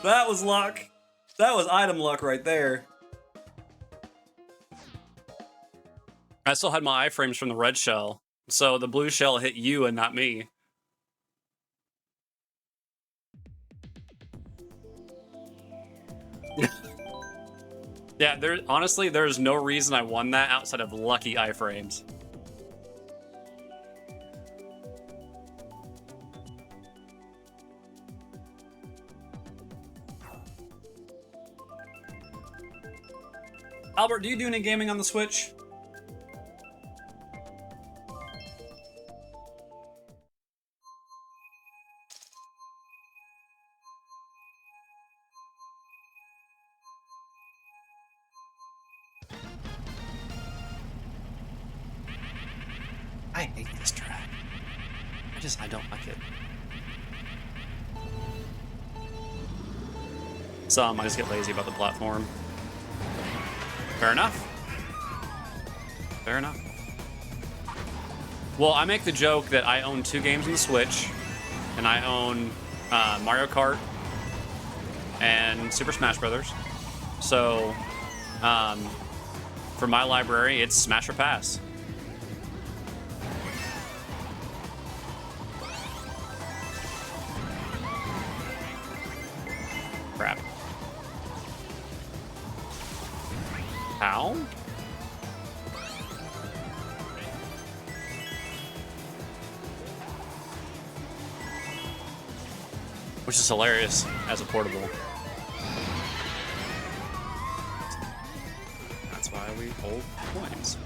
That was luck. That was item luck right there. I still had my iframes from the red shell, so the blue shell hit you and not me. Yeah, honestly, there's no reason I won that outside of lucky iframes. Albert, do you do any gaming on the Switch? I hate this track. I don't like it. Some, I just get lazy about the platform. Fair enough. Fair enough. Well, I make the joke that I own 2 games on the Switch, and I own Mario Kart and Super Smash Brothers. So, for my library, it's Smash or Pass. Crap. How? Which is hilarious as a portable. That's why we hold coins.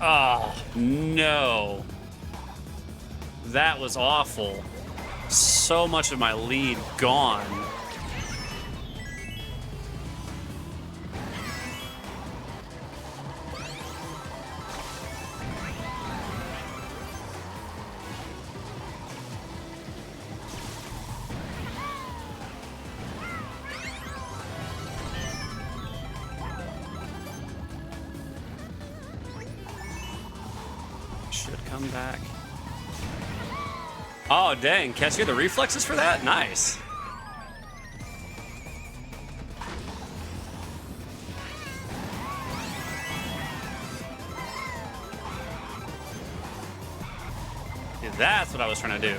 Oh, no. That was awful. So much of my lead gone. Should come back. Oh, dang. Cass, you had the reflexes for that? Nice. Yeah, that's what I was trying to do.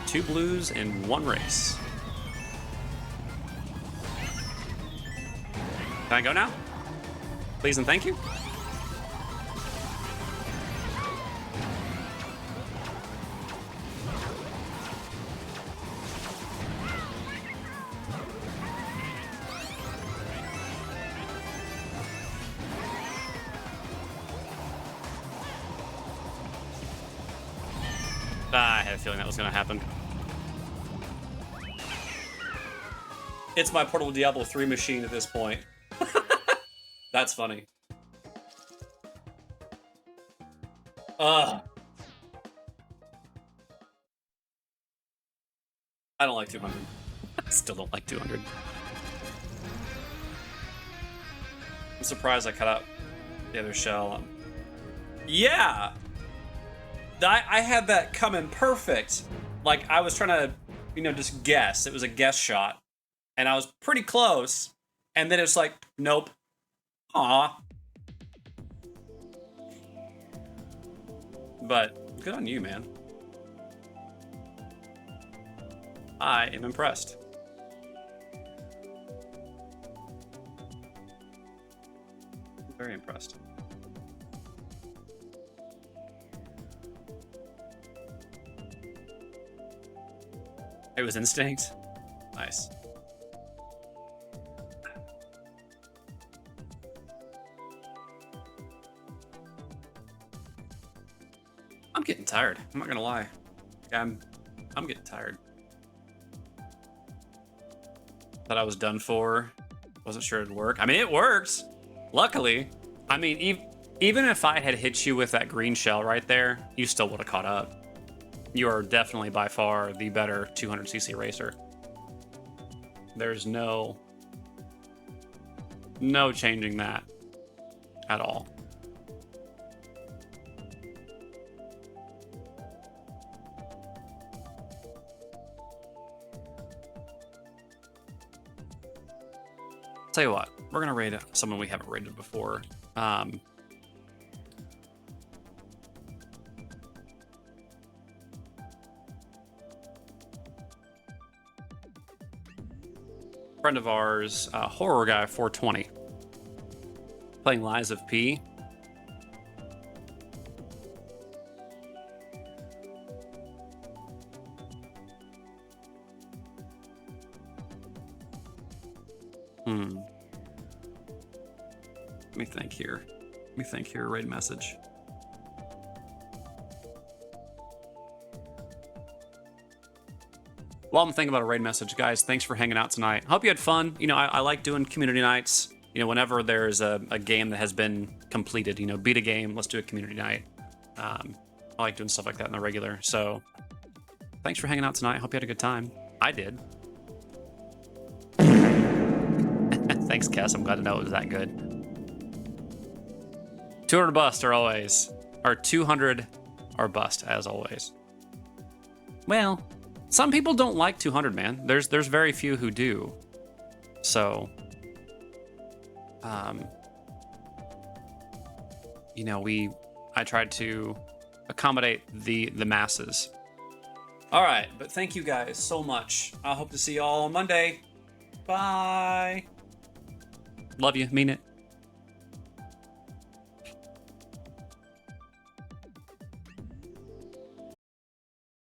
Two blues and one race. Can I go now? Please and thank you. I had a feeling that was going to happen. It's my portable Diablo 3 machine at this point. That's funny. Ugh. I don't like 200. I still don't like 200. I'm surprised I cut out the other shell. Yeah! I had that coming perfect. Like, I was trying to, you know, just guess. It was a guess shot. And I was pretty close. And then it's like, nope. Aw. But good on you, man. I am impressed. Very impressed. It was instinct. Nice. I'm getting tired. I'm not gonna lie. I'm getting tired. Thought I was done for. Wasn't sure it'd work. I mean, it works. Luckily. I mean, even if I had hit you with that green shell right there, you still would have caught up. You are definitely by far the better 200cc racer. There's no changing that at all. Tell you what, we're gonna raid someone we haven't raided before. Friend of ours, Horror Guy 420, playing Lies of P. Let me think here. Raid message. While I'm thinking about a raid message, guys, thanks for hanging out tonight. Hope you had fun. You know, I like doing community nights. You know, whenever there's a game that has been completed, you know, beat a game, let's do a community night. I like doing stuff like that in the regular. So thanks for hanging out tonight. Hope you had a good time. I did. Thanks, Cass. I'm glad to know it was that good. 200 bust are always, or 200 are bust as always. Well, some people don't like 200, man. There's very few who do. So, you know, I tried to accommodate the masses. All right, but thank you guys so much. I hope to see you all on Monday. Bye. Love you, mean it.